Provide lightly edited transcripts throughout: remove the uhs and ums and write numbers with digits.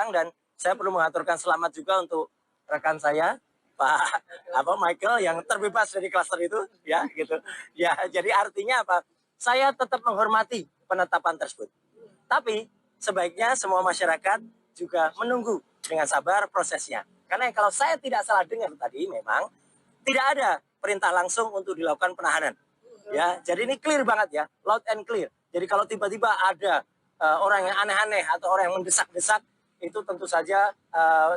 datang dan saya perlu mengaturkan selamat juga untuk rekan saya Pak Michael yang terbebas dari klaster itu ya gitu. Ya, jadi artinya apa? Saya tetap menghormati penetapan tersebut. Tapi sebaiknya semua masyarakat juga menunggu dengan sabar prosesnya. Karena kalau saya tidak salah dengar tadi memang tidak ada perintah langsung untuk dilakukan penahanan. Ya, jadi ini clear banget ya, loud and clear. Jadi kalau tiba-tiba ada orang yang aneh-aneh atau orang yang mendesak-desak, itu tentu saja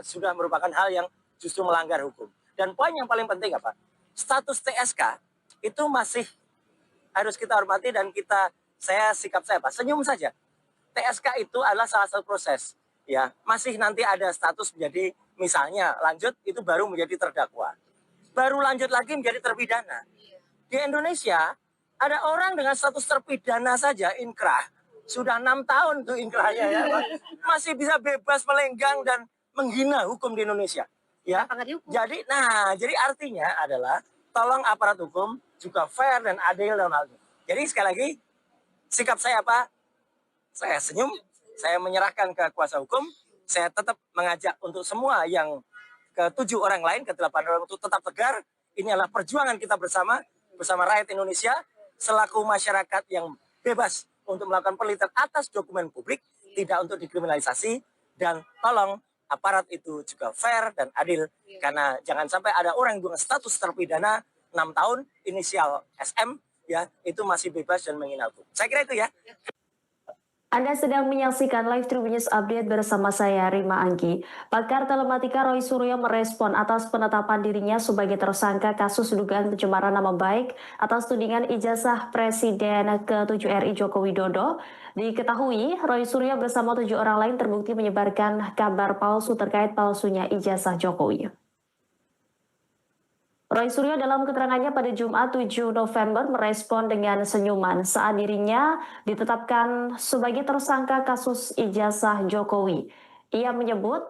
sudah merupakan hal yang justru melanggar hukum. Dan poin yang paling penting apa? Status TSK itu masih harus kita hormati dan sikap saya Pak, senyum saja. TSK itu adalah salah satu proses. Ya, masih nanti ada status menjadi misalnya lanjut itu baru menjadi terdakwa. Baru lanjut lagi menjadi terpidana. Di Indonesia ada orang dengan status terpidana saja inkrah. Sudah 6 tahun tuh inkrahnya ya, Pak. Masih bisa bebas melenggang dan menghina hukum di Indonesia. Ya. Jadi artinya adalah tolong aparat hukum juga fair dan adil dalam hal ini. Jadi sekali lagi sikap saya apa? Saya senyum, saya menyerahkan ke kuasa hukum, saya tetap mengajak untuk semua yang ke-7 orang lain, ke-8 orang untuk tetap tegar. Ini adalah perjuangan kita bersama rakyat Indonesia, selaku masyarakat yang bebas untuk melakukan penelitian atas dokumen publik, tidak untuk dikriminalisasi, dan tolong aparat itu juga fair dan adil, karena jangan sampai ada orang yang dengan status terpidana 6 tahun, inisial SM, ya itu masih bebas dan menghina hukum. Saya kira itu ya. Anda sedang menyaksikan live Tribun News Update bersama saya, Rima Anggi. Pakar telematika Roy Suryo merespon atas penetapan dirinya sebagai tersangka kasus dugaan pencemaran nama baik atas tudingan ijazah Presiden ke-7 RI Joko Widodo. Diketahui, Roy Suryo bersama 7 orang lain terbukti menyebarkan kabar palsu terkait palsunya ijazah Jokowi. Roy Suryo dalam keterangannya pada Jumat 7 November merespon dengan senyuman saat dirinya ditetapkan sebagai tersangka kasus ijazah Jokowi. Ia menyebut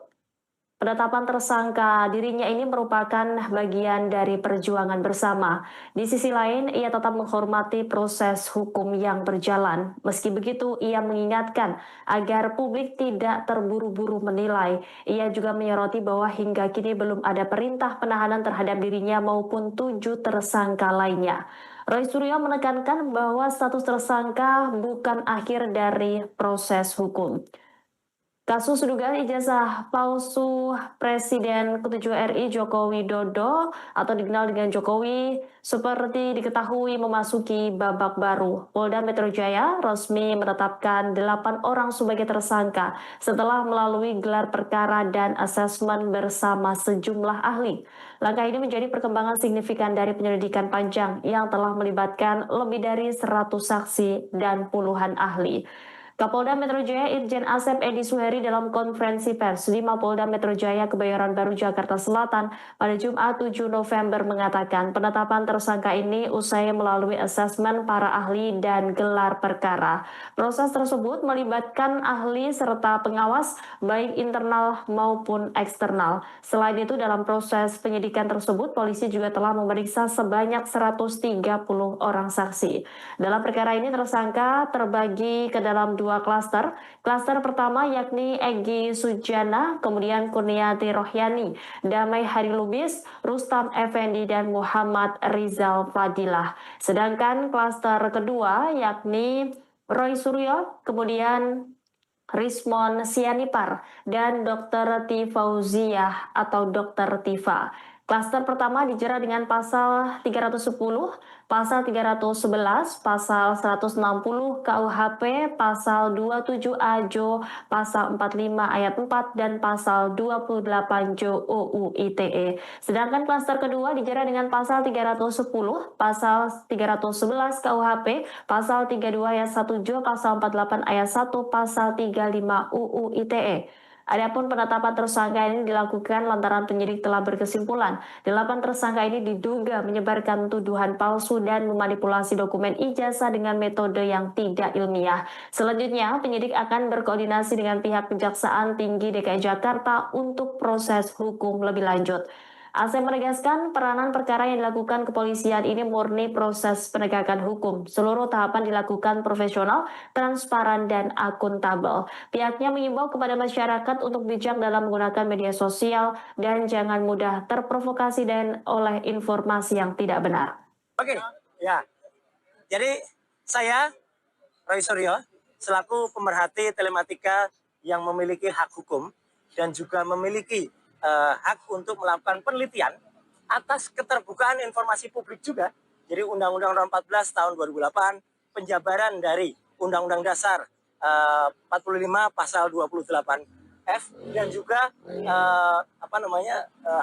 penetapan tersangka dirinya ini merupakan bagian dari perjuangan bersama. Di sisi lain, ia tetap menghormati proses hukum yang berjalan. Meski begitu, ia mengingatkan agar publik tidak terburu-buru menilai. Ia juga menyoroti bahwa hingga kini belum ada perintah penahanan terhadap dirinya maupun 7 tersangka lainnya. Roy Suryo menekankan bahwa status tersangka bukan akhir dari proses hukum. Kasus dugaan ijazah palsu Presiden ke-7 RI Joko Widodo atau dikenal dengan Jokowi seperti diketahui memasuki babak baru. Polda Metro Jaya resmi menetapkan 8 orang sebagai tersangka setelah melalui gelar perkara dan asesmen bersama sejumlah ahli. Langkah ini menjadi perkembangan signifikan dari penyelidikan panjang yang telah melibatkan lebih dari 100 saksi dan puluhan ahli. Kapolda Metro Jaya Irjen Asep Edi Suheri dalam konferensi pers di Mapolda Metro Jaya Kebayoran Baru Jakarta Selatan pada Jumat 7 November mengatakan penetapan tersangka ini usai melalui asesmen para ahli dan gelar perkara. Proses tersebut melibatkan ahli serta pengawas baik internal maupun eksternal. Selain itu dalam proses penyidikan tersebut polisi juga telah memeriksa sebanyak 130 orang saksi. Dalam perkara ini tersangka terbagi ke dalam 2 klaster. Klaster pertama yakni Egy Sujana, kemudian Kurniati Rohyani, Damai Hari Lubis, Rustam Effendi, dan Muhammad Rizal Fadilah. Sedangkan klaster kedua yakni Roy Suryo, kemudian Rismon Sianipar, dan Dr. Tifauziah atau Dr. Tifa. Klaster pertama dijerat dengan pasal 310, pasal 311, pasal 160 KUHP, pasal 27A Jo, pasal 45 ayat 4, dan pasal 28 Jo UU ITE. Sedangkan klaster kedua dijerat dengan pasal 310, pasal 311 KUHP, pasal 32 ayat 1 Jo, pasal 48 ayat 1, pasal 35 UU ITE. Adapun penetapan tersangka ini dilakukan lantaran penyidik telah berkesimpulan 8 tersangka ini diduga menyebarkan tuduhan palsu dan memanipulasi dokumen ijazah dengan metode yang tidak ilmiah. Selanjutnya, penyidik akan berkoordinasi dengan pihak Kejaksaan Tinggi DKI Jakarta untuk proses hukum lebih lanjut. Asep menegaskan peranan perkara yang dilakukan kepolisian ini murni proses penegakan hukum. Seluruh tahapan dilakukan profesional, transparan, dan akuntabel. Pihaknya mengimbau kepada masyarakat untuk bijak dalam menggunakan media sosial dan jangan mudah terprovokasi dan oleh informasi yang tidak benar. Oke, ya. Jadi saya Roy Suryo selaku pemerhati telematika yang memiliki hak hukum dan juga memiliki hak untuk melakukan penelitian atas keterbukaan informasi publik juga. Jadi Undang-Undang Nomor 14 tahun 2008, penjabaran dari Undang-Undang Dasar 45 pasal 28F dan juga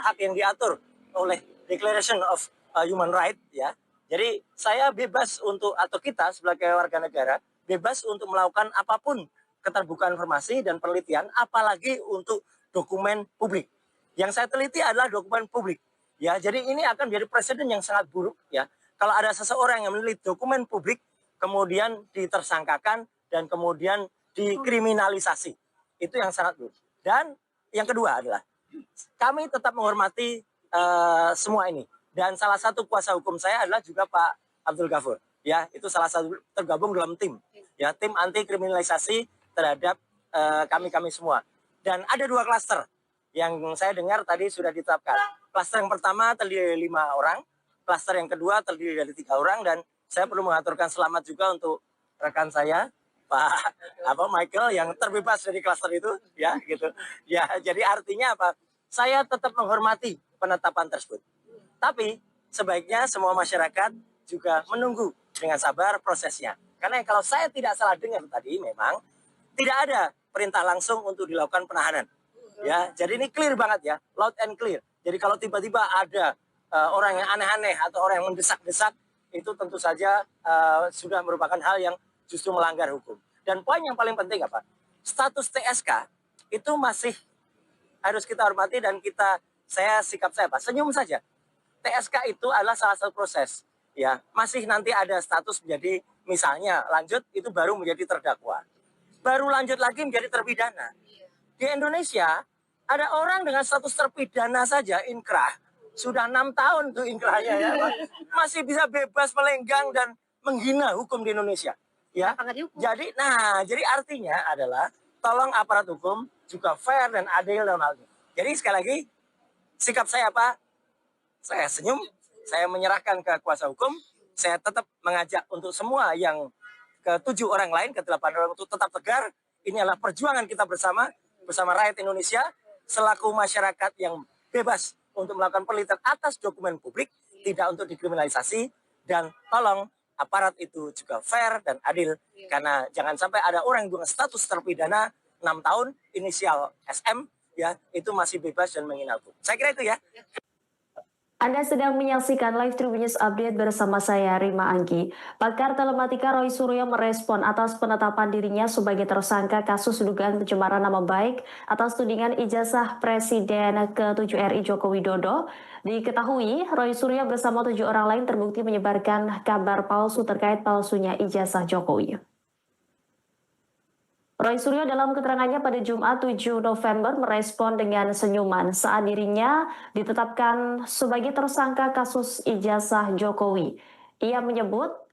hak yang diatur oleh Declaration of Human Rights ya. Jadi saya bebas untuk atau kita sebagai warga negara bebas untuk melakukan apapun keterbukaan informasi dan penelitian, apalagi untuk dokumen publik. Yang saya teliti adalah dokumen publik. Ya, jadi ini akan menjadi presiden yang sangat buruk ya. Kalau ada seseorang yang meneliti dokumen publik, kemudian ditersangkakan dan kemudian dikriminalisasi, itu yang sangat buruk. Dan yang kedua adalah kami tetap menghormati semua ini. Dan salah satu kuasa hukum saya adalah juga Pak Abdul Ghafur. Ya, itu salah satu tergabung dalam tim. Ya, tim anti kriminalisasi terhadap kami semua. Dan ada 2 klaster yang saya dengar tadi sudah ditetapkan. Klaster yang pertama terdiri dari 5 orang, klaster yang kedua terdiri dari 3 orang, dan saya perlu mengaturkan selamat juga untuk rekan saya, Pak Michael yang terbebas dari klaster itu, ya gitu. Ya, jadi artinya apa? Saya tetap menghormati penetapan tersebut. Tapi sebaiknya semua masyarakat juga menunggu dengan sabar prosesnya. Karena kalau saya tidak salah dengar tadi memang tidak ada perintah langsung untuk dilakukan penahanan. Ya, jadi ini clear banget ya, loud and clear. Jadi kalau tiba-tiba ada orang yang aneh-aneh atau orang yang mendesak-desak, itu tentu saja sudah merupakan hal yang justru melanggar hukum. Dan poin yang paling penting apa? Status TSK itu masih harus kita hormati dan sikap saya apa? Senyum saja. TSK itu adalah salah satu proses. Ya, masih nanti ada status menjadi misalnya lanjut itu baru menjadi terdakwa. Baru lanjut lagi menjadi terpidana. Di Indonesia ada orang dengan status terpidana saja inkrah. Sudah 6 tahun tuh inkrahnya ya. Masih bisa bebas melenggang dan menghina hukum di Indonesia. Ya. Jadi artinya adalah tolong aparat hukum juga fair dan adil dalam hal ini. Jadi sekali lagi sikap saya apa? Saya senyum, saya menyerahkan ke kuasa hukum, saya tetap mengajak untuk semua yang ke-7 orang lain, ke-8 orang untuk tetap tegar. Ini adalah perjuangan kita bersama rakyat Indonesia, selaku masyarakat yang bebas untuk melakukan penelitian atas dokumen publik, tidak untuk dikriminalisasi, dan tolong aparat itu juga fair dan adil, karena jangan sampai ada orang dengan status terpidana 6 tahun, inisial SM, ya itu masih bebas dan menghina hukum. Saya kira itu ya. Anda sedang menyaksikan live Tribun News Update bersama saya, Rima Anggi. Pakar telematika Roy Suryo merespon atas penetapan dirinya sebagai tersangka kasus dugaan pencemaran nama baik atas tudingan ijazah Presiden ke-7 RI Joko Widodo. Diketahui, Roy Suryo bersama 7 orang lain terbukti menyebarkan kabar palsu terkait palsunya ijazah Jokowi. Roy Suryo dalam keterangannya pada Jumat 7 November merespon dengan senyuman saat dirinya ditetapkan sebagai tersangka kasus ijazah Jokowi. Ia menyebut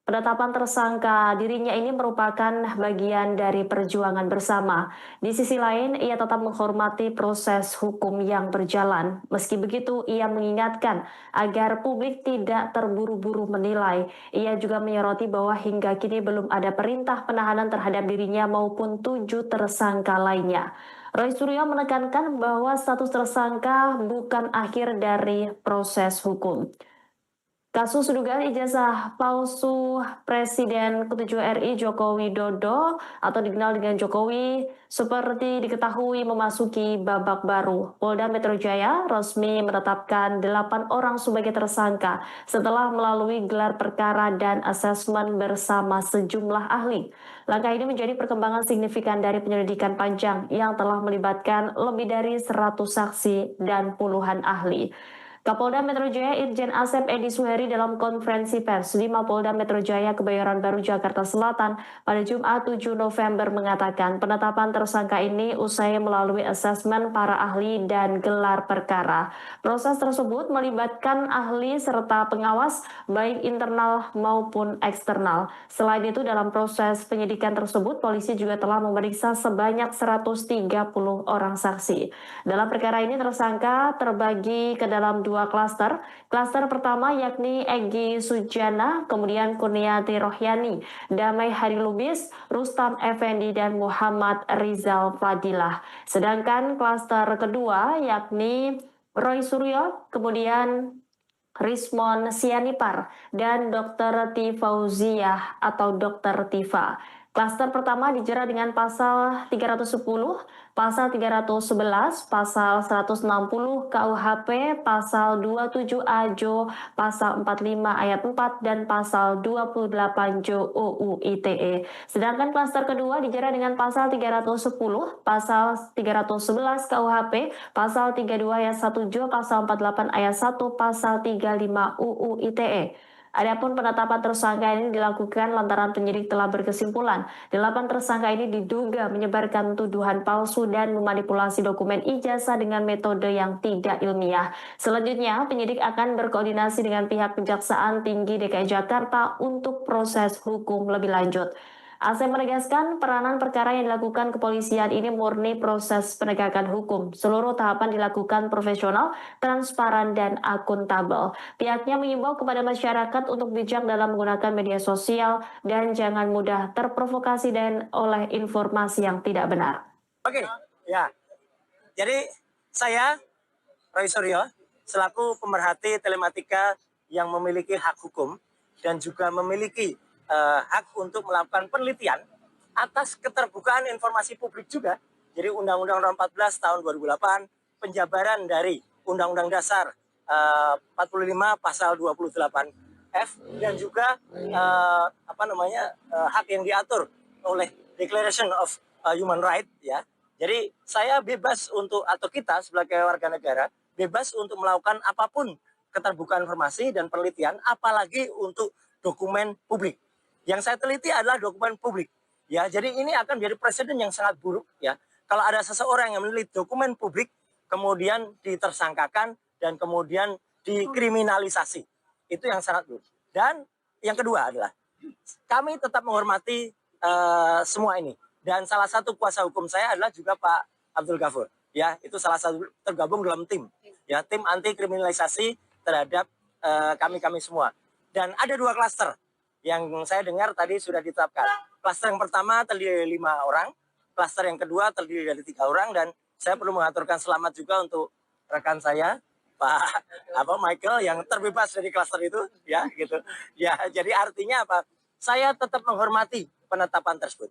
penetapan tersangka dirinya ini merupakan bagian dari perjuangan bersama. Di sisi lain, ia tetap menghormati proses hukum yang berjalan. Meski begitu, ia mengingatkan agar publik tidak terburu-buru menilai. Ia juga menyoroti bahwa hingga kini belum ada perintah penahanan terhadap dirinya maupun 7 tersangka lainnya. Roy Suryo menekankan bahwa status tersangka bukan akhir dari proses hukum. Kasus dugaan ijazah palsu Presiden ke-7 RI Joko Widodo atau dikenal dengan Jokowi seperti diketahui memasuki babak baru. Polda Metro Jaya resmi menetapkan 8 orang sebagai tersangka setelah melalui gelar perkara dan asesmen bersama sejumlah ahli. Langkah ini menjadi perkembangan signifikan dari penyelidikan panjang yang telah melibatkan lebih dari 100 saksi dan puluhan ahli. Kapolda Metro Jaya Irjen Asep Edi Suheri dalam konferensi pers di Mapolda Metro Jaya Kebayoran Baru Jakarta Selatan pada Jumat 7 November mengatakan penetapan tersangka ini usai melalui asesmen para ahli dan gelar perkara. Proses tersebut melibatkan ahli serta pengawas baik internal maupun eksternal. Selain itu dalam proses penyidikan tersebut polisi juga telah memeriksa sebanyak 130 orang saksi. Dalam perkara ini tersangka terbagi ke dalam dua klaster. Klaster pertama yakni Egy Sujana, kemudian Kurniati Rohyani, Damai Hari Lubis, Rustam Effendi, dan Muhammad Rizal Fadilah. Sedangkan klaster kedua yakni Roy Suryo, kemudian Rismon Sianipar, dan Dr. Tifauziah atau Dr. Tifa. Klaster pertama dijerat dengan pasal 310, pasal 311, pasal 160 KUHP, pasal 27A Jo, pasal 45 ayat 4, dan pasal 28 Jo UU ITE. Sedangkan klaster kedua dijerat dengan pasal 310, pasal 311 KUHP, pasal 32 ayat 1 Jo, pasal 48 ayat 1, pasal 35 UU ITE. Adapun penetapan tersangka ini dilakukan lantaran penyidik telah berkesimpulan 8 tersangka ini diduga menyebarkan tuduhan palsu dan memanipulasi dokumen ijazah dengan metode yang tidak ilmiah. Selanjutnya, penyidik akan berkoordinasi dengan pihak Kejaksaan Tinggi DKI Jakarta untuk proses hukum lebih lanjut. Asep menegaskan peranan perkara yang dilakukan kepolisian ini murni proses penegakan hukum. Seluruh tahapan dilakukan profesional, transparan, dan akuntabel. Pihaknya mengimbau kepada masyarakat untuk bijak dalam menggunakan media sosial dan jangan mudah terprovokasi dan oleh informasi yang tidak benar. Oke, ya. Jadi saya Roy Suryo selaku pemerhati telematika yang memiliki hak hukum dan juga memiliki hak untuk melakukan penelitian atas keterbukaan informasi publik juga. Jadi Undang-Undang Nomor 14 Tahun 2008, penjabaran dari Undang-Undang Dasar 45 Pasal 28F dan juga hak yang diatur oleh Declaration of Human Rights ya. Jadi saya bebas untuk atau kita sebagai warga negara bebas untuk melakukan apapun keterbukaan informasi dan penelitian, apalagi untuk dokumen publik. Yang saya teliti adalah dokumen publik. Ya, jadi ini akan menjadi presiden yang sangat buruk ya. Kalau ada seseorang yang meneliti dokumen publik kemudian ditersangkakan dan kemudian dikriminalisasi. Itu yang sangat buruk. Dan yang kedua adalah kami tetap menghormati semua ini. Dan salah satu kuasa hukum saya adalah juga Pak Abdul Ghafur. Ya, itu salah satu tergabung dalam tim. Ya, tim anti kriminalisasi terhadap kami semua. Dan ada 2 klaster yang saya dengar tadi sudah ditetapkan. Klaster yang pertama terdiri dari 5 orang, klaster yang kedua terdiri dari 3 orang, dan saya perlu mengaturkan selamat juga untuk rekan saya, Pak Michael yang terbebas dari klaster itu, ya gitu. Ya, jadi artinya apa? Saya tetap menghormati penetapan tersebut.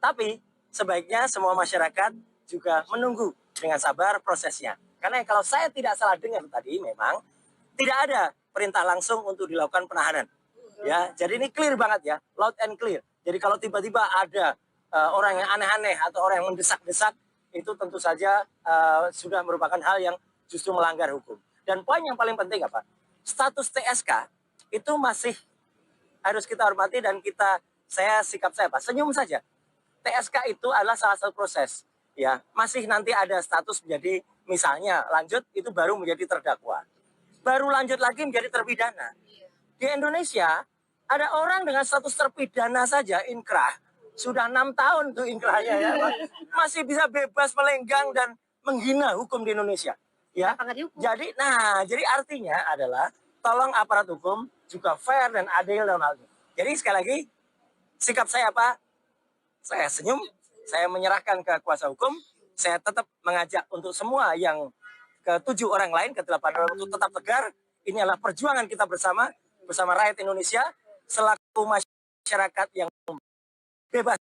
Tapi sebaiknya semua masyarakat juga menunggu dengan sabar prosesnya. Karena kalau saya tidak salah dengar tadi memang tidak ada perintah langsung untuk dilakukan penahanan. Ya, jadi ini clear banget ya, loud and clear. Jadi kalau tiba-tiba ada orang yang aneh-aneh atau orang yang mendesak-desak, itu tentu saja sudah merupakan hal yang justru melanggar hukum. Dan poin yang paling penting apa? Status TSK itu masih harus kita hormati dan sikap saya apa? Senyum saja. TSK itu adalah salah satu proses. Ya, masih nanti ada status menjadi misalnya lanjut itu baru menjadi terdakwa. Baru lanjut lagi menjadi terpidana. Di Indonesia ada orang dengan status terpidana saja inkrah. Sudah 6 tahun tuh inkrahnya ya. Masih bisa bebas melenggang dan menghina hukum di Indonesia. Ya. Jadi artinya adalah tolong aparat hukum juga fair dan adil dalam hal ini. Jadi sekali lagi sikap saya apa? Saya senyum, saya menyerahkan ke kuasa hukum, saya tetap mengajak untuk semua yang ke-7 orang lain, ke-8 orang untuk tetap tegar. Ini adalah perjuangan kita bersama rakyat Indonesia, selaku masyarakat yang bebas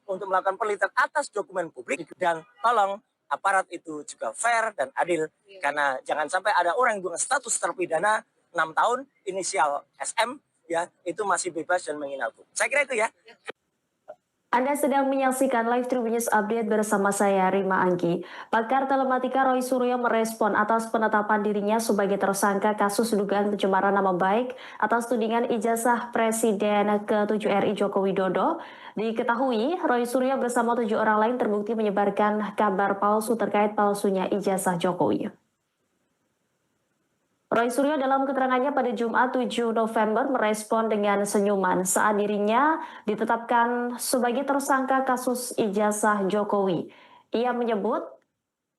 untuk melakukan penelitian atas dokumen publik. Dan tolong aparat itu juga fair dan adil. Karena jangan sampai ada orang yang dengan status terpidana 6 tahun, inisial SM, ya itu masih bebas dan menghina hukum. Saya kira itu ya. Anda sedang menyaksikan live Tribun News Update bersama saya, Rima Anggi. Pakar telematika Roy Suryo merespon atas penetapan dirinya sebagai tersangka kasus dugaan pencemaran nama baik atas tudingan ijazah Presiden ke-7 RI Joko Widodo. Diketahui, Roy Suryo bersama 7 orang lain terbukti menyebarkan kabar palsu terkait palsunya ijazah Jokowi. Roy Suryo dalam keterangannya pada Jumat 7 November merespon dengan senyuman saat dirinya ditetapkan sebagai tersangka kasus ijazah Jokowi. Ia menyebut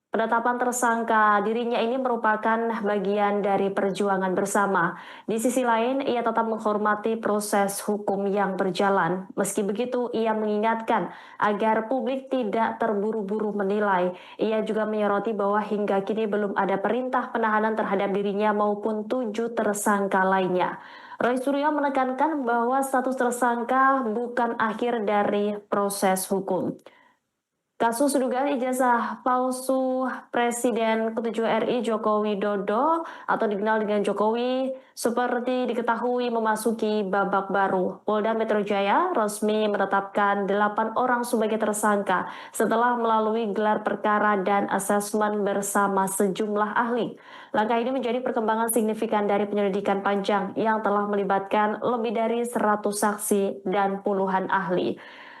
penetapan tersangka dirinya ini merupakan bagian dari perjuangan bersama. Di sisi lain, ia tetap menghormati proses hukum yang berjalan. Meski begitu, ia mengingatkan agar publik tidak terburu-buru menilai. Ia juga menyoroti bahwa hingga kini belum ada perintah penahanan terhadap dirinya maupun 7 tersangka lainnya. Roy Suryo menekankan bahwa status tersangka bukan akhir dari proses hukum. Kasus dugaan ijazah palsu Presiden ke-7 RI Joko Widodo atau dikenal dengan Jokowi seperti diketahui memasuki babak baru. Polda Metro Jaya resmi menetapkan 8 orang sebagai tersangka setelah melalui gelar perkara dan asesmen bersama sejumlah ahli. Langkah ini menjadi perkembangan signifikan dari penyelidikan panjang yang telah melibatkan lebih dari 100 saksi dan puluhan ahli.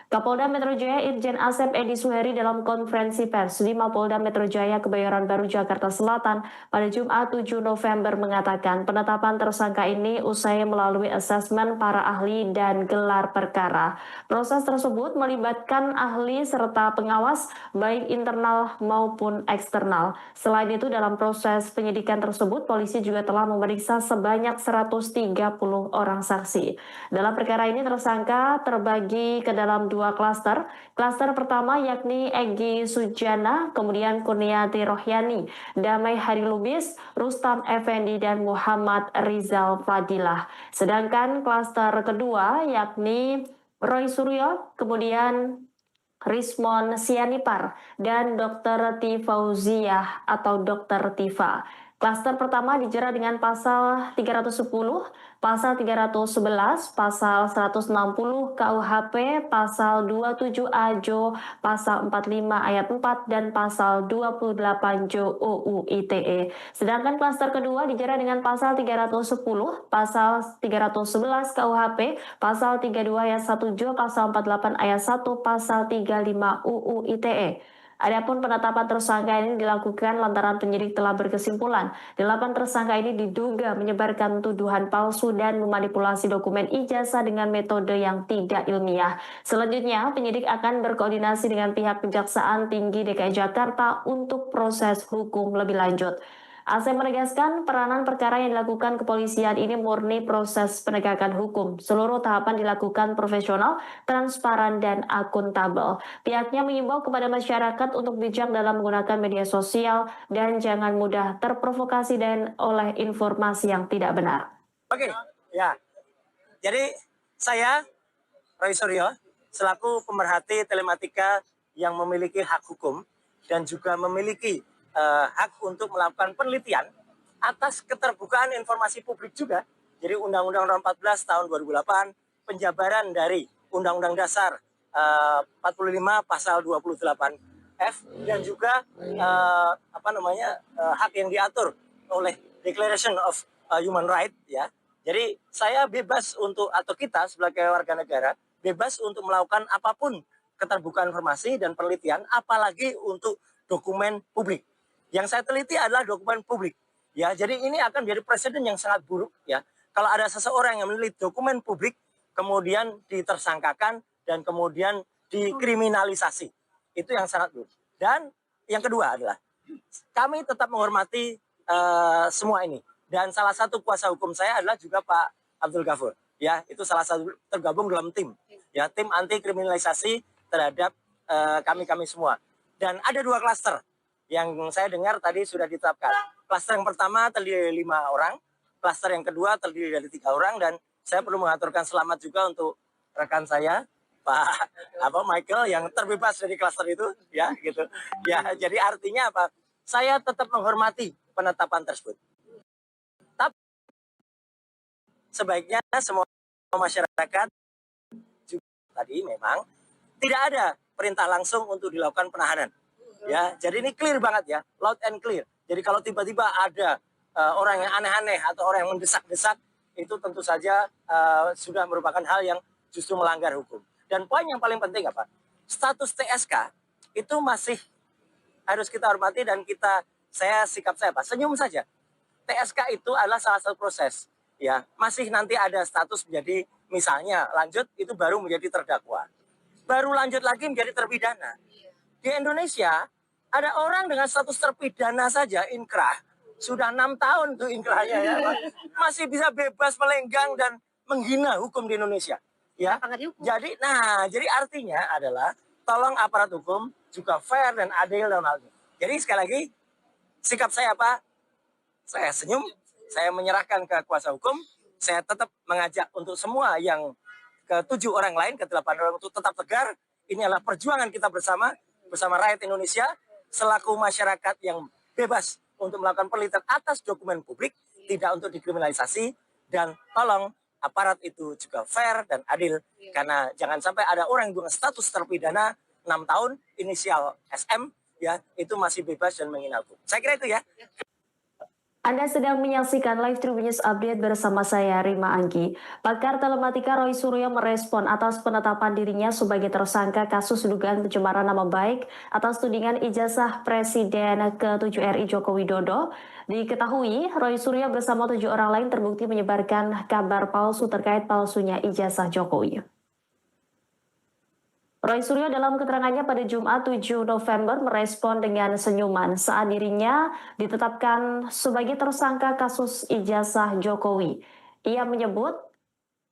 Kapolda Metro Jaya Irjen Asep Edi Suheri dalam konferensi pers di Mapolda Metro Jaya Kebayoran Baru Jakarta Selatan pada Jumat 7 November mengatakan penetapan tersangka ini usai melalui asesmen para ahli dan gelar perkara. Proses tersebut melibatkan ahli serta pengawas baik internal maupun eksternal. Selain itu dalam proses penyidikan tersebut polisi juga telah memeriksa sebanyak 130 orang saksi. Dalam perkara ini tersangka terbagi ke dalam 2 klaster. Klaster pertama yakni Egy Sujana, kemudian Kurniati Rohyani, Damai Hari Lubis, Rustam Effendi, dan Muhammad Rizal Fadilah. Sedangkan klaster kedua yakni Roy Suryo, kemudian Rismon Sianipar, dan Dr. Tifauziah atau Dr. Tifa. Klaster pertama dijerat dengan pasal 310, pasal 311, pasal 160 KUHP, pasal 27A Jo, pasal 45 ayat 4, dan pasal 28 Jo UU ITE. Sedangkan klaster kedua dijerat dengan pasal 310, pasal 311 KUHP, pasal 32 ayat 1 Jo, pasal 48 ayat 1, pasal 35 UU ITE. Adapun penetapan tersangka ini dilakukan lantaran penyidik telah berkesimpulan 8 tersangka ini diduga menyebarkan tuduhan palsu dan memanipulasi dokumen ijazah dengan metode yang tidak ilmiah. Selanjutnya, penyidik akan berkoordinasi dengan pihak Kejaksaan Tinggi DKI Jakarta untuk proses hukum lebih lanjut. Asep menegaskan peranan perkara yang dilakukan kepolisian ini murni proses penegakan hukum. Seluruh tahapan dilakukan profesional, transparan, dan akuntabel. Pihaknya mengimbau kepada masyarakat untuk bijak dalam menggunakan media sosial dan jangan mudah terprovokasi dan oleh informasi yang tidak benar. Oke, ya. Jadi saya Roy Suryo selaku pemerhati telematika yang memiliki hak hukum dan juga memiliki hak untuk melakukan penelitian atas keterbukaan informasi publik juga. Jadi Undang-Undang Nomor 14 tahun 2008, penjabaran dari Undang-Undang Dasar 45 pasal 28F dan juga hak yang diatur oleh Declaration of Human Rights ya. Jadi saya bebas untuk atau kita sebagai warga negara bebas untuk melakukan apapun keterbukaan informasi dan penelitian apalagi untuk dokumen publik. Yang saya teliti adalah dokumen publik. Ya, jadi ini akan menjadi presiden yang sangat buruk ya. Kalau ada seseorang yang meneliti dokumen publik kemudian ditersangkakan dan kemudian dikriminalisasi. Itu yang sangat buruk. Dan yang kedua adalah kami tetap menghormati semua ini. Dan salah satu kuasa hukum saya adalah juga Pak Abdul Ghafur. Ya, itu salah satu tergabung dalam tim. Ya, tim anti kriminalisasi terhadap kami semua. Dan ada 2 klaster yang saya dengar tadi sudah ditetapkan. Klaster yang pertama terdiri dari 5 orang, klaster yang kedua terdiri dari 3 orang, dan saya perlu mengaturkan selamat juga untuk rekan saya, Pak Michael yang terbebas dari klaster itu, ya gitu. Ya, jadi artinya apa? Saya tetap menghormati penetapan tersebut. Tapi sebaiknya semua masyarakat juga tadi memang tidak ada perintah langsung untuk dilakukan penahanan. Ya, jadi ini clear banget ya, loud and clear. Jadi kalau tiba-tiba ada orang yang aneh-aneh atau orang yang mendesak-desak, itu tentu saja sudah merupakan hal yang justru melanggar hukum. Dan poin yang paling penting apa? Status TSK itu masih harus kita hormati dan sikap saya apa? Senyum saja. TSK itu adalah salah satu proses, ya. Masih nanti ada status menjadi misalnya lanjut itu baru menjadi terdakwa. Baru lanjut lagi menjadi terpidana. Di Indonesia ada orang dengan status terpidana saja inkrah. Sudah 6 tahun tuh inkrahnya ya. Masih bisa bebas melenggang dan menghina hukum di Indonesia. Ya. Jadi artinya adalah tolong aparat hukum juga fair dan adil dalam hal ini. Jadi sekali lagi sikap saya apa? Saya senyum, saya menyerahkan ke kuasa hukum, saya tetap mengajak untuk semua yang ke-7 orang lain, ke-8 orang untuk tetap tegar. Ini adalah perjuangan kita bersama rakyat Indonesia, selaku masyarakat yang bebas untuk melakukan penelitian atas dokumen publik, tidak untuk dikriminalisasi, dan tolong aparat itu juga fair dan adil, karena jangan sampai ada orang dengan status terpidana 6 tahun, inisial SM, ya, itu masih bebas dan menghina hukum. Saya kira itu ya. Anda sedang menyaksikan Live Tribun News Update bersama saya, Rima Anggi. Pakar telematika Roy Suryo merespon atas penetapan dirinya sebagai tersangka kasus dugaan pencemaran nama baik atas tudingan ijazah Presiden ke-7 RI Joko Widodo. Diketahui, Roy Suryo bersama 7 orang lain terbukti menyebarkan kabar palsu terkait palsunya ijazah Jokowi. Roy Suryo dalam keterangannya pada Jumat 7 November merespon dengan senyuman saat dirinya ditetapkan sebagai tersangka kasus ijazah Jokowi. Ia menyebut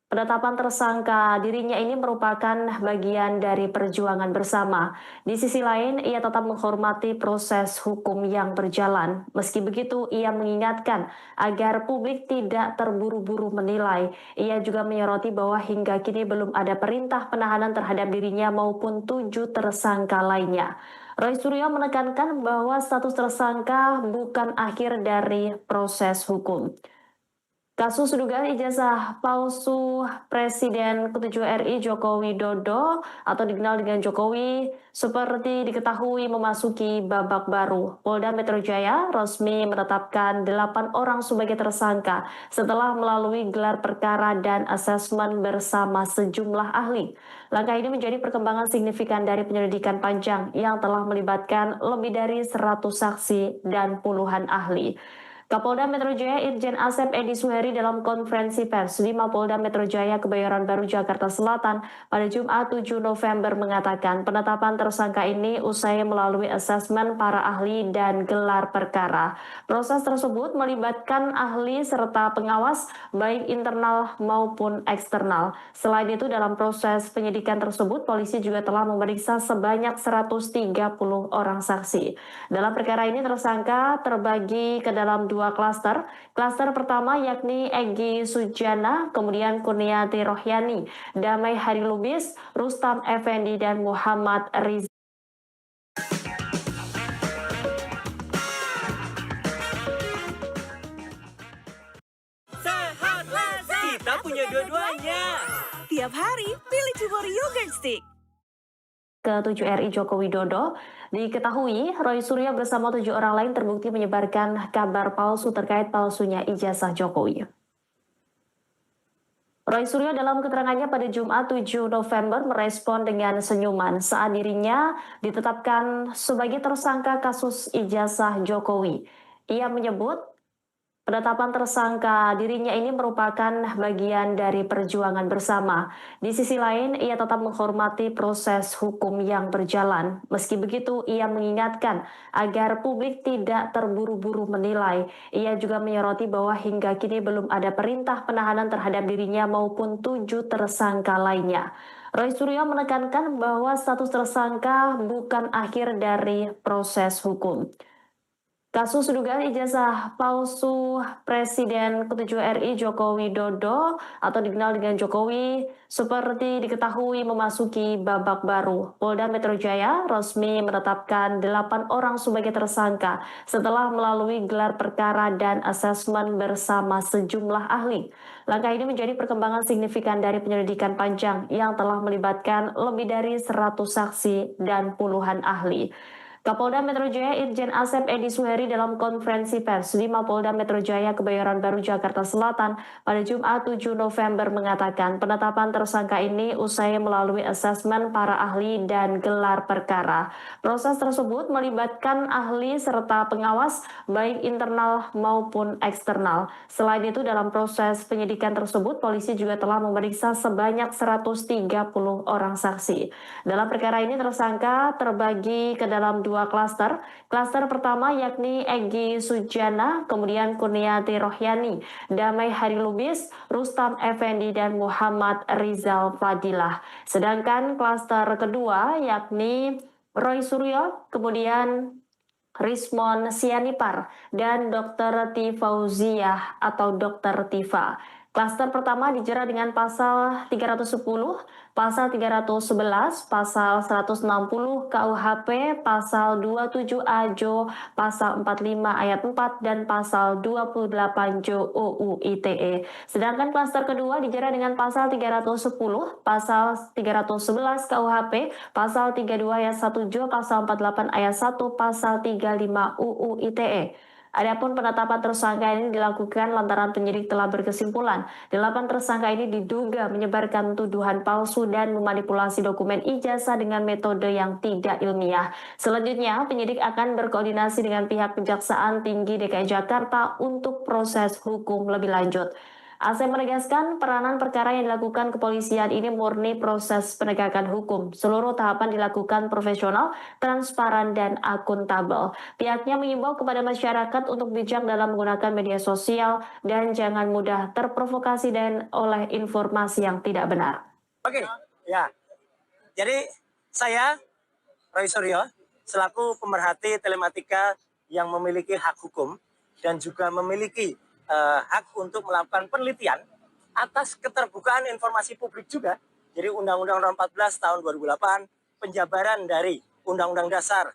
penetapan tersangka dirinya ini merupakan bagian dari perjuangan bersama. Di sisi lain, ia tetap menghormati proses hukum yang berjalan. Meski begitu, ia mengingatkan agar publik tidak terburu-buru menilai. Ia juga menyoroti bahwa hingga kini belum ada perintah penahanan terhadap dirinya maupun 7 tersangka lainnya. Roy Suryo menekankan bahwa status tersangka bukan akhir dari proses hukum. Kasus dugaan ijazah palsu Presiden ke-7 RI Joko Widodo atau dikenal dengan Jokowi seperti diketahui memasuki babak baru. Polda Metro Jaya resmi menetapkan 8 orang sebagai tersangka setelah melalui gelar perkara dan asesmen bersama sejumlah ahli. Langkah ini menjadi perkembangan signifikan dari penyelidikan panjang yang telah melibatkan lebih dari 100 saksi dan puluhan ahli. Kapolda Metro Jaya Irjen Asep Edi Suheri dalam konferensi pers di Mapolda Metro Jaya Kebayoran Baru Jakarta Selatan pada Jumat 7 November mengatakan penetapan tersangka ini usai melalui asesmen para ahli dan gelar perkara. Proses tersebut melibatkan ahli serta pengawas baik internal maupun eksternal. Selain itu dalam proses penyidikan tersebut polisi juga telah memeriksa sebanyak 130 orang saksi. Dalam perkara ini tersangka terbagi ke dalam 2 klaster. Klaster pertama yakni Egy Sujana, kemudian Kurniati Rohyani, Damai Hari Lubis, Rustam Effendi, dan Muhammad Riza. Sehat lezat. Kita punya dua-duanya. Tiap hari pilih Cibori Yogurt Stick. Ke-7 RI Joko Widodo, diketahui Roy Suryo bersama 7 orang lain terbukti menyebarkan kabar palsu terkait palsunya ijazah Jokowi. Roy Suryo dalam keterangannya pada Jumat 7 November merespon dengan senyuman saat dirinya ditetapkan sebagai tersangka kasus ijazah Jokowi. Ia menyebut penetapan tersangka dirinya ini merupakan bagian dari perjuangan bersama. Di sisi lain, ia tetap menghormati proses hukum yang berjalan. Meski begitu, ia mengingatkan agar publik tidak terburu-buru menilai. Ia juga menyoroti bahwa hingga kini belum ada perintah penahanan terhadap dirinya maupun 7 tersangka lainnya. Roy Suryo menekankan bahwa status tersangka bukan akhir dari proses hukum. Kasus dugaan ijazah palsu Presiden ke-7 RI Joko Widodo atau dikenal dengan Jokowi seperti diketahui memasuki babak baru. Polda Metro Jaya resmi menetapkan 8 orang sebagai tersangka setelah melalui gelar perkara dan asesmen bersama sejumlah ahli. Langkah ini menjadi perkembangan signifikan dari penyelidikan panjang yang telah melibatkan lebih dari 100 saksi dan puluhan ahli. Kapolda Metro Jaya Irjen Asep Edi Suheri dalam konferensi pers di Mapolda Metro Jaya Kebayoran Baru Jakarta Selatan pada Jumat 7 November mengatakan penetapan tersangka ini usai melalui asesmen para ahli dan gelar perkara. Proses tersebut melibatkan ahli serta pengawas baik internal maupun eksternal. Selain itu dalam proses penyidikan tersebut polisi juga telah memeriksa sebanyak 130 orang saksi. Dalam perkara ini tersangka terbagi ke dalam dua klaster. Klaster pertama yakni Egy Sujana, kemudian Kurniati Rohyani, Damai Hari Lubis, Rustam Effendi, dan Muhammad Rizal Fadilah. Sedangkan klaster kedua yakni Roy Suryo, kemudian Rismon Sianipar, dan Dr. Tifauziah atau Dr. Tifa. Klaster pertama dijerat dengan pasal 310, pasal 311, pasal 160 KUHP, pasal 27A Jo, pasal 45 ayat 4, dan pasal 28 Jo UU ITE. Sedangkan klaster kedua dijerat dengan pasal 310, pasal 311 KUHP, pasal 32 ayat 1 Jo, pasal 48 ayat 1, pasal 35 UU ITE. Adapun penetapan tersangka ini dilakukan lantaran penyidik telah berkesimpulan 8 tersangka ini diduga menyebarkan tuduhan palsu dan memanipulasi dokumen ijazah dengan metode yang tidak ilmiah. Selanjutnya, penyidik akan berkoordinasi dengan pihak Kejaksaan Tinggi DKI Jakarta untuk proses hukum lebih lanjut. Asep menegaskan peranan perkara yang dilakukan kepolisian ini murni proses penegakan hukum. Seluruh tahapan dilakukan profesional, transparan, dan akuntabel. Pihaknya mengimbau kepada masyarakat untuk bijak dalam menggunakan media sosial dan jangan mudah terprovokasi dan oleh informasi yang tidak benar. Oke, ya. Jadi saya, Roy Suryo, selaku pemerhati telematika yang memiliki hak hukum dan juga memiliki hak untuk melakukan penelitian atas keterbukaan informasi publik juga. Jadi Undang-Undang Nomor 14 Tahun 2008, penjabaran dari Undang-Undang Dasar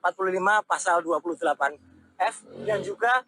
45 Pasal 28F dan juga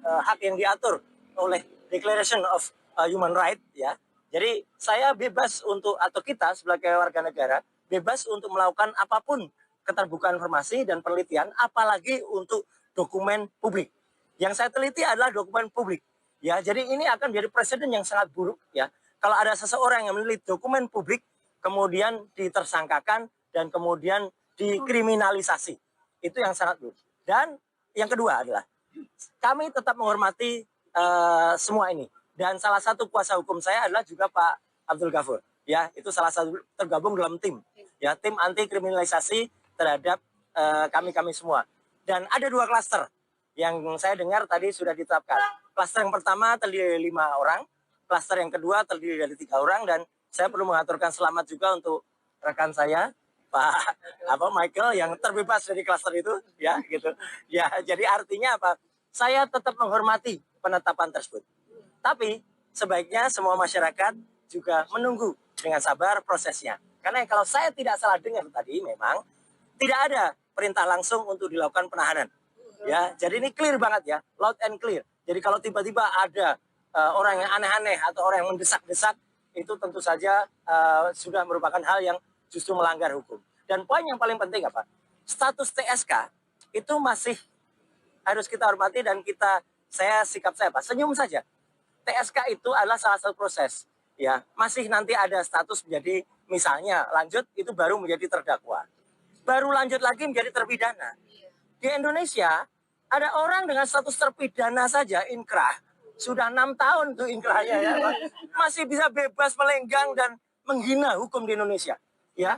hak yang diatur oleh Declaration of Human Rights ya. Jadi saya bebas untuk atau kita sebagai warga negara bebas untuk melakukan apapun keterbukaan informasi dan penelitian, apalagi untuk dokumen publik. Yang saya teliti adalah dokumen publik. Ya, jadi ini akan menjadi presiden yang sangat buruk ya. Kalau ada seseorang yang meneliti dokumen publik kemudian ditersangkakan dan kemudian dikriminalisasi. Itu yang sangat buruk. Dan yang kedua adalah kami tetap menghormati semua ini. Dan salah satu kuasa hukum saya adalah juga Pak Abdul Ghafur. Ya, itu salah satu tergabung dalam tim. Ya, tim anti kriminalisasi terhadap kami semua. Dan ada 2 klaster yang saya dengar tadi sudah ditetapkan. Klaster yang pertama terdiri dari 5 orang, klaster yang kedua terdiri dari 3 orang, dan saya perlu mengaturkan selamat juga untuk rekan saya, Pak Michael yang terbebas dari klaster itu, ya gitu. Ya, jadi artinya apa? Saya tetap menghormati penetapan tersebut. Tapi sebaiknya semua masyarakat juga menunggu dengan sabar prosesnya. Karena kalau saya tidak salah dengar tadi, memang tidak ada perintah langsung untuk dilakukan penahanan. Ya, jadi ini clear banget ya, loud and clear. Jadi kalau tiba-tiba ada orang yang aneh-aneh atau orang yang mendesak-desak, itu tentu saja sudah merupakan hal yang justru melanggar hukum. Dan poin yang paling penting apa? Status TSK itu masih harus kita hormati dan sikap saya apa? Senyum saja. TSK itu adalah salah satu proses. Ya, masih nanti ada status menjadi misalnya lanjut itu baru menjadi terdakwa. Baru lanjut lagi menjadi terpidana. Di Indonesia, ada orang dengan status terpidana saja, inkrah. Sudah 6 tahun tuh inkrahnya ya. Masih bisa bebas melenggang dan menghina hukum di Indonesia. Ya.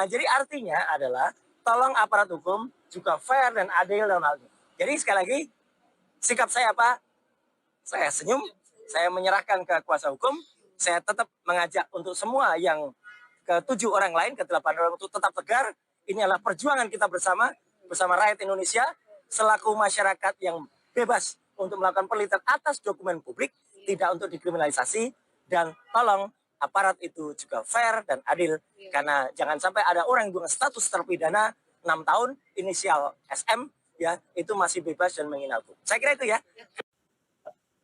Jadi artinya adalah tolong aparat hukum juga fair dan adil dalam hal ini. Jadi sekali lagi, sikap saya apa? Saya senyum, saya menyerahkan ke kuasa hukum, saya tetap mengajak untuk semua yang ke-7 orang lain, ke-8 orang untuk tetap tegar. Ini adalah perjuangan kita bersama. bersama rakyat Indonesia selaku masyarakat yang bebas untuk melakukan penelitian atas dokumen publik, tidak untuk dikriminalisasi, dan tolong aparat itu juga fair dan adil, karena jangan sampai ada orang yang dengan status terpidana 6 tahun inisial SM ya itu masih bebas dan menghina hukum. Saya kira itu ya.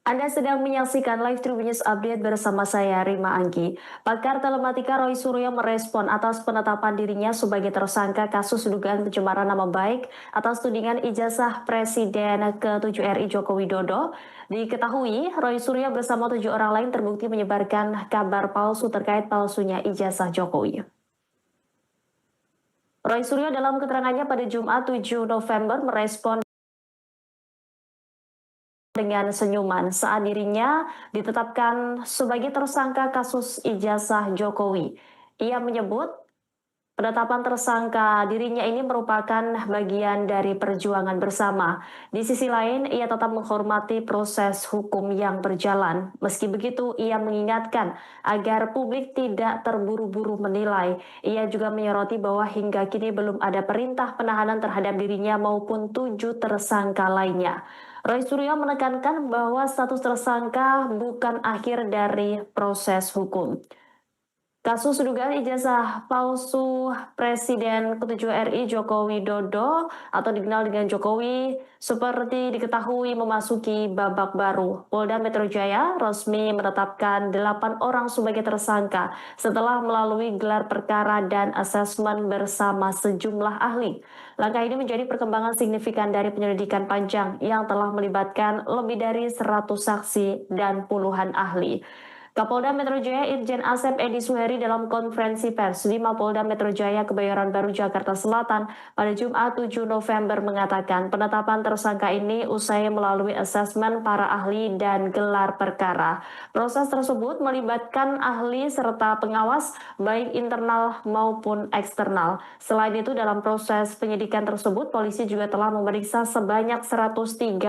Anda sedang menyaksikan Live Tribun News Update bersama saya, Rima Anggi. Pakar telematika Roy Suryo merespon atas penetapan dirinya sebagai tersangka kasus dugaan pencemaran nama baik atas tudingan ijazah Presiden ke-7 RI Joko Widodo. Diketahui, Roy Suryo bersama 7 orang lain terbukti menyebarkan kabar palsu terkait palsunya ijazah Jokowi. Roy Suryo dalam keterangannya pada Jumat 7 November merespon dengan senyuman saat dirinya ditetapkan sebagai tersangka kasus ijazah Jokowi. Ia menyebut penetapan tersangka dirinya ini merupakan bagian dari perjuangan bersama. Di sisi lain, ia tetap menghormati proses hukum yang berjalan. Meski begitu, ia mengingatkan agar publik tidak terburu-buru menilai. Ia juga menyoroti bahwa hingga kini belum ada perintah penahanan terhadap dirinya maupun 7 tersangka lainnya. Roy Suryo menekankan bahwa status tersangka bukan akhir dari proses hukum. Kasus dugaan ijazah palsu Presiden ke-7 RI Joko Widodo atau dikenal dengan Jokowi seperti diketahui memasuki babak baru. Polda Metro Jaya resmi menetapkan 8 orang sebagai tersangka setelah melalui gelar perkara dan asesmen bersama sejumlah ahli. Langkah ini menjadi perkembangan signifikan dari penyelidikan panjang yang telah melibatkan lebih dari 100 saksi dan puluhan ahli. Kapolda Metro Jaya Irjen Asep Edi Suheri dalam konferensi pers di Mapolda Metro Jaya Kebayoran Baru Jakarta Selatan pada Jumat 7 November mengatakan penetapan tersangka ini usai melalui asesmen para ahli dan gelar perkara. Proses tersebut melibatkan ahli serta pengawas baik internal maupun eksternal. Selain itu dalam proses penyidikan tersebut polisi juga telah memeriksa sebanyak 130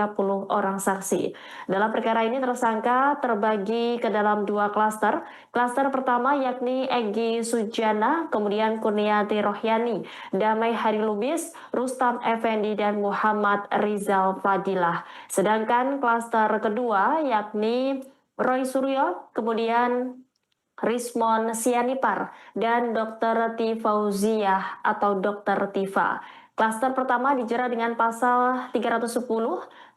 orang saksi. Dalam perkara ini tersangka terbagi ke dalam 2 klaster. Klaster pertama yakni Egy Sujana, kemudian Kurniati Rohyani, Damai Hari Lubis, Rustam Effendi, dan Muhammad Rizal Fadilah. Sedangkan klaster kedua yakni Roy Suryo, kemudian Rismon Sianipar, dan Dr. Tifauziah atau Dr. Tifa. Klaster pertama dijerat dengan pasal 310,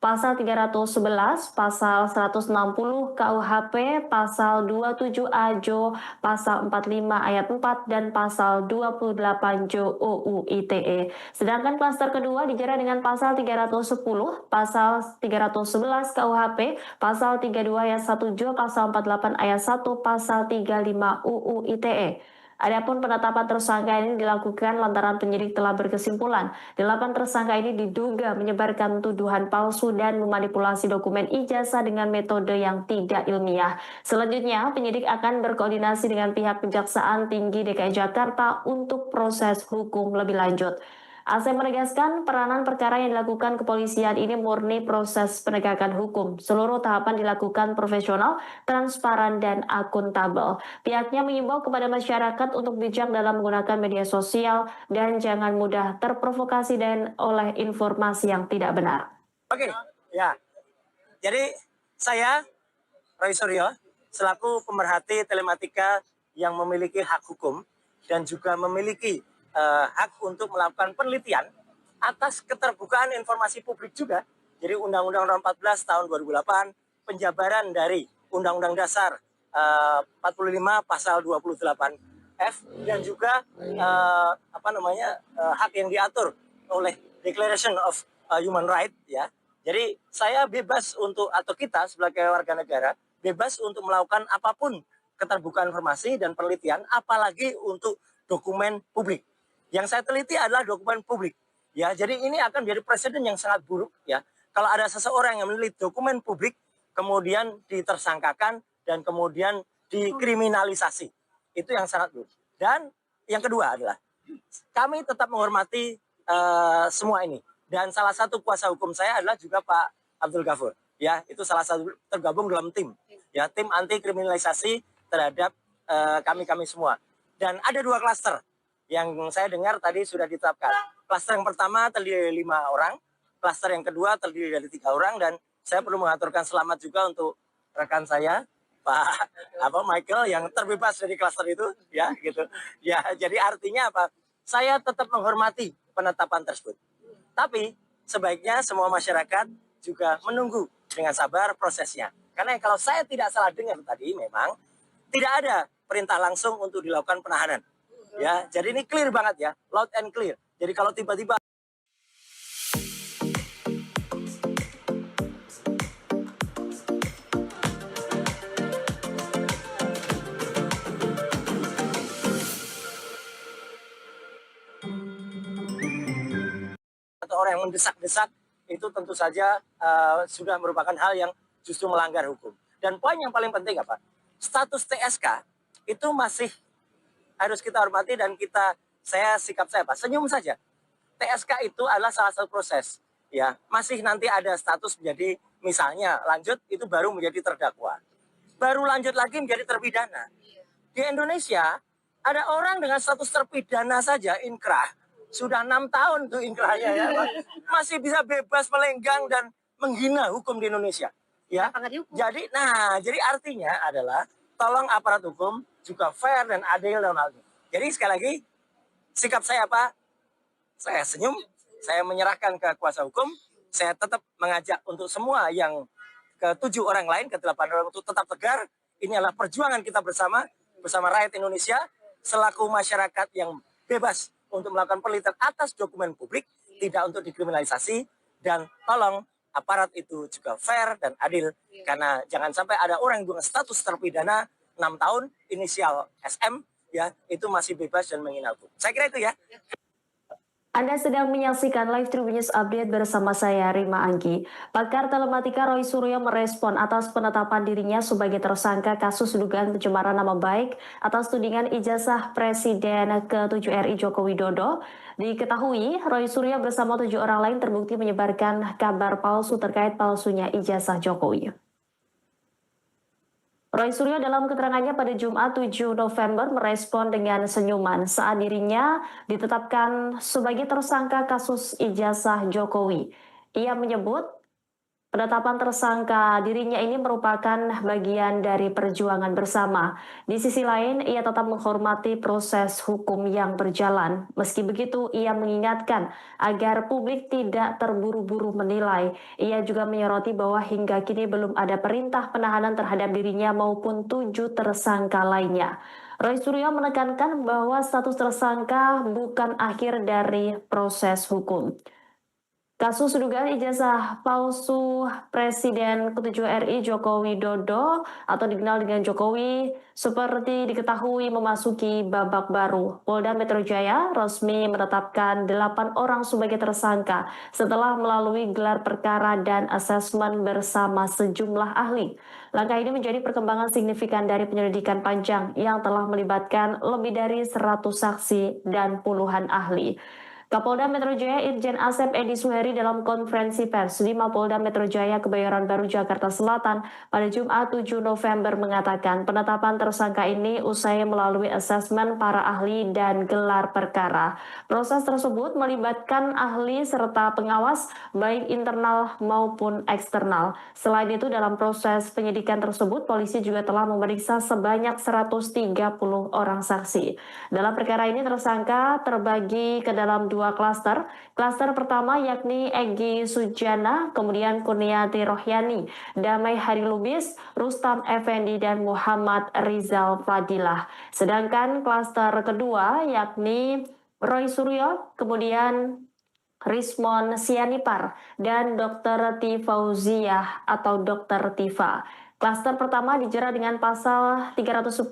pasal 311, pasal 160 KUHP, pasal 27A Jo, pasal 45 ayat 4, dan pasal 28 Jo UU ITE. Sedangkan klaster kedua dijerat dengan pasal 310, pasal 311 KUHP, pasal 32 ayat 1 Jo, pasal 48 ayat 1, pasal 35 UU ITE. Adapun penetapan tersangka ini dilakukan lantaran penyidik telah berkesimpulan 8 tersangka ini diduga menyebarkan tuduhan palsu dan memanipulasi dokumen ijazah dengan metode yang tidak ilmiah. Selanjutnya, penyidik akan berkoordinasi dengan pihak Kejaksaan Tinggi DKI Jakarta untuk proses hukum lebih lanjut. Asep menegaskan peranan perkara yang dilakukan kepolisian ini murni proses penegakan hukum. Seluruh tahapan dilakukan profesional, transparan, dan akuntabel. Pihaknya mengimbau kepada masyarakat untuk bijak dalam menggunakan media sosial dan jangan mudah terprovokasi dan oleh informasi yang tidak benar. Oke, ya. Jadi saya, Roy Suryo, selaku pemerhati telematika yang memiliki hak hukum dan juga memiliki hak untuk melakukan penelitian atas keterbukaan informasi publik juga. Jadi Undang-Undang Nomor 14 tahun 2008, penjabaran dari Undang-Undang Dasar 45 pasal 28F dan juga hak yang diatur oleh Declaration of Human Rights ya. Jadi saya bebas untuk atau kita sebagai warga negara bebas untuk melakukan apapun keterbukaan informasi dan penelitian apalagi untuk dokumen publik. Yang saya teliti adalah dokumen publik. Ya, jadi ini akan menjadi presiden yang sangat buruk ya. Kalau ada seseorang yang meneliti dokumen publik kemudian ditersangkakan dan kemudian dikriminalisasi. Itu yang sangat buruk. Dan yang kedua adalah kami tetap menghormati semua ini. Dan salah satu kuasa hukum saya adalah juga Pak Abdul Ghafur. Ya, itu salah satu tergabung dalam tim. Ya, tim anti kriminalisasi terhadap kami-kami semua. Dan ada 2 klaster. yang saya dengar tadi sudah ditetapkan. Klaster yang pertama terdiri dari 5 orang, klaster yang kedua terdiri dari 3 orang, dan saya perlu mengaturkan selamat juga untuk rekan saya, Pak Michael, yang terbebas dari klaster itu, ya gitu. Ya, jadi artinya apa? Saya tetap menghormati penetapan tersebut. Tapi sebaiknya semua masyarakat juga menunggu dengan sabar prosesnya. Karena kalau saya tidak salah dengar tadi, memang tidak ada perintah langsung untuk dilakukan penahanan. Ya, jadi ini clear banget ya, loud and clear. Jadi kalau tiba-tiba atau orang yang mendesak-desak, itu tentu saja sudah merupakan hal yang justru melanggar hukum. Dan poin yang paling penting apa? Status TSK itu masih harus kita hormati, dan sikap saya apa? Senyum saja. TSK itu adalah salah satu proses, ya. Masih nanti ada status menjadi, misalnya lanjut itu baru menjadi terdakwa, baru lanjut lagi menjadi terpidana. Di Indonesia ada orang dengan status terpidana saja inkrah, sudah 6 tahun tuh inkrahnya ya, masih bisa bebas melenggang dan menghina hukum di Indonesia, ya. Jadi artinya adalah tolong aparat hukum juga fair dan adil dalam hal ini. Jadi sekali lagi sikap saya apa? Saya senyum, saya menyerahkan ke kuasa hukum, saya tetap mengajak untuk semua yang ke-7 orang lain, ke-8 orang untuk tetap tegar. Ini adalah perjuangan kita bersama rakyat Indonesia, selaku masyarakat yang bebas untuk melakukan penelitian atas dokumen publik, tidak untuk dikriminalisasi, dan tolong aparat itu juga fair dan adil, karena jangan sampai ada orang dengan status terpidana 6 tahun, inisial SM, ya, itu masih bebas dan menghina hukum. Saya kira itu ya. Anda sedang menyaksikan live Tribun News Update bersama saya, Rima Anggi. Pakar telematika Roy Suryo merespon atas penetapan dirinya sebagai tersangka kasus dugaan pencemaran nama baik atas tudingan ijazah Presiden ke-7 RI Joko Widodo. Diketahui, Roy Suryo bersama 7 orang lain terbukti menyebarkan kabar palsu terkait palsunya ijazah Jokowi. Roy Suryo dalam keterangannya pada Jumat 7 November merespon dengan senyuman saat dirinya ditetapkan sebagai tersangka kasus ijazah Jokowi. Ia menyebut penetapan tersangka dirinya ini merupakan bagian dari perjuangan bersama. Di sisi lain, ia tetap menghormati proses hukum yang berjalan. Meski begitu, ia mengingatkan agar publik tidak terburu-buru menilai. Ia juga menyoroti bahwa hingga kini belum ada perintah penahanan terhadap dirinya maupun 7 tersangka lainnya. Roy Suryo menekankan bahwa status tersangka bukan akhir dari proses hukum. Kasus dugaan ijazah palsu Presiden ke-7 RI Joko Widodo atau dikenal dengan Jokowi seperti diketahui memasuki babak baru. Polda Metro Jaya resmi menetapkan 8 orang sebagai tersangka setelah melalui gelar perkara dan asesmen bersama sejumlah ahli. Langkah ini menjadi perkembangan signifikan dari penyelidikan panjang yang telah melibatkan lebih dari 100 saksi dan puluhan ahli. Kapolda Metro Jaya Irjen Asep Edi Suheri dalam konferensi pers di Mapolda Metro Jaya Kebayoran Baru Jakarta Selatan pada Jumat 7 November mengatakan penetapan tersangka ini usai melalui asesmen para ahli dan gelar perkara. Proses tersebut melibatkan ahli serta pengawas baik internal maupun eksternal. Selain itu dalam proses penyidikan tersebut polisi juga telah memeriksa sebanyak 130 orang saksi. Dalam perkara ini tersangka terbagi ke dalam 2 klaster. Klaster pertama yakni Egy Sujana, kemudian Kurniati Rohyani, Damai Hari Lubis, Rustam Effendi, dan Muhammad Rizal Fadilah. Sedangkan klaster kedua yakni Roy Suryo, kemudian Rismon Sianipar, dan Dr. Tifauziah atau Dr. Tifa. Klaster pertama dijerat dengan pasal 310,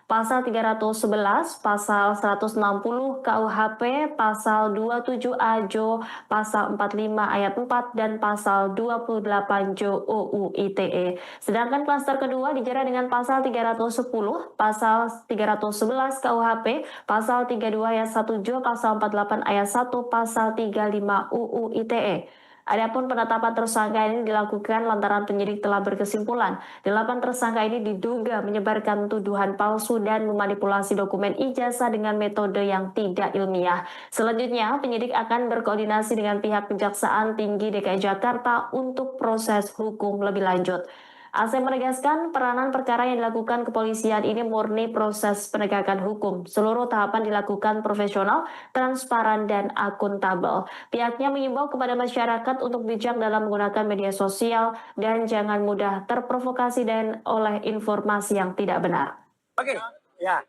pasal 311, pasal 160 KUHP, pasal 27A Jo, pasal 45 ayat 4, dan pasal 28 Jo UU ITE. Sedangkan klaster kedua dijerat dengan pasal 310, pasal 311 KUHP, pasal 32 ayat 1 Jo, pasal 48 ayat 1, pasal 35 UU ITE. Adapun penetapan tersangka ini dilakukan lantaran penyidik telah berkesimpulan 8 tersangka ini diduga menyebarkan tuduhan palsu dan memanipulasi dokumen ijazah dengan metode yang tidak ilmiah. Selanjutnya, penyidik akan berkoordinasi dengan pihak Kejaksaan Tinggi DKI Jakarta untuk proses hukum lebih lanjut. Asep menegaskan peranan perkara yang dilakukan kepolisian ini murni proses penegakan hukum. Seluruh tahapan dilakukan profesional, transparan, dan akuntabel. Pihaknya mengimbau kepada masyarakat untuk bijak dalam menggunakan media sosial dan jangan mudah terprovokasi dan oleh informasi yang tidak benar. Oke, ya.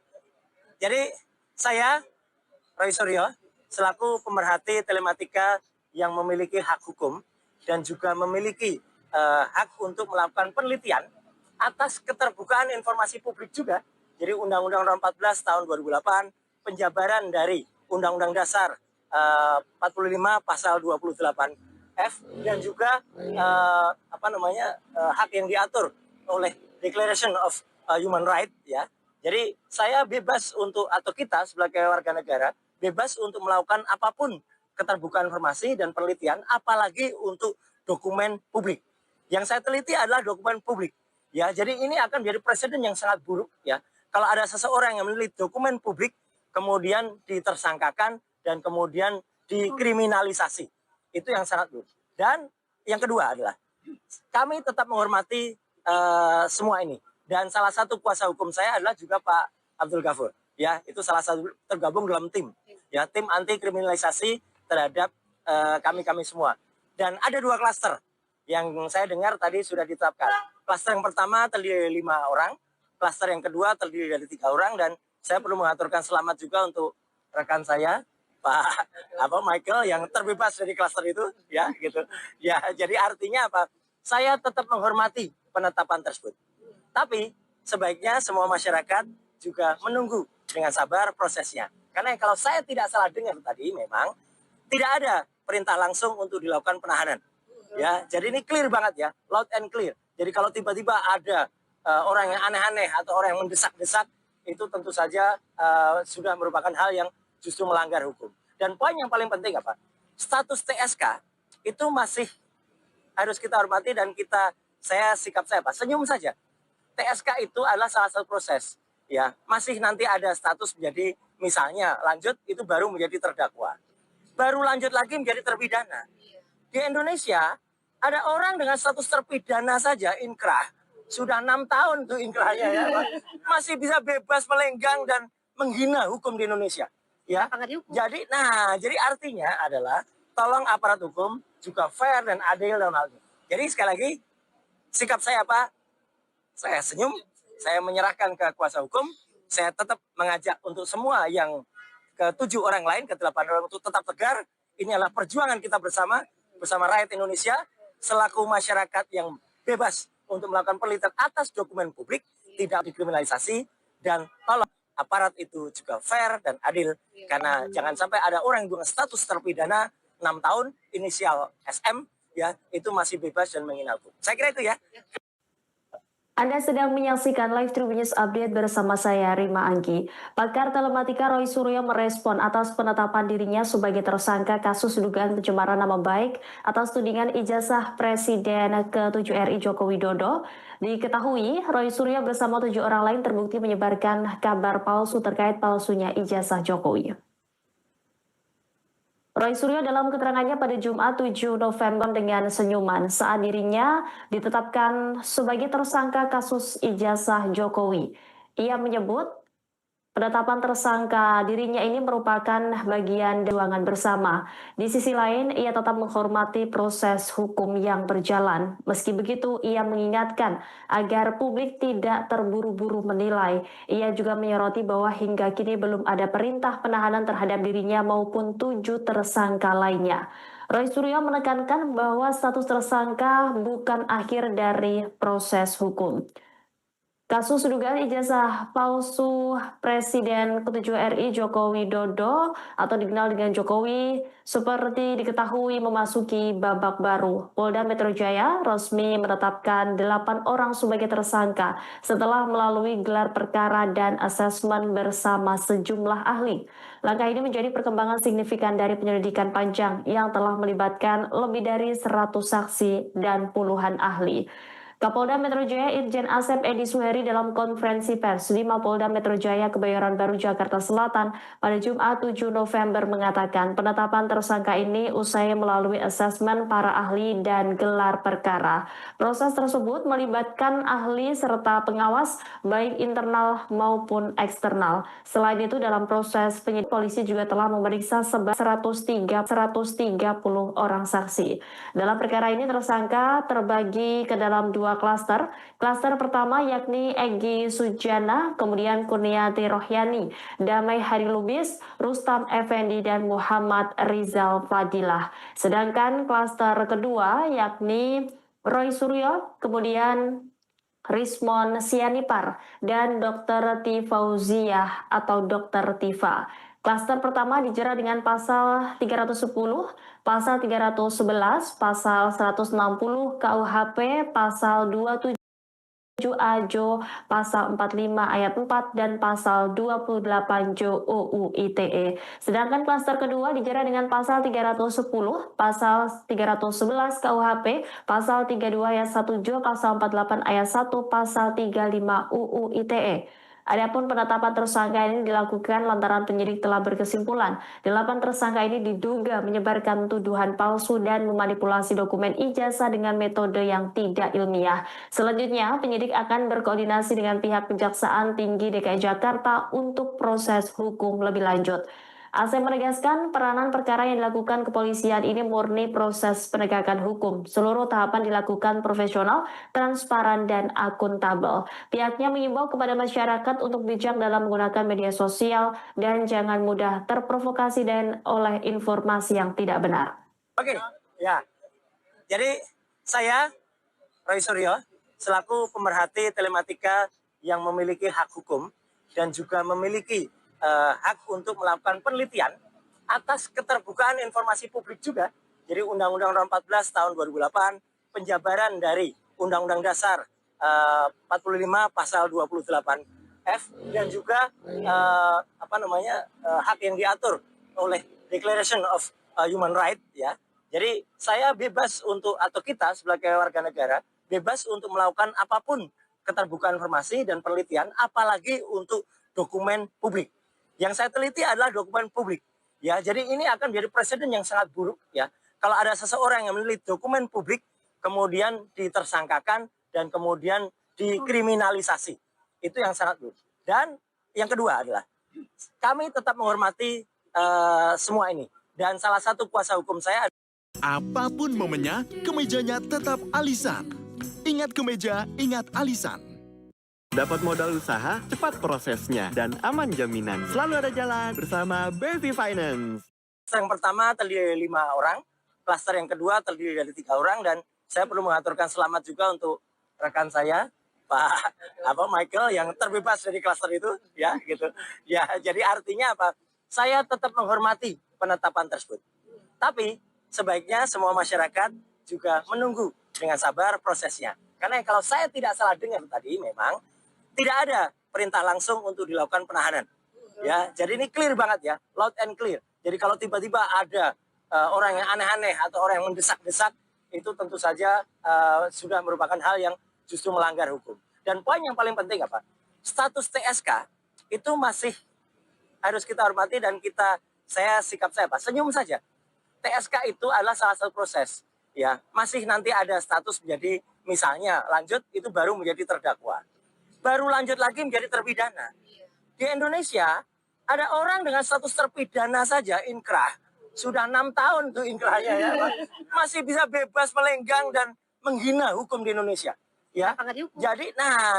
Jadi saya, Roy Suryo, selaku pemerhati telematika yang memiliki hak hukum dan juga memiliki hak untuk melakukan penelitian atas keterbukaan informasi publik juga. Jadi Undang-Undang Nomor 14 tahun 2008, penjabaran dari Undang-Undang Dasar 45 pasal 28F dan juga hak yang diatur oleh Declaration of Human Rights ya. Jadi saya bebas untuk atau kita sebagai warga negara bebas untuk melakukan apapun keterbukaan informasi dan penelitian, apalagi untuk dokumen publik. Yang saya teliti adalah dokumen publik. Ya, jadi ini akan menjadi presiden yang sangat buruk ya. Kalau ada seseorang yang meneliti dokumen publik kemudian ditersangkakan dan kemudian dikriminalisasi. Itu yang sangat buruk. Dan yang kedua adalah kami tetap menghormati semua ini. Dan salah satu kuasa hukum saya adalah juga Pak Abdul Ghafur. Ya, itu salah satu tergabung dalam tim. Ya, tim anti kriminalisasi terhadap kami semua. Dan ada 2 klaster yang saya dengar tadi sudah ditetapkan. Klaster yang pertama terdiri dari 5 orang, klaster yang kedua terdiri dari 3 orang, dan saya perlu mengaturkan selamat juga untuk rekan saya, Pak Michael yang terbebas dari klaster itu, ya gitu. Ya, jadi artinya apa? Saya tetap menghormati penetapan tersebut. Tapi sebaiknya semua masyarakat juga menunggu dengan sabar prosesnya. Karena kalau saya tidak salah dengar tadi, memang tidak ada perintah langsung untuk dilakukan penahanan. Ya, jadi ini clear banget ya, loud and clear. Jadi kalau tiba-tiba ada orang yang aneh-aneh atau orang yang mendesak-desak, itu tentu saja sudah merupakan hal yang justru melanggar hukum. Dan poin yang paling penting apa? Status TSK itu masih harus kita hormati dan saya senyum saja. TSK itu adalah salah satu proses. Ya, masih nanti ada status menjadi misalnya lanjut itu baru menjadi terdakwa. Baru lanjut lagi menjadi terpidana. Di Indonesia ada orang dengan status terpidana saja inkrah. Sudah 6 tahun tuh inkrahnya ya. Masih bisa bebas melenggang dan menghina hukum di Indonesia. Ya. Jadi artinya adalah tolong aparat hukum juga fair dan adil dalam hal ini. Jadi sekali lagi sikap saya apa? Saya senyum, saya menyerahkan ke kuasa hukum, saya tetap mengajak untuk semua yang ke-7 orang lain, ke-8 orang untuk tetap tegar. Ini adalah perjuangan kita bersama rakyat Indonesia, selaku masyarakat yang bebas untuk melakukan penelitian atas dokumen publik, tidak dikriminalisasi, dan tolong aparat itu juga fair dan adil. Karena jangan sampai ada orang yang dengan status terpidana 6 tahun, inisial SM, ya itu masih bebas dan menghina hukum. Saya kira itu ya. Anda sedang menyaksikan live Tribun News Update bersama saya, Rima Anggi. Pakar telematika Roy Suryo merespon atas penetapan dirinya sebagai tersangka kasus dugaan pencemaran nama baik atas tudingan ijazah Presiden ke-7 RI Joko Widodo. Diketahui, Roy Suryo bersama 7 orang lain terbukti menyebarkan kabar palsu terkait palsunya ijazah Jokowi. Roy Suryo dalam keterangannya pada Jumat 7 November dengan senyuman saat dirinya ditetapkan sebagai tersangka kasus ijazah Jokowi. Ia menyebut penetapan tersangka dirinya ini merupakan bagian perjuangan bersama. Di sisi lain, ia tetap menghormati proses hukum yang berjalan. Meski begitu, ia mengingatkan agar publik tidak terburu-buru menilai. Ia juga menyoroti bahwa hingga kini belum ada perintah penahanan terhadap dirinya maupun 7 tersangka lainnya. Roy Suryo menekankan bahwa status tersangka bukan akhir dari proses hukum. Kasus dugaan ijazah palsu Presiden ke-7 RI Joko Widodo atau dikenal dengan Jokowi seperti diketahui memasuki babak baru. Polda Metro Jaya resmi menetapkan 8 orang sebagai tersangka setelah melalui gelar perkara dan asesmen bersama sejumlah ahli. Langkah ini menjadi perkembangan signifikan dari penyelidikan panjang yang telah melibatkan lebih dari 100 saksi dan puluhan ahli. Kapolda Metro Jaya Irjen Asep Edi Suheri dalam konferensi pers di Mapolda Metro Jaya Kebayoran Baru Jakarta Selatan pada Jumat 7 November mengatakan penetapan tersangka ini usai melalui asesmen para ahli dan gelar perkara. Proses tersebut melibatkan ahli serta pengawas baik internal maupun eksternal. Selain itu dalam proses penyidik polisi juga telah memeriksa sebanyak 130 orang saksi. Dalam perkara ini tersangka terbagi ke dalam dua klaster. Klaster pertama yakni Egy Sujana, kemudian Kurniati Rohyani, Damai Hari Lubis, Rustam Effendi, dan Muhammad Rizal Fadilah. Sedangkan klaster kedua yakni Roy Suryo, kemudian Rismon Sianipar, dan Dr. Tifauziah atau Dr. Tifa. Klaster pertama dijerat dengan pasal 310, pasal 311, pasal 160 KUHP, pasal 27 AJO, pasal 45 ayat 4, dan pasal 28 JO UU ITE. Sedangkan klaster kedua dijerat dengan pasal 310, pasal 311 KUHP, pasal 32 ayat 1 JO, pasal 48 ayat 1, pasal 35 UU ITE. Adapun penetapan tersangka ini dilakukan lantaran penyidik telah berkesimpulan 8 tersangka ini diduga menyebarkan tuduhan palsu dan memanipulasi dokumen ijazah dengan metode yang tidak ilmiah. Selanjutnya, penyidik akan berkoordinasi dengan pihak Kejaksaan Tinggi DKI Jakarta untuk proses hukum lebih lanjut. Asep menegaskan peranan perkara yang dilakukan kepolisian ini murni proses penegakan hukum. Seluruh tahapan dilakukan profesional, transparan, dan akuntabel. Pihaknya mengimbau kepada masyarakat untuk bijak dalam menggunakan media sosial dan jangan mudah terprovokasi dan oleh informasi yang tidak benar. Oke, ya. Jadi saya, Roy Suryo, selaku pemerhati telematika yang memiliki hak hukum dan juga memiliki hak untuk melakukan penelitian atas keterbukaan informasi publik juga. Jadi Undang-Undang Nomor 14 tahun 2008, penjabaran dari Undang-Undang Dasar 45 pasal 28F dan juga hak yang diatur oleh Declaration of Human Rights ya. Jadi saya bebas untuk atau kita sebagai warga negara bebas untuk melakukan apapun keterbukaan informasi dan penelitian, apalagi untuk dokumen publik. Yang saya teliti adalah dokumen publik. Ya, jadi ini akan menjadi presiden yang sangat buruk ya. Kalau ada seseorang yang meneliti dokumen publik kemudian ditersangkakan dan kemudian dikriminalisasi. Itu yang sangat buruk. Dan yang kedua adalah kami tetap menghormati semua ini. Dan salah satu kuasa hukum saya. Apapun momennya, kemejanya tetap alisan. Ingat kemeja, ingat alisan. Dapat modal usaha, cepat prosesnya, dan aman jaminan. Selalu ada jalan bersama BV Finance. Klaster yang pertama terdiri dari 5 orang, klaster yang kedua terdiri dari 3 orang, dan saya perlu mengaturkan selamat juga untuk rekan saya, Pak Michael, yang terbebas dari klaster itu, ya gitu. Ya, jadi artinya apa? Saya tetap menghormati penetapan tersebut. Tapi sebaiknya semua masyarakat juga menunggu dengan sabar prosesnya. Karena kalau saya tidak salah dengar tadi, memang tidak ada perintah langsung untuk dilakukan penahanan. Ya, jadi ini clear banget ya, loud and clear. Jadi kalau tiba-tiba ada orang yang aneh-aneh atau orang yang mendesak-desak, itu tentu saja sudah merupakan hal yang justru melanggar hukum. Dan poin yang paling penting apa? Status TSK itu masih harus kita hormati dan sikap saya senyum saja. TSK itu adalah salah satu proses. Ya, masih nanti ada status menjadi misalnya lanjut itu baru menjadi terdakwa. Baru lanjut lagi menjadi terpidana. Di Indonesia ada orang dengan status terpidana saja inkrah. Sudah 6 tahun tuh inkrahnya ya. Masih bisa bebas melenggang dan menghina hukum di Indonesia. Ya.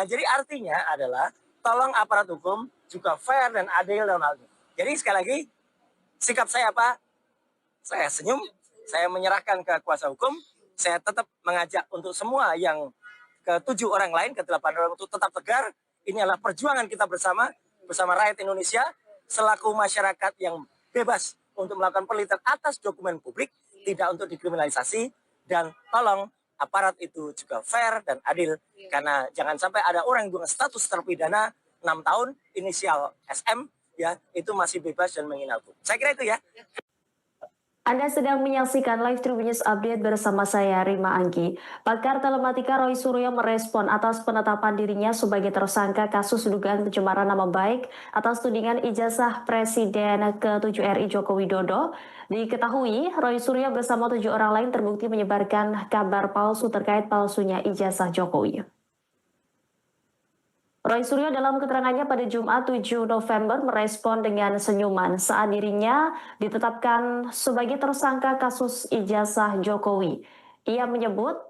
Jadi artinya adalah tolong aparat hukum juga fair dan adil dalam hal ini. Jadi sekali lagi sikap saya apa? Saya senyum, saya menyerahkan ke kuasa hukum, saya tetap mengajak untuk semua yang ke-7 orang lain, ke-8 orang untuk tetap tegar. Ini adalah perjuangan kita bersama rakyat Indonesia, selaku masyarakat yang bebas untuk melakukan penelitian atas dokumen publik, tidak untuk dikriminalisasi, dan tolong aparat itu juga fair dan adil, karena jangan sampai ada orang yang dengan status terpidana 6 tahun, inisial SM, ya itu masih bebas dan menghina hukum. Saya kira itu ya. Anda sedang menyaksikan live Tribun News Update bersama saya Rima Anggi. Pakar telematika Roy Suryo merespon atas penetapan dirinya sebagai tersangka kasus dugaan pencemaran nama baik atas tudingan ijazah Presiden ke-7 RI Joko Widodo. Diketahui Roy Suryo bersama 7 orang lain terbukti menyebarkan kabar palsu terkait palsunya ijazah Jokowi. Roy Suryo dalam keterangannya pada Jumat 7 November merespon dengan senyuman saat dirinya ditetapkan sebagai tersangka kasus ijazah Jokowi. Ia menyebut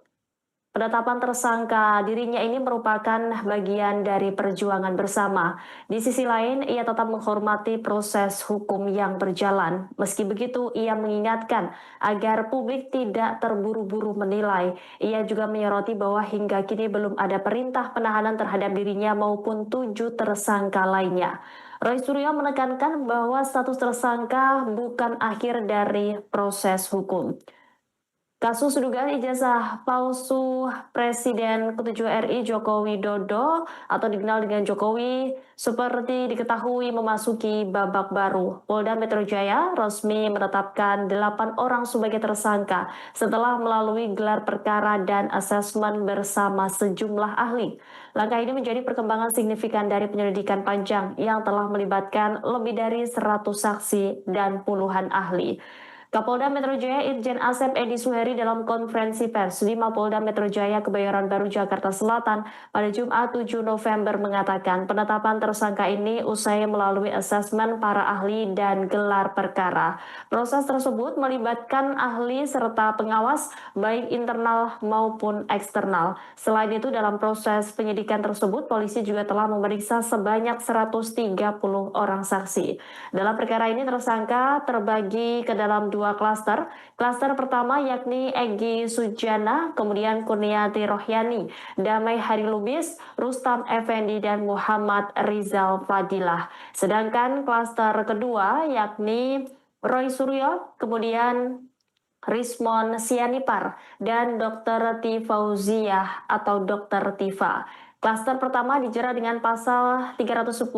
penetapan tersangka dirinya ini merupakan bagian dari perjuangan bersama. Di sisi lain, ia tetap menghormati proses hukum yang berjalan. Meski begitu, ia mengingatkan agar publik tidak terburu-buru menilai. Ia juga menyoroti bahwa hingga kini belum ada perintah penahanan terhadap dirinya maupun 7 tersangka lainnya. Roy Suryo menekankan bahwa status tersangka bukan akhir dari proses hukum. Kasus dugaan ijazah palsu Presiden ke-7 RI Joko Widodo atau dikenal dengan Jokowi seperti diketahui memasuki babak baru. Polda Metro Jaya resmi menetapkan 8 orang sebagai tersangka setelah melalui gelar perkara dan asesmen bersama sejumlah ahli. Langkah ini menjadi perkembangan signifikan dari penyelidikan panjang yang telah melibatkan lebih dari 100 saksi dan puluhan ahli. Kapolda Metro Jaya Irjen Asep Edi Suheri dalam konferensi pers di Mapolda Metro Jaya Kebayoran Baru Jakarta Selatan pada Jumat 7 November mengatakan penetapan tersangka ini usai melalui asesmen para ahli dan gelar perkara. Proses tersebut melibatkan ahli serta pengawas baik internal maupun eksternal. Selain itu dalam proses penyidikan tersebut polisi juga telah memeriksa sebanyak 130 orang saksi. Dalam perkara ini tersangka terbagi ke dalam 2 klaster. Klaster pertama yakni Egy Sujana, kemudian Kurniati Rohyani, Damai Hari Lubis, Rustam Effendi, dan Muhammad Rizal Fadilah. Sedangkan klaster kedua yakni Roy Suryo, kemudian Rismon Sianipar, dan Dr. Tifauziah atau Dr. Tifa. Klaster pertama dijerat dengan pasal 310,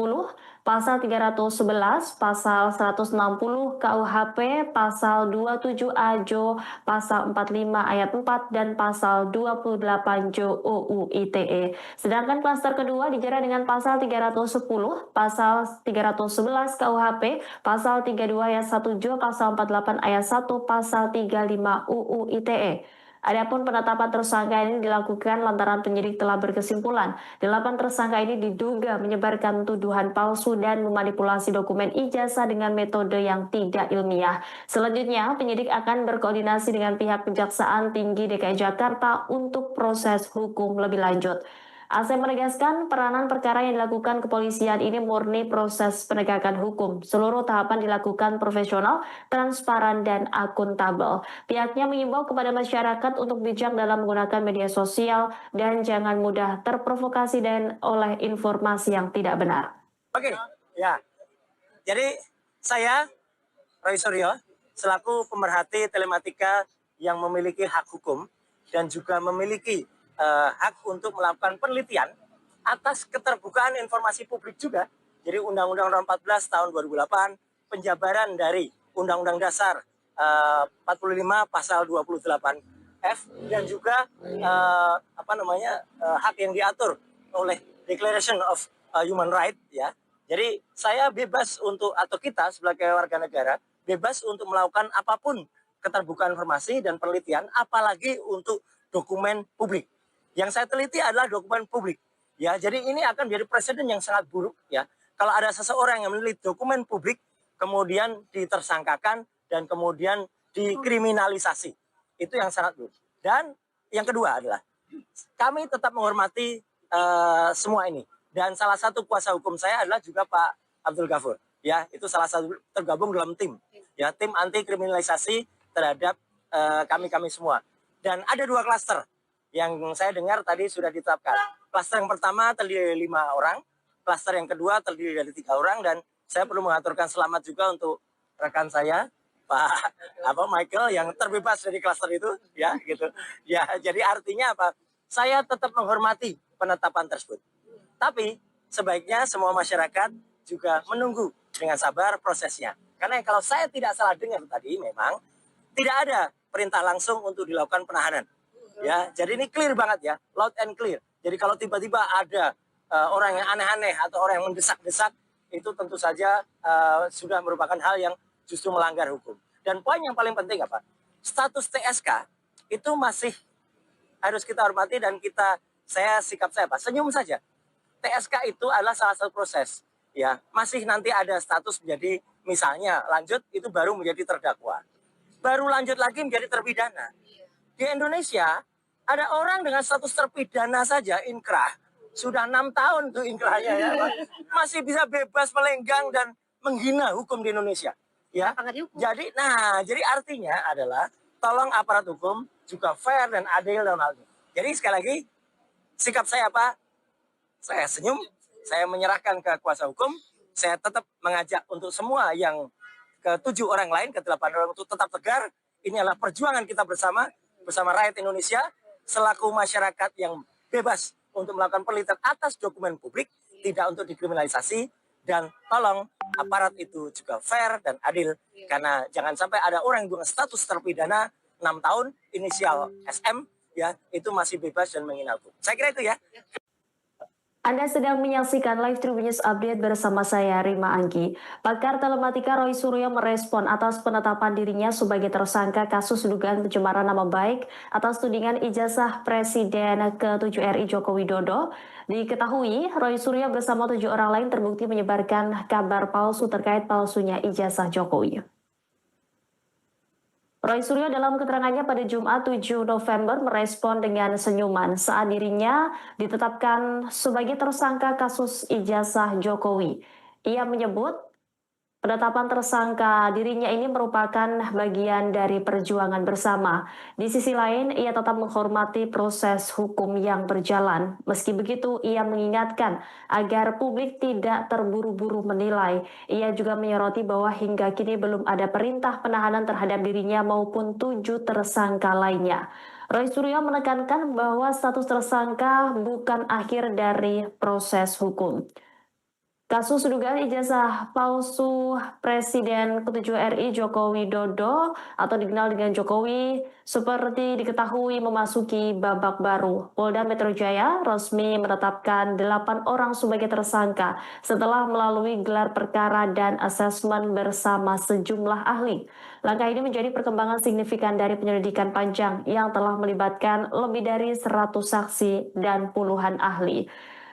pasal 311, pasal 160 KUHP, pasal 27A Jo, pasal 45 ayat 4, dan pasal 28 Jo UU ITE. Sedangkan klaster kedua dijerat dengan pasal 310, pasal 311 KUHP, pasal 32 ayat 1 Jo, pasal 48 ayat 1, pasal 35 UU ITE. Adapun penetapan tersangka ini dilakukan lantaran penyidik telah berkesimpulan 8 tersangka ini diduga menyebarkan tuduhan palsu dan memanipulasi dokumen ijazah dengan metode yang tidak ilmiah. Selanjutnya, penyidik akan berkoordinasi dengan pihak Kejaksaan Tinggi DKI Jakarta untuk proses hukum lebih lanjut. Asep menegaskan peranan perkara yang dilakukan kepolisian ini murni proses penegakan hukum. Seluruh tahapan dilakukan profesional, transparan, dan akuntabel. Pihaknya mengimbau kepada masyarakat untuk bijak dalam menggunakan media sosial dan jangan mudah terprovokasi dan oleh informasi yang tidak benar. Oke, ya. Jadi saya Roy Suryo selaku pemerhati telematika yang memiliki hak hukum dan juga memiliki hak untuk melakukan penelitian atas keterbukaan informasi publik juga. Jadi Undang-Undang Nomor 14 tahun 2008, penjabaran dari Undang-Undang Dasar 45 pasal 28F dan juga hak yang diatur oleh Declaration of Human Rights ya. Jadi saya bebas untuk atau kita sebagai warga negara bebas untuk melakukan apapun keterbukaan informasi dan penelitian apalagi untuk dokumen publik. Yang saya teliti adalah dokumen publik. Ya, jadi ini akan menjadi presiden yang sangat buruk ya. Kalau ada seseorang yang meneliti dokumen publik kemudian ditersangkakan dan kemudian dikriminalisasi. Itu yang sangat buruk. Dan yang kedua adalah kami tetap menghormati semua ini. Dan salah satu kuasa hukum saya adalah juga Pak Abdul Ghafur. Ya, itu salah satu tergabung dalam tim. Ya, tim anti kriminalisasi terhadap kami semua. Dan ada 2 klaster yang saya dengar tadi sudah ditetapkan. Klaster yang pertama terdiri dari 5 orang, klaster yang kedua terdiri dari 3 orang, dan saya perlu mengaturkan selamat juga untuk rekan saya, Pak Michael yang terbebas dari klaster itu, ya gitu. Ya, jadi artinya apa? Saya tetap menghormati penetapan tersebut. Tapi sebaiknya semua masyarakat juga menunggu dengan sabar prosesnya. Karena kalau saya tidak salah dengar tadi, memang tidak ada perintah langsung untuk dilakukan penahanan. Ya, jadi ini clear banget ya, loud and clear. Jadi kalau tiba-tiba ada orang yang aneh-aneh atau orang yang mendesak-desak, itu tentu saja sudah merupakan hal yang justru melanggar hukum. Dan poin yang paling penting apa? Status TSK itu masih harus kita hormati dan sikap saya apa? Senyum saja. TSK itu adalah salah satu proses. Ya, masih nanti ada status menjadi misalnya lanjut itu baru menjadi terdakwa. Baru lanjut lagi menjadi terpidana. Di Indonesia ada orang dengan status terpidana saja inkrah. Sudah 6 tahun tuh inkrahnya ya. Masih bisa bebas melenggang dan menghina hukum di Indonesia. Ya. Jadi artinya adalah tolong aparat hukum juga fair dan adil dalam hal ini. Jadi sekali lagi sikap saya apa? Saya senyum, saya menyerahkan ke kuasa hukum, saya tetap mengajak untuk semua yang ke-7 orang lain, ke-8 orang untuk tetap tegar. Ini adalah perjuangan kita bersama rakyat Indonesia, selaku masyarakat yang bebas untuk melakukan penelitian atas dokumen publik, tidak untuk dikriminalisasi, dan tolong aparat itu juga fair dan adil, karena jangan sampai ada orang yang dengan status terpidana 6 tahun, inisial SM, ya, itu masih bebas dan menghina hukum. Saya kira itu ya. Anda sedang menyaksikan live Tribun News Update bersama saya, Rima Anggi. Pakar telematika Roy Suryo merespon atas penetapan dirinya sebagai tersangka kasus dugaan pencemaran nama baik atas tudingan ijazah Presiden ke-7 RI Joko Widodo. Diketahui, Roy Suryo bersama 7 orang lain terbukti menyebarkan kabar palsu terkait palsunya ijazah Jokowi. Roy Suryo dalam keterangannya pada Jumat 7 November merespon dengan senyuman saat dirinya ditetapkan sebagai tersangka kasus ijazah Jokowi. Ia menyebut penetapan tersangka dirinya ini merupakan bagian dari perjuangan bersama. Di sisi lain, ia tetap menghormati proses hukum yang berjalan. Meski begitu, ia mengingatkan agar publik tidak terburu-buru menilai. Ia juga menyoroti bahwa hingga kini belum ada perintah penahanan terhadap dirinya maupun 7 tersangka lainnya. Roy Suryo menekankan bahwa status tersangka bukan akhir dari proses hukum. Kasus dugaan ijazah palsu Presiden ke-7 RI Joko Widodo atau dikenal dengan Jokowi seperti diketahui memasuki babak baru. Polda Metro Jaya resmi menetapkan 8 orang sebagai tersangka setelah melalui gelar perkara dan asesmen bersama sejumlah ahli. Langkah ini menjadi perkembangan signifikan dari penyelidikan panjang yang telah melibatkan lebih dari 100 saksi dan puluhan ahli.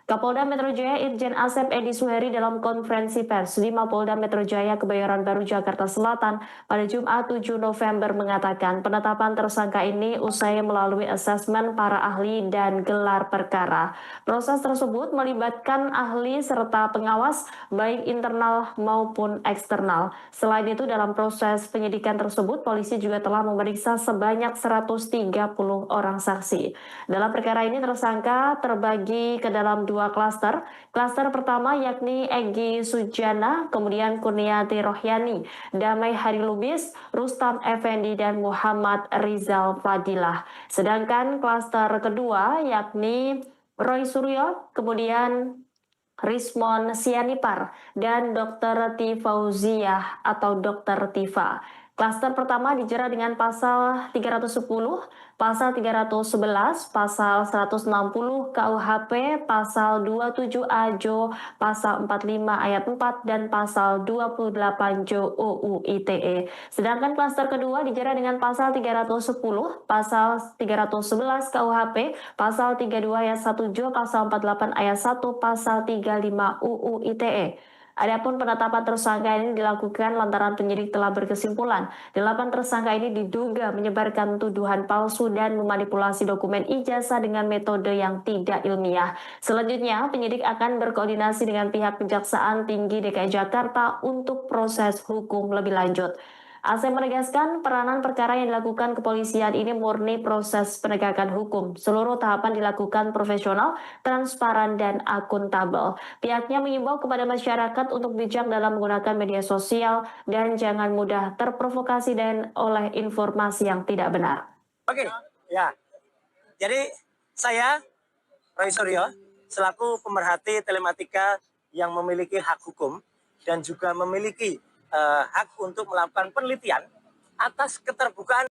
Kapolda Metro Jaya Irjen Asep Edi Suheri dalam konferensi pers di Mapolda Metro Jaya Kebayoran Baru Jakarta Selatan pada Jumat 7 November mengatakan penetapan tersangka ini usai melalui asesmen para ahli dan gelar perkara. Proses tersebut melibatkan ahli serta pengawas baik internal maupun eksternal. Selain itu dalam proses penyidikan tersebut polisi juga telah memeriksa sebanyak 130 orang saksi. Dalam perkara ini tersangka terbagi ke dalam 2 klaster. Klaster pertama yakni Egy Sujana, kemudian Kurniati Rohyani, Damai Hari Lubis, Rustam Effendi, dan Muhammad Rizal Fadilah. Sedangkan klaster kedua yakni Roy Suryo, kemudian Rismon Sianipar, dan Dr. Tifauziah atau Dr. Tifa. Klaster pertama dijerat dengan pasal 310, pasal 311, pasal 160 KUHP, pasal 27A Jo, pasal 45 ayat 4, dan pasal 28 Jo UU ITE. Sedangkan klaster kedua dijerat dengan pasal 310, pasal 311 KUHP, pasal 32 ayat 1 Jo, pasal 48 ayat 1, pasal 35 UU ITE. Adapun penetapan tersangka ini dilakukan lantaran penyidik telah berkesimpulan 8 tersangka ini diduga menyebarkan tuduhan palsu dan memanipulasi dokumen ijazah dengan metode yang tidak ilmiah. Selanjutnya, penyidik akan berkoordinasi dengan pihak Kejaksaan Tinggi DKI Jakarta untuk proses hukum lebih lanjut. Asep menegaskan peranan perkara yang dilakukan kepolisian ini murni proses penegakan hukum. Seluruh tahapan dilakukan profesional, transparan, dan akuntabel. Pihaknya mengimbau kepada masyarakat untuk bijak dalam menggunakan media sosial dan jangan mudah terprovokasi dan oleh informasi yang tidak benar. Oke, ya. Jadi saya, Roy Suryo, selaku pemerhati telematika yang memiliki hak hukum, dan juga memiliki hak untuk melakukan penelitian atas keterbukaan.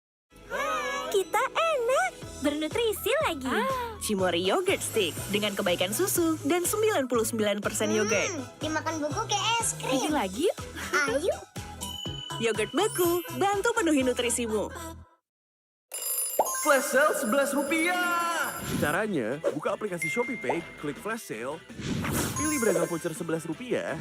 Kita enak, bernutrisi lagi. Cimory Yogurt Stick dengan kebaikan susu dan 99% yogurt. Dimakan buku kayak es Bikin krim. lagi yuk. Ayo. Yogurt beku, bantu penuhi nutrisimu. Flash sale Rp11. Caranya, buka aplikasi ShopeePay, klik flash sale, pilih beragam voucher Rp11.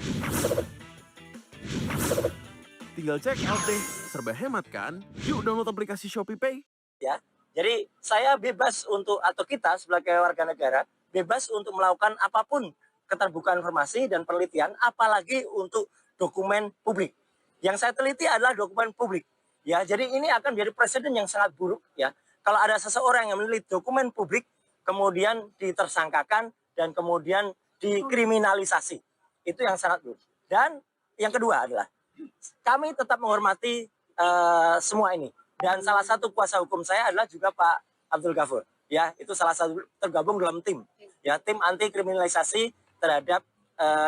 Tinggal check out deh, serba hemat kan? Yuk download aplikasi ShopeePay. Ya, jadi saya bebas untuk, atau kita sebagai warga negara bebas untuk melakukan apapun keterbukaan informasi dan penelitian, apalagi untuk dokumen publik. Yang saya teliti adalah dokumen publik. Ya, jadi ini akan menjadi presiden yang sangat buruk ya. Kalau ada seseorang yang meneliti dokumen publik, kemudian ditersangkakan dan kemudian dikriminalisasi, itu yang sangat buruk. Dan yang kedua adalah kami tetap menghormati semua ini. Dan salah satu kuasa hukum saya adalah juga Pak Abdul Ghafur. Ya, itu salah satu tergabung dalam tim. Ya, tim anti kriminalisasi terhadap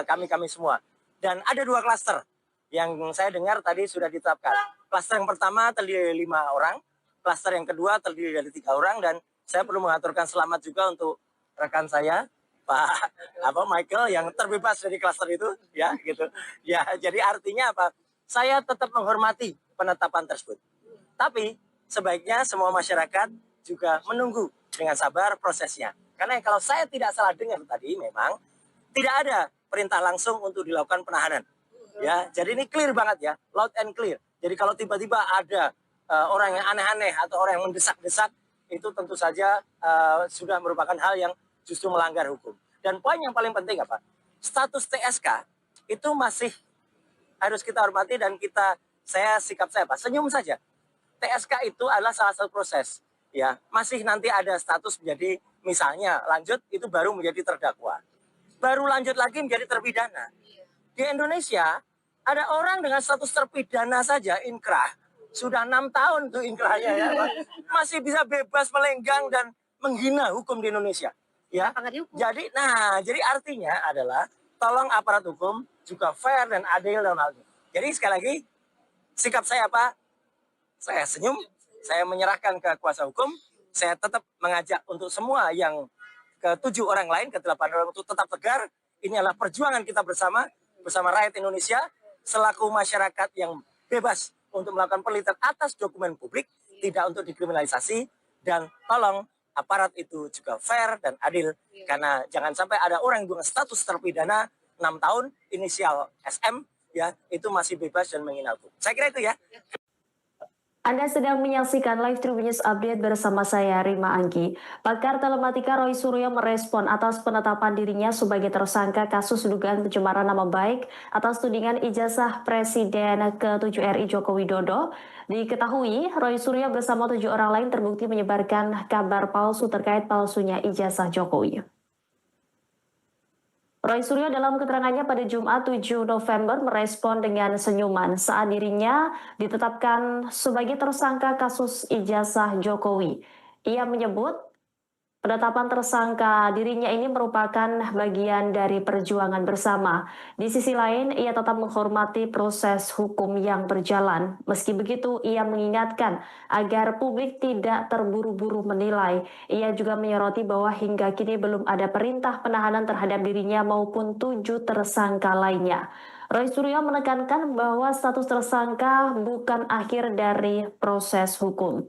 kami semua. Dan ada 2 klaster yang saya dengar tadi sudah ditetapkan. Klaster yang pertama terdiri dari 5 orang, klaster yang kedua terdiri dari 3 orang, dan saya perlu mengaturkan selamat juga untuk rekan saya, Pak Michael, yang terbebas dari klaster itu, ya gitu. Ya, jadi artinya apa? Saya tetap menghormati penetapan tersebut. Tapi sebaiknya semua masyarakat juga menunggu dengan sabar prosesnya. Karena kalau saya tidak salah dengar tadi, memang tidak ada perintah langsung untuk dilakukan penahanan. Ya, jadi ini clear banget ya, loud and clear. Jadi kalau tiba-tiba ada orang yang aneh-aneh atau orang yang mendesak-desak, itu tentu saja sudah merupakan hal yang justru melanggar hukum. Dan poin yang paling penting apa? Status TSK itu masih harus kita hormati dan saya sikap saya apa? Senyum saja. TSK itu adalah salah satu proses. Ya, masih nanti ada status menjadi, misalnya lanjut itu baru menjadi terdakwa. Baru lanjut lagi menjadi terpidana. Di Indonesia ada orang dengan status terpidana saja inkrah. Sudah 6 tahun tuh inkrahnya ya. Masih bisa bebas melenggang dan menghina hukum di Indonesia. Ya. Jadi artinya adalah tolong aparat hukum juga fair dan adil dalam hal ini. Jadi sekali lagi sikap saya apa? Saya senyum, saya menyerahkan ke kuasa hukum, saya tetap mengajak untuk semua yang ke-7 orang lain, ke-8 orang untuk tetap tegar. Ini adalah perjuangan kita bersama rakyat Indonesia, selaku masyarakat yang bebas untuk melakukan penelitian atas dokumen publik, tidak untuk dikriminalisasi, dan tolong aparat itu juga fair dan adil, karena jangan sampai ada orang dengan status terpidana 6 tahun, inisial SM, ya itu masih bebas dan menghina hukum. Saya kira itu ya. Anda sedang menyaksikan Live Tribun News Update bersama saya, Rima Anggi. Pakar telematika Roy Suryo merespon atas penetapan dirinya sebagai tersangka kasus dugaan pencemaran nama baik atas tudingan ijazah Presiden ke-7 RI Joko Widodo. Diketahui, Roy Suryo bersama 7 orang lain terbukti menyebarkan kabar palsu terkait palsunya ijazah Jokowi. Roy Suryo dalam keterangannya pada Jumat 7 November merespon dengan senyuman saat dirinya ditetapkan sebagai tersangka kasus ijazah Jokowi. Ia menyebut penetapan tersangka dirinya ini merupakan bagian dari perjuangan bersama. Di sisi lain, ia tetap menghormati proses hukum yang berjalan. Meski begitu, ia mengingatkan agar publik tidak terburu-buru menilai. Ia juga menyoroti bahwa hingga kini belum ada perintah penahanan terhadap dirinya maupun 7 tersangka lainnya. Roy Suryo menekankan bahwa status tersangka bukan akhir dari proses hukum.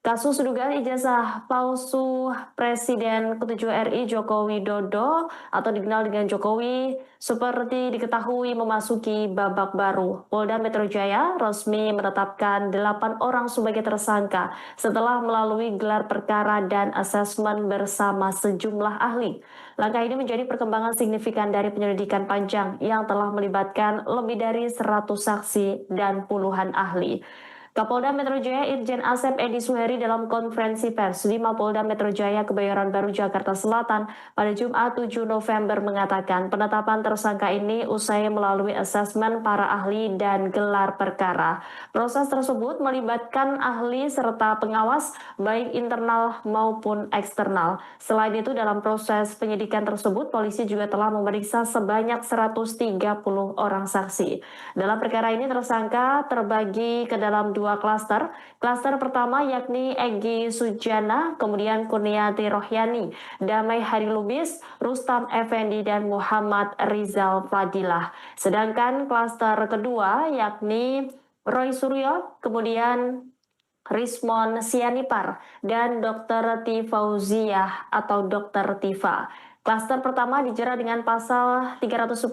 Kasus dugaan ijazah palsu Presiden ke-7 RI Joko Widodo atau dikenal dengan Jokowi seperti diketahui memasuki babak baru. Polda Metro Jaya resmi menetapkan 8 orang sebagai tersangka setelah melalui gelar perkara dan asesmen bersama sejumlah ahli. Langkah ini menjadi perkembangan signifikan dari penyelidikan panjang yang telah melibatkan lebih dari 100 saksi dan puluhan ahli. Kapolda Metro Jaya Irjen Asep Edi Suheri dalam konferensi pers di Mapolda Metro Jaya Kebayoran Baru Jakarta Selatan pada Jumat 7 November mengatakan penetapan tersangka ini usai melalui asesmen para ahli dan gelar perkara. Proses tersebut melibatkan ahli serta pengawas baik internal maupun eksternal. Selain itu dalam proses penyidikan tersebut polisi juga telah memeriksa sebanyak 130 orang saksi. Dalam perkara ini tersangka terbagi ke dalam dua klaster. Klaster pertama yakni Egy Sujana, kemudian Kurniati Rohyani, Damai Hari Lubis, Rustam Effendi, dan Muhammad Rizal Fadilah. Sedangkan klaster kedua yakni Roy Suryo, kemudian Rismon Sianipar, dan Dr. Tifauziah atau Dr. Tifa. Klaster pertama dijerat dengan pasal 310,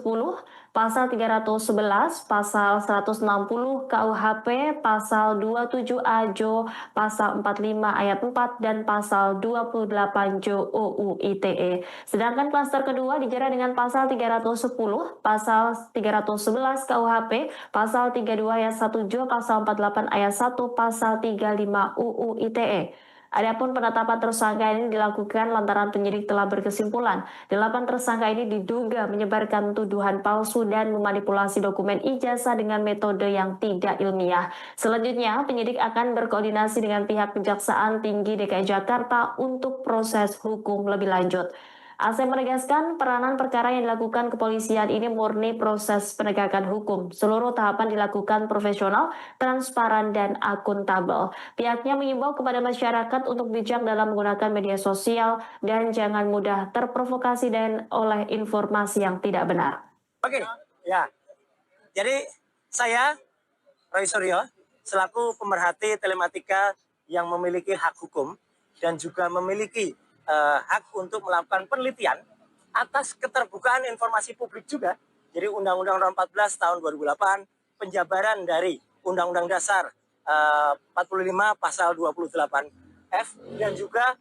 pasal 311, pasal 160 KUHP, pasal 27A Jo, pasal 45 ayat 4, dan pasal 28 Jo UU ITE. Sedangkan klaster kedua dijerat dengan pasal 310, pasal 311 KUHP, pasal 32 ayat 1 Jo, pasal 48 ayat 1, pasal 35 UU ITE. Adapun penetapan tersangka ini dilakukan lantaran penyidik telah berkesimpulan 8 tersangka ini diduga menyebarkan tuduhan palsu dan memanipulasi dokumen ijazah dengan metode yang tidak ilmiah. Selanjutnya, penyidik akan berkoordinasi dengan pihak Kejaksaan Tinggi DKI Jakarta untuk proses hukum lebih lanjut. Asep menegaskan peranan perkara yang dilakukan kepolisian ini murni proses penegakan hukum. Seluruh tahapan dilakukan profesional, transparan, dan akuntabel. Pihaknya mengimbau kepada masyarakat untuk bijak dalam menggunakan media sosial dan jangan mudah terprovokasi dan oleh informasi yang tidak benar. Oke, ya. Jadi saya, Roy Suryo, selaku pemerhati telematika yang memiliki hak hukum dan juga memiliki hak untuk melakukan penelitian atas keterbukaan informasi publik juga. Jadi Undang-Undang Nomor 14 tahun 2008, penjabaran dari Undang-Undang Dasar 45 pasal 28F dan juga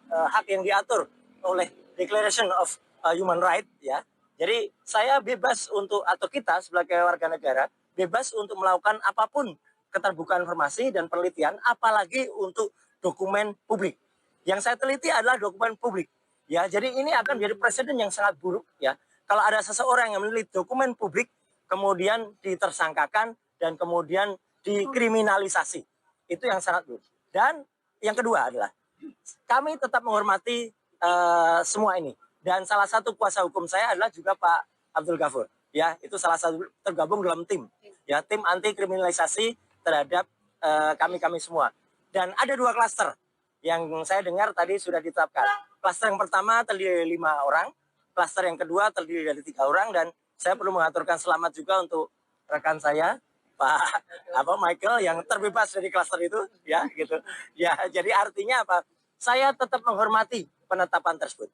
hak yang diatur oleh Declaration of Human Rights ya. Jadi saya bebas untuk atau kita sebagai warga negara bebas untuk melakukan apapun keterbukaan informasi dan penelitian apalagi untuk dokumen publik. Yang saya teliti adalah dokumen publik. Ya, jadi ini akan menjadi presiden yang sangat buruk ya. Kalau ada seseorang yang meneliti dokumen publik kemudian ditersangkakan dan kemudian dikriminalisasi. Itu yang sangat buruk. Dan yang kedua adalah kami tetap menghormati semua ini. Dan salah satu kuasa hukum saya adalah juga Pak Abdul Ghafur. Ya, itu salah satu tergabung dalam tim. Ya, tim anti kriminalisasi terhadap kami semua. Dan ada 2 klaster yang saya dengar tadi sudah ditetapkan. Klaster yang pertama terdiri dari 5 orang, klaster yang kedua terdiri dari 3 orang, dan saya perlu mengaturkan selamat juga untuk rekan saya, Pak Michael yang terbebas dari klaster itu, ya gitu. Ya, jadi artinya apa? Saya tetap menghormati penetapan tersebut.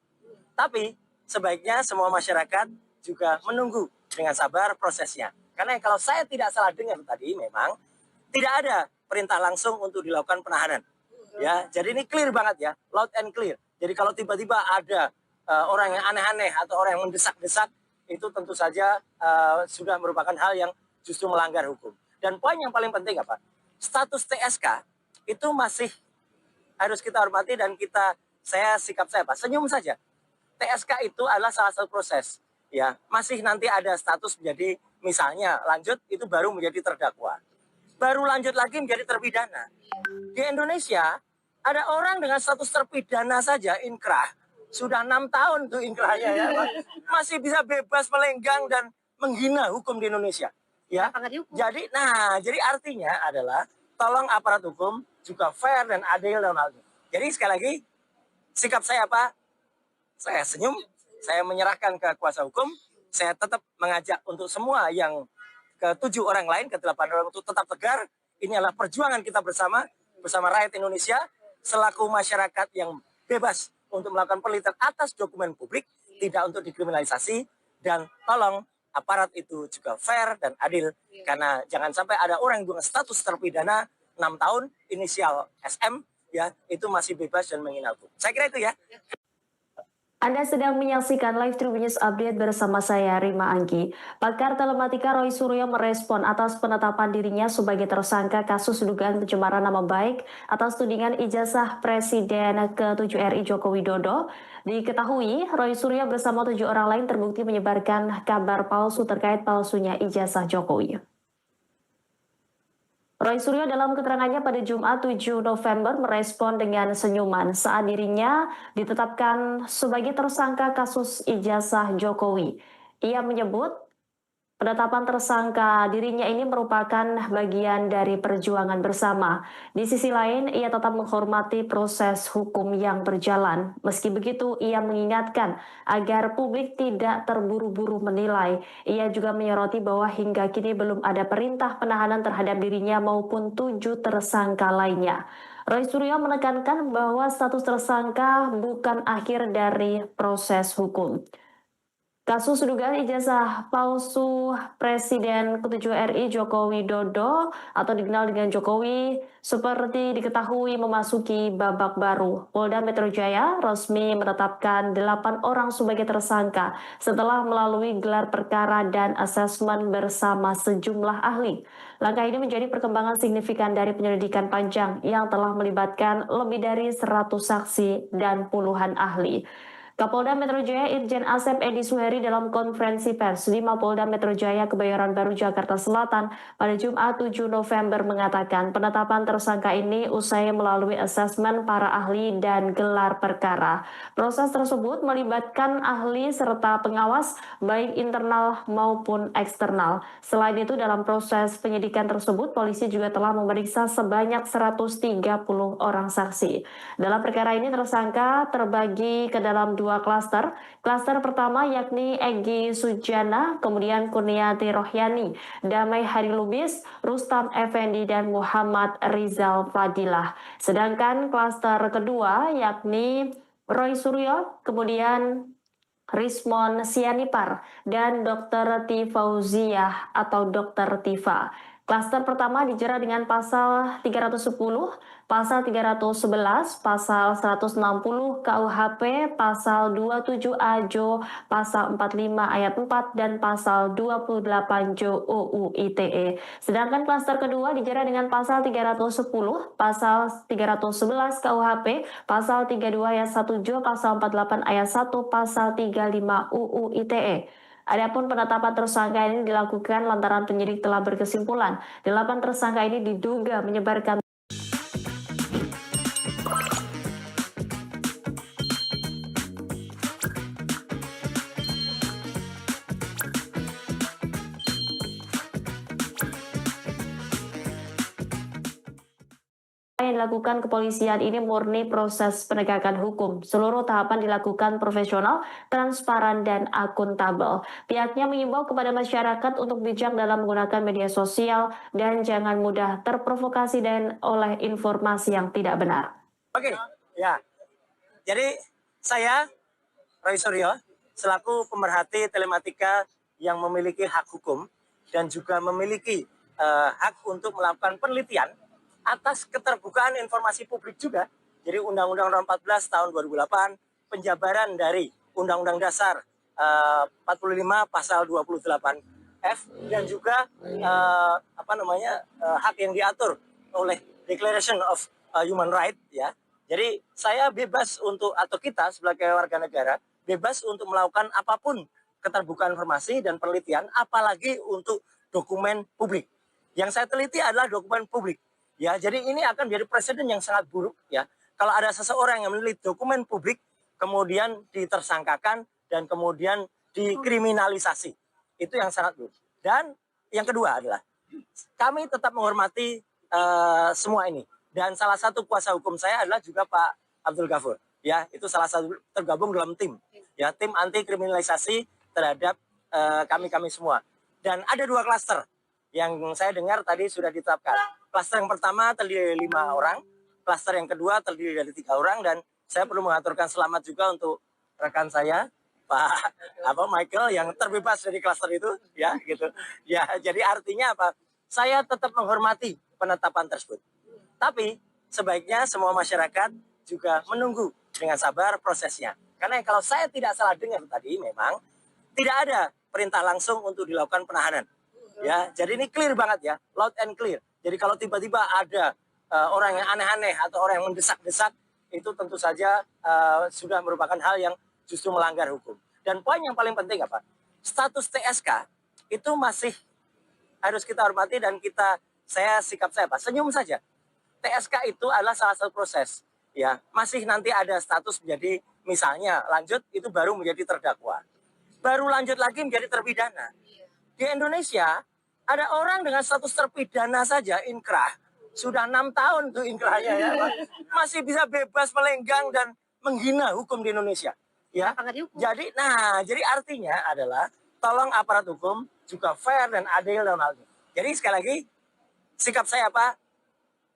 Tapi sebaiknya semua masyarakat juga menunggu dengan sabar prosesnya. Karena kalau saya tidak salah dengar tadi, memang tidak ada perintah langsung untuk dilakukan penahanan. Ya, jadi ini clear banget ya, loud and clear. Jadi kalau tiba-tiba ada orang yang aneh-aneh atau orang yang mendesak-desak, itu tentu saja sudah merupakan hal yang justru melanggar hukum. Dan poin yang paling penting apa? Status TSK itu masih harus kita hormati dan sikap saya apa? Senyum saja. TSK itu adalah salah satu proses. Ya, masih nanti ada status menjadi misalnya lanjut itu baru menjadi terdakwa. Baru lanjut lagi menjadi terpidana. Di Indonesia ada orang dengan status terpidana saja inkrah. Sudah 6 tahun tuh inkrahnya ya. Masih bisa bebas melenggang dan menghina hukum di Indonesia. Ya. Jadi artinya adalah tolong aparat hukum juga fair dan adil dalam hal ini. Jadi sekali lagi sikap saya apa? Saya senyum, saya menyerahkan ke kuasa hukum, saya tetap mengajak untuk semua yang ke-7 orang lain, ke-8 orang untuk tetap tegar. Ini adalah perjuangan kita bersama rakyat Indonesia, selaku masyarakat yang bebas untuk melakukan penelitian atas dokumen publik, tidak untuk dikriminalisasi, dan tolong aparat itu juga fair dan adil, karena jangan sampai ada orang yang dengan status terpidana 6 tahun, inisial SM, ya itu masih bebas dan menghina hukum. Saya kira itu ya. Anda sedang menyaksikan live Tribun News Update bersama saya, Rima Anggi. Pakar telematika Roy Suryo merespon atas penetapan dirinya sebagai tersangka kasus dugaan pencemaran nama baik atas tudingan ijazah Presiden ke-7 RI Joko Widodo. Diketahui, Roy Suryo bersama 7 orang lain terbukti menyebarkan kabar palsu terkait palsunya ijazah Jokowi. Roy Suryo dalam keterangannya pada Jumat 7 November merespon dengan senyuman saat dirinya ditetapkan sebagai tersangka kasus ijazah Jokowi. Ia menyebut penetapan tersangka dirinya ini merupakan bagian dari perjuangan bersama. Di sisi lain, ia tetap menghormati proses hukum yang berjalan. Meski begitu, ia mengingatkan agar publik tidak terburu-buru menilai. Ia juga menyoroti bahwa hingga kini belum ada perintah penahanan terhadap dirinya maupun 7 tersangka lainnya. Roy Suryo menekankan bahwa status tersangka bukan akhir dari proses hukum. Kasus dugaan ijazah palsu Presiden ke-7 RI Joko Widodo atau dikenal dengan Jokowi seperti diketahui memasuki babak baru. Polda Metro Jaya resmi menetapkan 8 orang sebagai tersangka setelah melalui gelar perkara dan asesmen bersama sejumlah ahli. Langkah ini menjadi perkembangan signifikan dari penyelidikan panjang yang telah melibatkan lebih dari 100 saksi dan puluhan ahli. Kapolda Metro Jaya Irjen Asep Edi Suheri dalam konferensi pers di Mapolda Metro Jaya Kebayoran Baru Jakarta Selatan pada Jumat 7 November mengatakan penetapan tersangka ini usai melalui asesmen para ahli dan gelar perkara. Proses tersebut melibatkan ahli serta pengawas baik internal maupun eksternal. Selain itu dalam proses penyidikan tersebut polisi juga telah memeriksa sebanyak 130 orang saksi. Dalam perkara ini tersangka terbagi ke dalam 2 klaster. Klaster pertama yakni Egy Sujana, kemudian Kurniati Rohyani, Damai Hari Lubis, Rustam Effendi, dan Muhammad Rizal Fadilah. Sedangkan klaster kedua yakni Roy Suryo, kemudian Rismon Sianipar, dan Dr. Tifauziah atau Dr. Tifa. Klaster pertama dijerat dengan pasal 310, pasal 311, pasal 160 KUHP, pasal 27A Jo, pasal 45 ayat 4, dan pasal 28 Jo UU ITE. Sedangkan klaster kedua dijerat dengan pasal 310, pasal 311 KUHP, pasal 32 ayat 1 Jo, pasal 48 ayat 1, pasal 35 UU ITE. Adapun penetapan tersangka ini dilakukan lantaran penyidik telah berkesimpulan 8 tersangka ini diduga menyebarkan yang dilakukan kepolisian ini murni proses penegakan hukum. Seluruh tahapan dilakukan profesional, transparan, dan akuntabel. Pihaknya mengimbau kepada masyarakat untuk bijak dalam menggunakan media sosial dan jangan mudah terprovokasi dan oleh informasi yang tidak benar. Oke, ya. Jadi saya, Roy Suryo, selaku pemerhati telematika yang memiliki hak hukum dan juga memiliki hak untuk melakukan penelitian atas keterbukaan informasi publik juga. Jadi Undang-Undang Nomor 14 tahun 2008, penjabaran dari Undang-Undang Dasar 45 pasal 28F dan juga hak yang diatur oleh Declaration of Human Rights ya. Jadi saya bebas untuk atau kita sebagai warga negara bebas untuk melakukan apapun keterbukaan informasi dan penelitian apalagi untuk dokumen publik. Yang saya teliti adalah dokumen publik. Ya, jadi ini akan menjadi presiden yang sangat buruk ya. Kalau ada seseorang yang meneliti dokumen publik kemudian ditersangkakan dan kemudian dikriminalisasi. Itu yang sangat buruk. Dan yang kedua adalah kami tetap menghormati semua ini. Dan salah satu kuasa hukum saya adalah juga Pak Abdul Ghafur. Ya, itu salah satu tergabung dalam tim. Ya, tim anti kriminalisasi terhadap kami semua. Dan ada 2 klaster yang saya dengar tadi sudah ditetapkan. Klaster yang pertama terdiri dari 5 orang, klaster yang kedua terdiri dari 3 orang, dan saya perlu mengaturkan selamat juga untuk rekan saya, Pak Michael yang terbebas dari klaster itu, ya gitu. Ya, jadi artinya apa? Saya tetap menghormati penetapan tersebut. Tapi sebaiknya semua masyarakat juga menunggu dengan sabar prosesnya. Karena kalau saya tidak salah dengar tadi memang tidak ada perintah langsung untuk dilakukan penahanan. Ya, jadi ini clear banget ya, loud and clear. Jadi kalau tiba-tiba ada orang yang aneh-aneh atau orang yang mendesak-desak, itu tentu saja sudah merupakan hal yang justru melanggar hukum. Dan poin yang paling penting apa? Status TSK itu masih harus kita hormati dan sikap saya Pak, senyum saja. TSK itu adalah salah satu proses. Ya, masih nanti ada status menjadi misalnya lanjut itu baru menjadi terdakwa. Baru lanjut lagi menjadi terpidana. Di Indonesia ada orang dengan status terpidana saja inkrah. Sudah 6 tahun tuh inkrahnya ya. Masih bisa bebas melenggang dan menghina hukum di Indonesia. Ya. Jadi artinya adalah tolong aparat hukum juga fair dan adil dalam hal ini. Jadi sekali lagi sikap saya apa?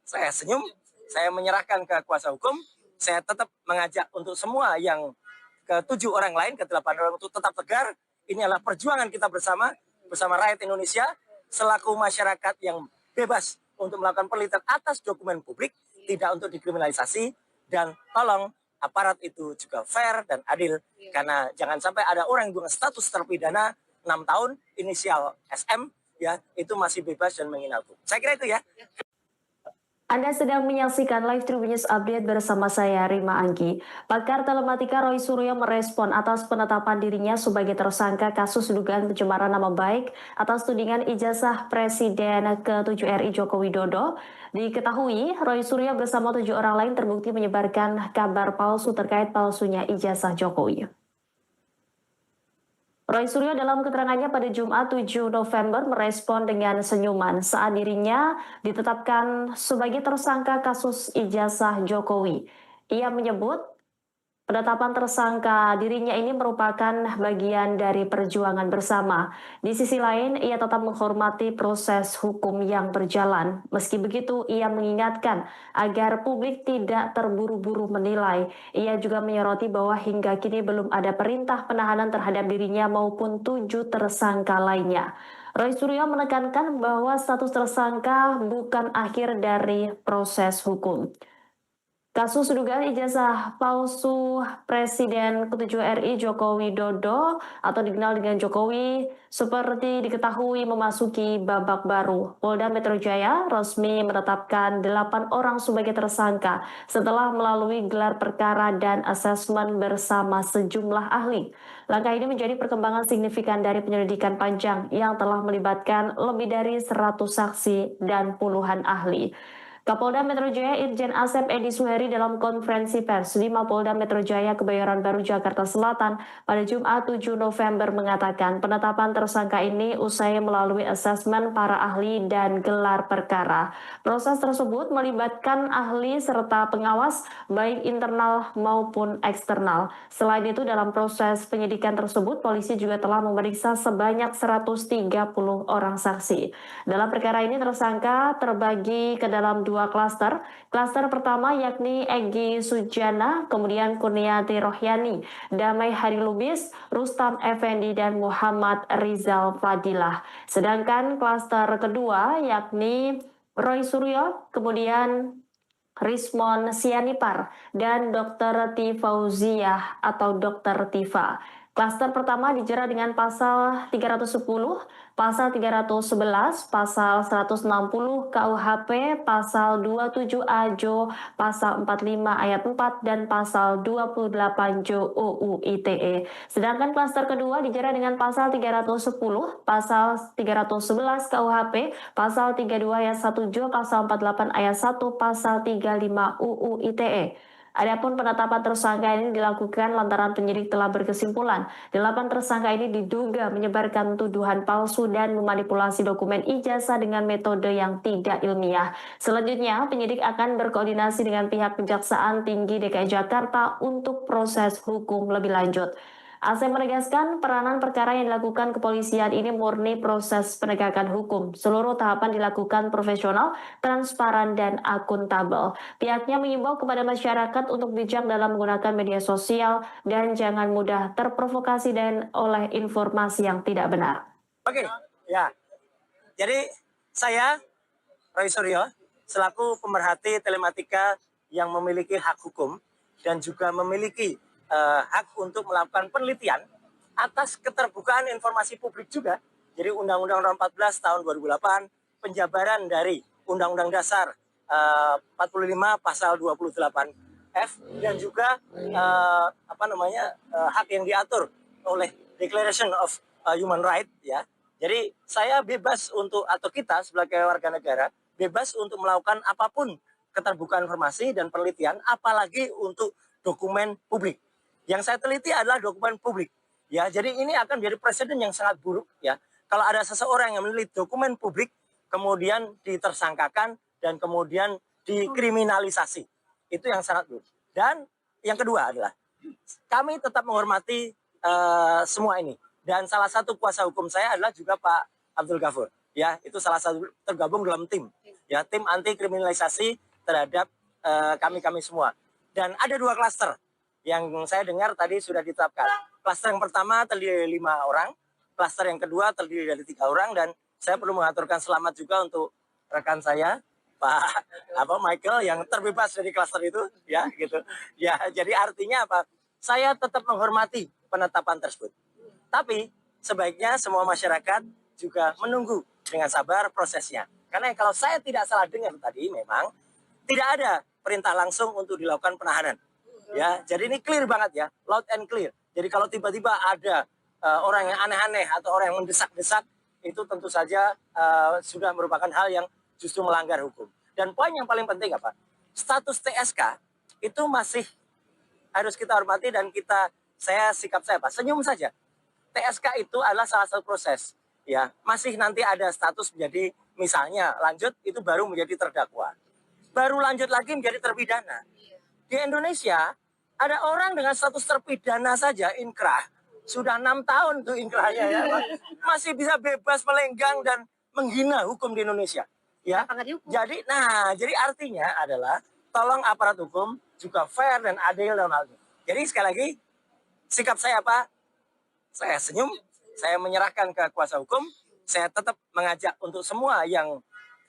Saya senyum, saya menyerahkan ke kuasa hukum, saya tetap mengajak untuk semua yang ke-7 orang lain, ke-8 orang untuk tetap tegar. Ini adalah perjuangan kita bersama rakyat Indonesia, selaku masyarakat yang bebas untuk melakukan penelitian atas dokumen publik, tidak untuk dikriminalisasi, dan tolong aparat itu juga fair dan adil, karena jangan sampai ada orang yang dengan status terpidana 6 tahun, inisial SM, ya itu masih bebas dan menghina hukum. Saya kira itu ya. Anda sedang menyaksikan Live Tribun News Update bersama saya, Rima Anggi. Pakar telematika Roy Suryo merespon atas penetapan dirinya sebagai tersangka kasus dugaan pencemaran nama baik atas tudingan ijazah Presiden ke-7 RI Joko Widodo. Diketahui, Roy Suryo bersama 7 orang lain terbukti menyebarkan kabar palsu terkait palsunya ijazah Jokowi. Roy Suryo dalam keterangannya pada Jumat 7 November merespon dengan senyuman saat dirinya ditetapkan sebagai tersangka kasus ijazah Jokowi. Ia menyebut penetapan tersangka dirinya ini merupakan bagian dari perjuangan bersama. Di sisi lain, ia tetap menghormati proses hukum yang berjalan. Meski begitu, ia mengingatkan agar publik tidak terburu-buru menilai. Ia juga menyoroti bahwa hingga kini belum ada perintah penahanan terhadap dirinya maupun 7 tersangka lainnya. Roy Suryo menekankan bahwa status tersangka bukan akhir dari proses hukum. Kasus dugaan ijazah palsu Presiden ke-7 RI Joko Widodo atau dikenal dengan Jokowi seperti diketahui memasuki babak baru. Polda Metro Jaya resmi menetapkan 8 orang sebagai tersangka setelah melalui gelar perkara dan asesmen bersama sejumlah ahli. Langkah ini menjadi perkembangan signifikan dari penyelidikan panjang yang telah melibatkan lebih dari 100 saksi dan puluhan ahli. Kapolda Metro Jaya Irjen Asep Edi Suheri dalam konferensi pers di Mapolda Metro Jaya Kebayoran Baru Jakarta Selatan pada Jumat 7 November mengatakan penetapan tersangka ini usai melalui asesmen para ahli dan gelar perkara. Proses tersebut melibatkan ahli serta pengawas baik internal maupun eksternal. Selain itu dalam proses penyidikan tersebut polisi juga telah memeriksa sebanyak 130 orang saksi. Dalam perkara ini tersangka terbagi ke dalam 2 klaster. Klaster pertama yakni Egy Sujana, kemudian Kurniati Rohyani, Damai Hari Lubis, Rustam Effendi, dan Muhammad Rizal Fadilah. Sedangkan klaster kedua yakni Roy Suryo, kemudian Rismon Sianipar, dan Dr. Tifauziah atau Dr. Tifa. Klaster pertama dijerat dengan pasal 310, pasal 311, pasal 160 KUHP, pasal 27A Jo, pasal 45 ayat 4, dan pasal 28 Jo UU ITE. Sedangkan klaster kedua dijerat dengan pasal 310, pasal 311 KUHP, pasal 32 ayat 1 Jo, pasal 48 ayat 1, pasal 35 UU ITE. Adapun penetapan tersangka ini dilakukan lantaran penyidik telah berkesimpulan 8 tersangka ini diduga menyebarkan tuduhan palsu dan memanipulasi dokumen ijazah dengan metode yang tidak ilmiah. Selanjutnya, penyidik akan berkoordinasi dengan pihak Kejaksaan Tinggi DKI Jakarta untuk proses hukum lebih lanjut. Asep menegaskan peranan perkara yang dilakukan kepolisian ini murni proses penegakan hukum. Seluruh tahapan dilakukan profesional, transparan, dan akuntabel. Pihaknya mengimbau kepada masyarakat untuk bijak dalam menggunakan media sosial dan jangan mudah terprovokasi dan oleh informasi yang tidak benar. Oke, ya. Jadi saya, Roy Suryo, selaku pemerhati telematika yang memiliki hak hukum dan juga memiliki hak untuk melakukan penelitian atas keterbukaan informasi publik juga. Jadi Undang-Undang Nomor 14 tahun 2008, penjabaran dari Undang-Undang Dasar 45 pasal 28F, dan juga hak yang diatur oleh Declaration of Human Rights, ya. Jadi saya bebas atau kita sebagai warga negara bebas untuk melakukan apapun keterbukaan informasi dan penelitian, apalagi untuk dokumen publik. Yang saya teliti adalah dokumen publik. Ya, jadi ini akan menjadi presiden yang sangat buruk, ya. Kalau ada seseorang yang meneliti dokumen publik kemudian ditersangkakan dan kemudian dikriminalisasi. Itu yang sangat buruk. Dan yang kedua adalah kami tetap menghormati semua ini. Dan salah satu kuasa hukum saya adalah juga Pak Abdul Ghafur. Ya, itu salah satu tergabung dalam tim. Ya, tim anti kriminalisasi terhadap kami semua. Dan ada 2 klaster yang saya dengar tadi sudah ditetapkan. Klaster yang pertama terdiri dari 5 orang, klaster yang kedua terdiri dari 3 orang, dan saya perlu mengaturkan selamat juga untuk rekan saya, Pak Michael, yang terbebas dari klaster itu, ya gitu. Ya, jadi artinya apa? Saya tetap menghormati penetapan tersebut. Tapi sebaiknya semua masyarakat juga menunggu dengan sabar prosesnya. Karena kalau saya tidak salah dengar tadi, memang tidak ada perintah langsung untuk dilakukan penahanan. Ya, jadi ini clear banget ya, loud and clear. Jadi kalau tiba-tiba ada orang yang aneh-aneh atau orang yang mendesak-desak, itu tentu saja sudah merupakan hal yang justru melanggar hukum. Dan poin yang paling penting apa? Status TSK itu masih harus kita hormati dan sikap saya apa? Senyum saja. TSK itu adalah salah satu proses. Ya, masih nanti ada status menjadi misalnya lanjut itu baru menjadi terdakwa. Baru lanjut lagi menjadi terpidana. Di Indonesia ada orang dengan status terpidana saja inkrah. Sudah 6 tahun tuh inkrahnya ya. Masih bisa bebas melenggang dan menghina hukum di Indonesia. Ya. Jadi artinya adalah tolong aparat hukum juga fair dan adil dalam hal ini. Jadi sekali lagi sikap saya apa? Saya senyum, saya menyerahkan ke kuasa hukum, saya tetap mengajak untuk semua yang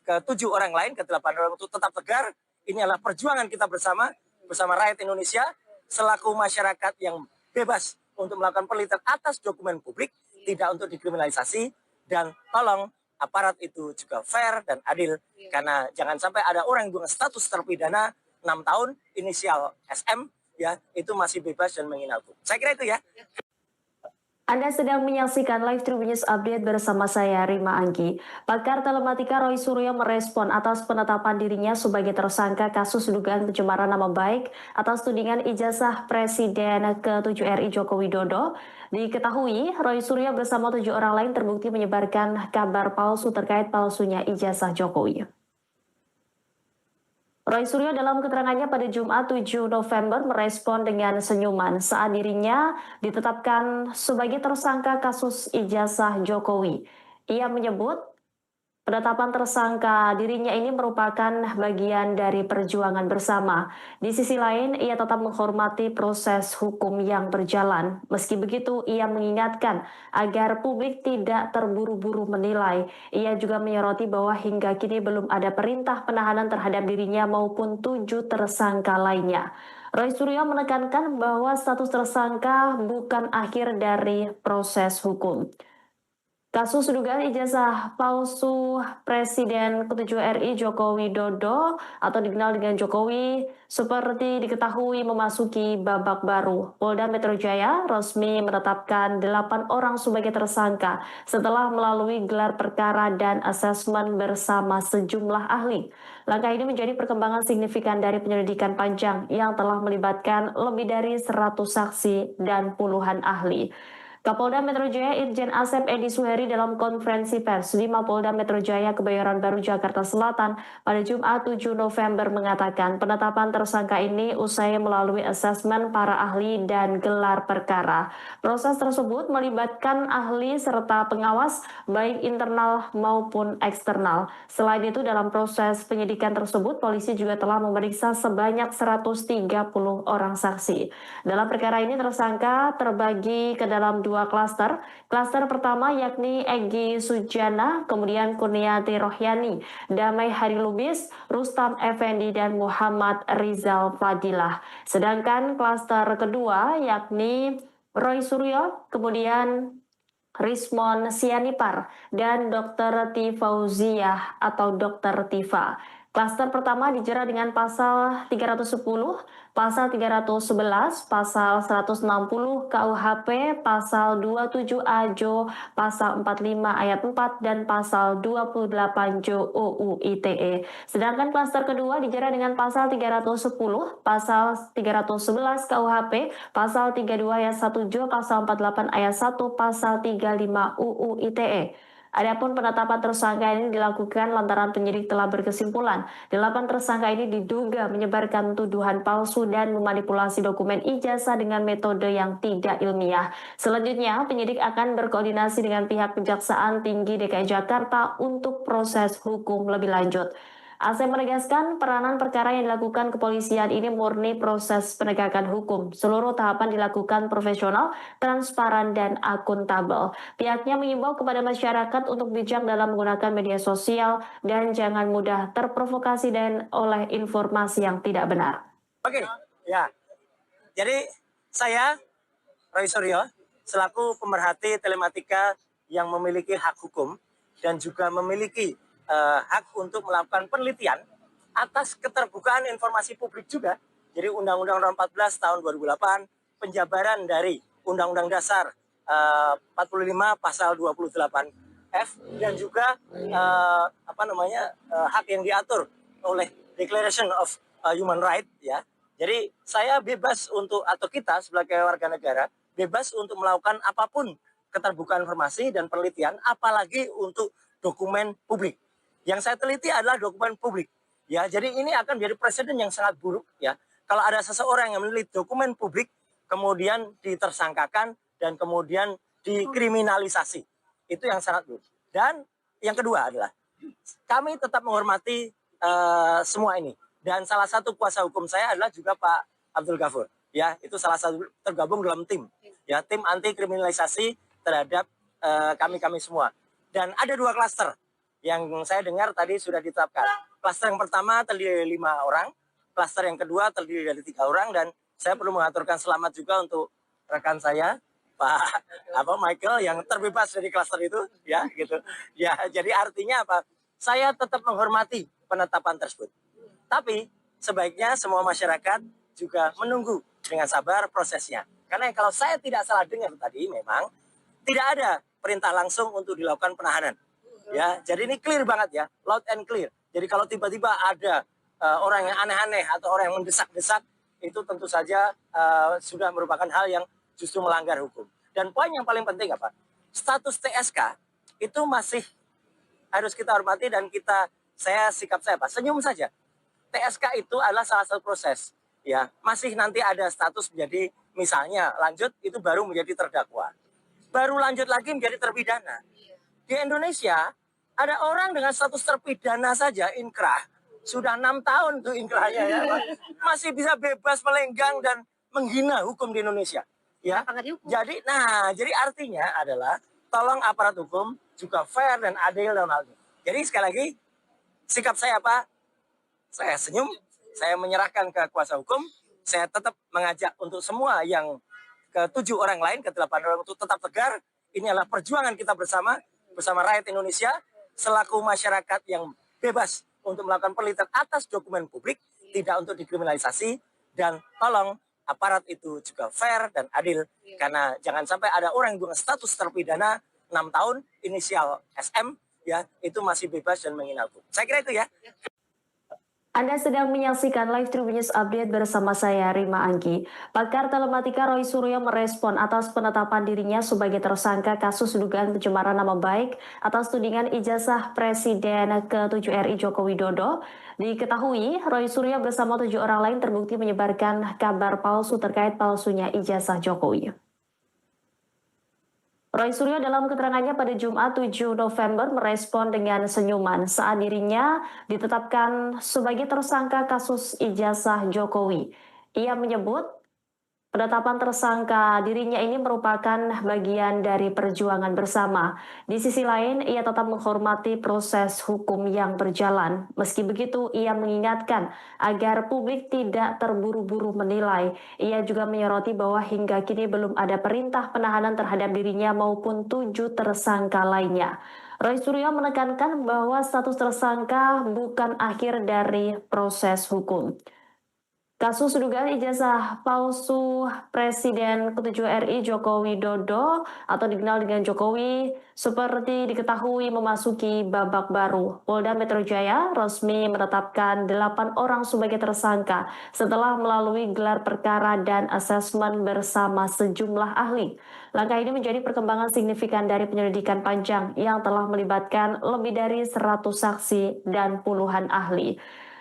ke-7 orang lain, ke-8 orang untuk tetap tegar. Ini adalah perjuangan kita bersama rakyat Indonesia, selaku masyarakat yang bebas untuk melakukan penelitian atas dokumen publik, tidak untuk dikriminalisasi, dan tolong aparat itu juga fair dan adil, karena jangan sampai ada orang yang dengan status terpidana 6 tahun, inisial SM, ya, itu masih bebas dan menghina hukum. Saya kira itu ya. Anda sedang menyaksikan Live Tribun News Update bersama saya, Rima Anggi. Pakar telematika Roy Suryo merespon atas penetapan dirinya sebagai tersangka kasus dugaan pencemaran nama baik atas tudingan ijazah Presiden ke-7 RI Joko Widodo. Diketahui, Roy Suryo bersama 7 orang lain terbukti menyebarkan kabar palsu terkait palsunya ijazah Jokowi. Roy Suryo dalam keterangannya pada Jumat 7 November merespon dengan senyuman saat dirinya ditetapkan sebagai tersangka kasus ijazah Jokowi. Ia menyebut penetapan tersangka dirinya ini merupakan bagian dari perjuangan bersama. Di sisi lain, ia tetap menghormati proses hukum yang berjalan. Meski begitu, ia mengingatkan agar publik tidak terburu-buru menilai. Ia juga menyoroti bahwa hingga kini belum ada perintah penahanan terhadap dirinya maupun 7 tersangka lainnya. Roy Suryo menekankan bahwa status tersangka bukan akhir dari proses hukum. Kasus dugaan ijazah palsu Presiden ke-7 RI Joko Widodo atau dikenal dengan Jokowi seperti diketahui memasuki babak baru. Polda Metro Jaya resmi menetapkan 8 orang sebagai tersangka setelah melalui gelar perkara dan asesmen bersama sejumlah ahli. Langkah ini menjadi perkembangan signifikan dari penyelidikan panjang yang telah melibatkan lebih dari 100 saksi dan puluhan ahli. Kapolda Metro Jaya Irjen Asep Edi Suheri dalam konferensi pers di Mapolda Metro Jaya Kebayoran Baru Jakarta Selatan pada Jumat 7 November mengatakan penetapan tersangka ini usai melalui asesmen para ahli dan gelar perkara. Proses tersebut melibatkan ahli serta pengawas baik internal maupun eksternal. Selain itu dalam proses penyidikan tersebut polisi juga telah memeriksa sebanyak 130 orang saksi. Dalam perkara ini tersangka terbagi ke dalam 2 dua klaster. Klaster pertama yakni Egy Sujana, kemudian Kurniati Rohyani, Damai Hari Lubis, Rustam Effendi, dan Muhammad Rizal Fadilah. Sedangkan klaster kedua yakni Roy Suryo, kemudian Rismon Sianipar, dan Dr. Tifauziah atau Dr. Tifa. Klaster pertama dijerat dengan pasal 310, pasal 311, pasal 160 KUHP, pasal 27A Jo, pasal 45 ayat 4, dan pasal 28 Jo UU ITE. Sedangkan klaster kedua dijerat dengan pasal 310, pasal 311 KUHP, pasal 32 ayat 1 Jo, pasal 48 ayat 1, pasal 35 UU ITE. Adapun penetapan tersangka ini dilakukan lantaran penyidik telah berkesimpulan 8 tersangka ini diduga menyebarkan tuduhan palsu dan memanipulasi dokumen ijazah dengan metode yang tidak ilmiah. Selanjutnya, penyidik akan berkoordinasi dengan pihak Kejaksaan Tinggi DKI Jakarta untuk proses hukum lebih lanjut. Asep menegaskan peranan perkara yang dilakukan kepolisian ini murni proses penegakan hukum. Seluruh tahapan dilakukan profesional, transparan, dan akuntabel. Pihaknya mengimbau kepada masyarakat untuk bijak dalam menggunakan media sosial dan jangan mudah terprovokasi dan oleh informasi yang tidak benar. Oke, ya. Jadi saya, Roy Suryo, selaku pemerhati telematika yang memiliki hak hukum dan juga memiliki hak untuk melakukan penelitian atas keterbukaan informasi publik juga. Jadi Undang-Undang Nomor 14 tahun 2008, penjabaran dari Undang-Undang Dasar 45 pasal 28F, dan juga hak yang diatur oleh Declaration of Human Rights, ya. Jadi saya bebas untuk, atau kita sebagai warga negara bebas untuk melakukan apapun keterbukaan informasi dan penelitian, apalagi untuk dokumen publik. Yang saya teliti adalah dokumen publik. Ya, jadi ini akan menjadi presiden yang sangat buruk, ya. Kalau ada seseorang yang meneliti dokumen publik kemudian ditersangkakan dan kemudian dikriminalisasi. Itu yang sangat buruk. Dan yang kedua adalah kami tetap menghormati semua ini. Dan salah satu kuasa hukum saya adalah juga Pak Abdul Ghafur. Ya, itu salah satu tergabung dalam tim. Ya, tim anti kriminalisasi terhadap kami semua. Dan ada 2 klaster yang saya dengar tadi sudah ditetapkan. Klaster yang pertama terdiri dari 5 orang, klaster yang kedua terdiri dari 3 orang, dan saya perlu mengaturkan selamat juga untuk rekan saya, Pak Michael, yang terbebas dari klaster itu, ya gitu. Ya, jadi artinya apa? Saya tetap menghormati penetapan tersebut. Tapi sebaiknya semua masyarakat juga menunggu dengan sabar prosesnya. Karena kalau saya tidak salah dengar tadi, memang tidak ada perintah langsung untuk dilakukan penahanan. Ya, jadi ini clear banget ya, loud and clear. Jadi kalau tiba-tiba ada orang yang aneh-aneh atau orang yang mendesak-desak, itu tentu saja sudah merupakan hal yang justru melanggar hukum. Dan poin yang paling penting apa? Status TSK itu masih harus kita hormati, dan sikap saya apa? Senyum saja. TSK itu adalah salah satu proses. Ya, masih nanti ada status menjadi, misalnya lanjut itu baru menjadi terdakwa. Baru lanjut lagi menjadi terpidana. Di Indonesia, ada orang dengan status terpidana saja, inkrah. Sudah 6 tahun tuh inkrahnya, ya. Masih bisa bebas melenggang dan menghina hukum di Indonesia. Ya. Jadi artinya adalah, tolong aparat hukum juga fair dan adil dalam hal ini. Jadi sekali lagi, sikap saya apa? Saya senyum, saya menyerahkan ke kuasa hukum, saya tetap mengajak untuk semua yang ke-7 orang lain, ke-8 orang untuk tetap tegar. Ini adalah perjuangan kita bersama rakyat Indonesia, selaku masyarakat yang bebas untuk melakukan penelitian atas dokumen publik, tidak untuk dikriminalisasi, dan tolong aparat itu juga fair dan adil, karena jangan sampai ada orang yang dengan status terpidana 6 tahun, inisial SM, ya, itu masih bebas dan menghina hukum. Saya kira itu ya. Anda sedang menyaksikan Live Tribun News Update bersama saya, Rima Anggi. Pakar telematika Roy Suryo merespon atas penetapan dirinya sebagai tersangka kasus dugaan pencemaran nama baik atas tudingan ijazah Presiden ke-7 RI Joko Widodo. Diketahui, Roy Suryo bersama 7 orang lain terbukti menyebarkan kabar palsu terkait palsunya ijazah Jokowi. Roy Suryo dalam keterangannya pada Jumat 7 November merespon dengan senyuman saat dirinya ditetapkan sebagai tersangka kasus ijazah Jokowi. Ia menyebut Penetapan tersangka dirinya ini merupakan bagian dari perjuangan bersama. Di sisi lain, ia tetap menghormati proses hukum yang berjalan. Meski begitu, ia mengingatkan agar publik tidak terburu-buru menilai. Ia juga menyoroti bahwa hingga kini belum ada perintah penahanan terhadap dirinya maupun 7 tersangka lainnya. Roy Suryo menekankan bahwa status tersangka bukan akhir dari proses hukum. Kasus dugaan ijazah palsu Presiden ke-7 RI Joko Widodo atau dikenal dengan Jokowi seperti diketahui memasuki babak baru. Polda Metro Jaya resmi menetapkan 8 orang sebagai tersangka setelah melalui gelar perkara dan asesmen bersama sejumlah ahli. Langkah ini menjadi perkembangan signifikan dari penyelidikan panjang yang telah melibatkan lebih dari 100 saksi dan puluhan ahli.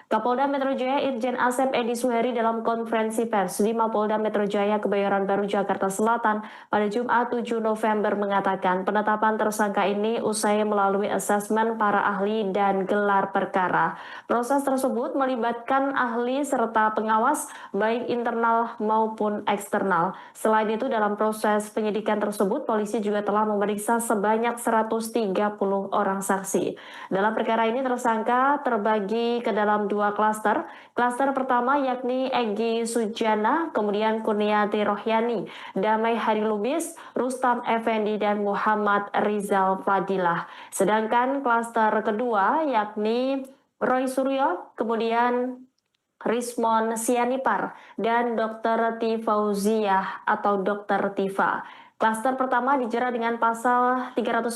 Kapolda Metro Jaya Irjen Asep Edi Suheri dalam konferensi pers di Mapolda Metro Jaya Kebayoran Baru Jakarta Selatan pada Jumat 7 November mengatakan penetapan tersangka ini usai melalui asesmen para ahli dan gelar perkara. Proses tersebut melibatkan ahli serta pengawas baik internal maupun eksternal. Selain itu dalam proses penyidikan tersebut polisi juga telah memeriksa sebanyak 130 orang saksi. Dalam perkara ini tersangka terbagi ke dalam 2 klaster. Klaster pertama yakni Egy Sujana, kemudian Kurniati Rohyani, Damai Hari Lubis, Rustam Effendi, dan Muhammad Rizal Fadilah. Sedangkan klaster kedua yakni Roy Suryo, kemudian Rismon Sianipar, dan Dr. Tifauziah atau Dr. Tifa. Klaster pertama dijerat dengan pasal 310,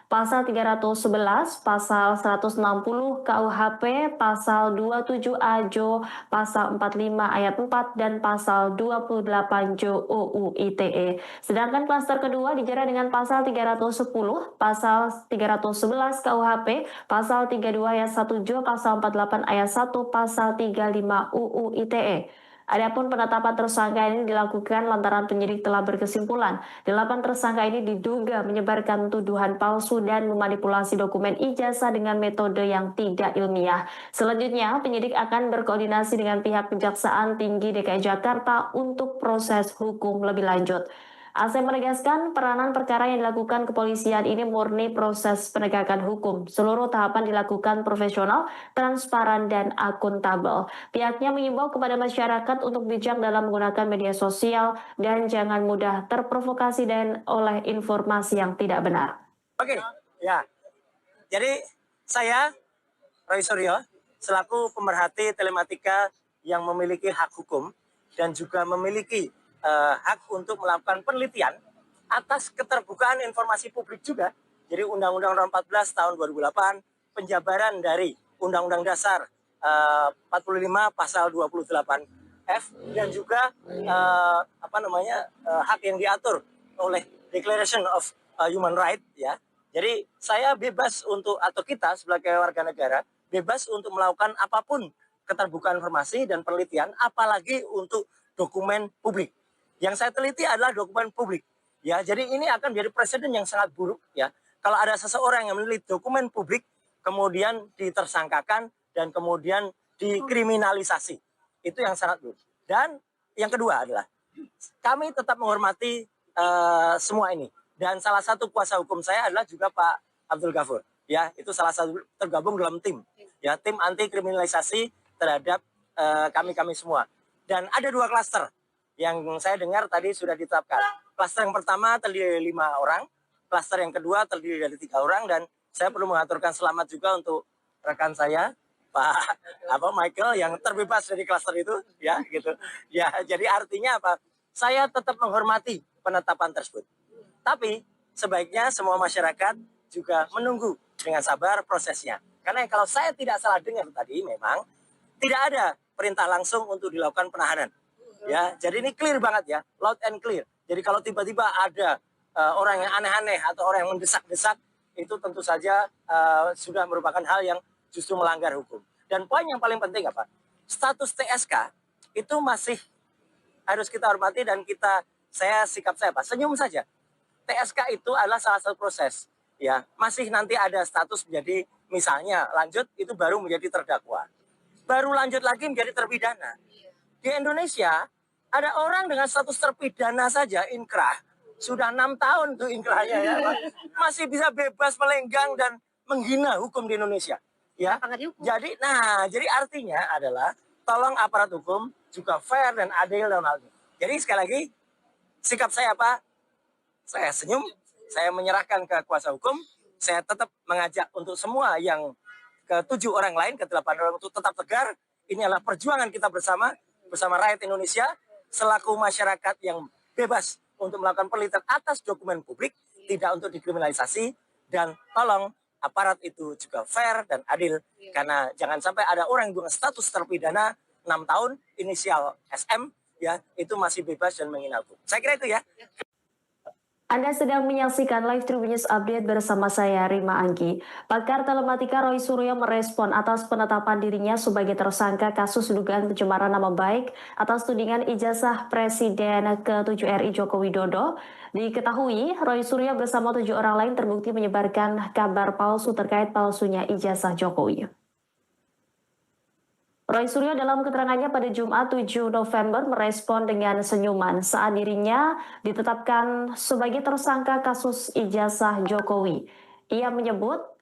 pasal 311, pasal 160 KUHP, pasal 27A Jo, pasal 45 ayat 4, dan pasal 28 Jo UU ITE. Sedangkan klaster kedua dijerat dengan pasal 310, pasal 311 KUHP, pasal 32 ayat 1 Jo, pasal 48 ayat 1, pasal 35 UU ITE. Adapun penetapan tersangka ini dilakukan lantaran penyidik telah berkesimpulan 8 tersangka ini diduga menyebarkan tuduhan palsu dan memanipulasi dokumen ijazah dengan metode yang tidak ilmiah. Selanjutnya, penyidik akan berkoordinasi dengan pihak Kejaksaan Tinggi DKI Jakarta untuk proses hukum lebih lanjut. Asep menegaskan peranan perkara yang dilakukan kepolisian ini murni proses penegakan hukum. Seluruh tahapan dilakukan profesional, transparan, dan akuntabel. Pihaknya mengimbau kepada masyarakat untuk bijak dalam menggunakan media sosial dan jangan mudah terprovokasi dan oleh informasi yang tidak benar. Oke, ya. Jadi saya, Roy Suryo, selaku pemerhati telematika yang memiliki hak hukum dan juga memiliki hak untuk melakukan penelitian atas keterbukaan informasi publik juga. Jadi Undang-Undang Nomor 14 tahun 2008, penjabaran dari Undang-Undang Dasar 45 pasal 28F dan juga hak yang diatur oleh Declaration of Human Rights ya. Jadi saya bebas untuk atau kita sebagai warga negara bebas untuk melakukan apapun keterbukaan informasi dan penelitian apalagi untuk dokumen publik. Yang saya teliti adalah dokumen publik. Ya, jadi ini akan menjadi presiden yang sangat buruk ya. Kalau ada seseorang yang meneliti dokumen publik kemudian ditersangkakan dan kemudian dikriminalisasi. Itu yang sangat buruk. Dan yang kedua adalah kami tetap menghormati semua ini. Dan salah satu kuasa hukum saya adalah juga Pak Abdul Ghafur. Ya, itu salah satu tergabung dalam tim. Ya, tim anti kriminalisasi terhadap kami-kami semua. Dan ada 2 klaster yang saya dengar tadi sudah ditetapkan. Klaster yang pertama terdiri dari 5 orang, klaster yang kedua terdiri dari 3 orang, dan saya perlu mengaturkan selamat juga untuk rekan saya, Pak Michael yang terbebas dari klaster itu, ya gitu. Ya, jadi artinya apa? Saya tetap menghormati penetapan tersebut. Tapi sebaiknya semua masyarakat juga menunggu dengan sabar prosesnya. Karena kalau saya tidak salah dengar tadi, memang tidak ada perintah langsung untuk dilakukan penahanan. Ya, jadi ini clear banget ya, loud and clear. Jadi kalau tiba-tiba ada orang yang aneh-aneh atau orang yang mendesak-desak, itu tentu saja sudah merupakan hal yang justru melanggar hukum. Dan poin yang paling penting apa? Status TSK itu masih harus kita hormati dan sikap saya Pak, senyum saja. TSK itu adalah salah satu proses. Ya, masih nanti ada status menjadi misalnya lanjut itu baru menjadi terdakwa. Baru lanjut lagi menjadi terpidana. Di Indonesia Ada orang dengan status terpidana saja inkrah, sudah 6 tahun tuh inkrahnya ya, masih bisa bebas melenggang dan menghina hukum di Indonesia. Ya, jadi artinya adalah tolong aparat hukum juga fair dan adil dalam hal ini. Jadi sekali lagi sikap saya apa? Saya senyum, saya menyerahkan ke kuasa hukum, saya tetap mengajak untuk semua yang ke-7 orang lain, ke-8 orang untuk tetap tegar. Ini adalah perjuangan kita bersama rakyat Indonesia, selaku masyarakat yang bebas untuk melakukan penelitian atas dokumen publik, tidak untuk dikriminalisasi, dan tolong aparat itu juga fair dan adil, karena jangan sampai ada orang yang dengan status terpidana 6 tahun, inisial SM, ya, itu masih bebas dan menghina hukum. Saya kira itu ya. Anda sedang menyaksikan live Tribun News Update bersama saya, Rima Anggi. Pakar telematika Roy Suryo merespon atas penetapan dirinya sebagai tersangka kasus dugaan pencemaran nama baik atas tudingan ijazah Presiden ke-7 RI Joko Widodo. Diketahui, Roy Suryo bersama 7 orang lain terbukti menyebarkan kabar palsu terkait palsunya ijazah Jokowi. Roy Suryo dalam keterangannya pada Jumat 7 November merespon dengan senyuman saat dirinya ditetapkan sebagai tersangka kasus ijazah Jokowi. Ia menyebut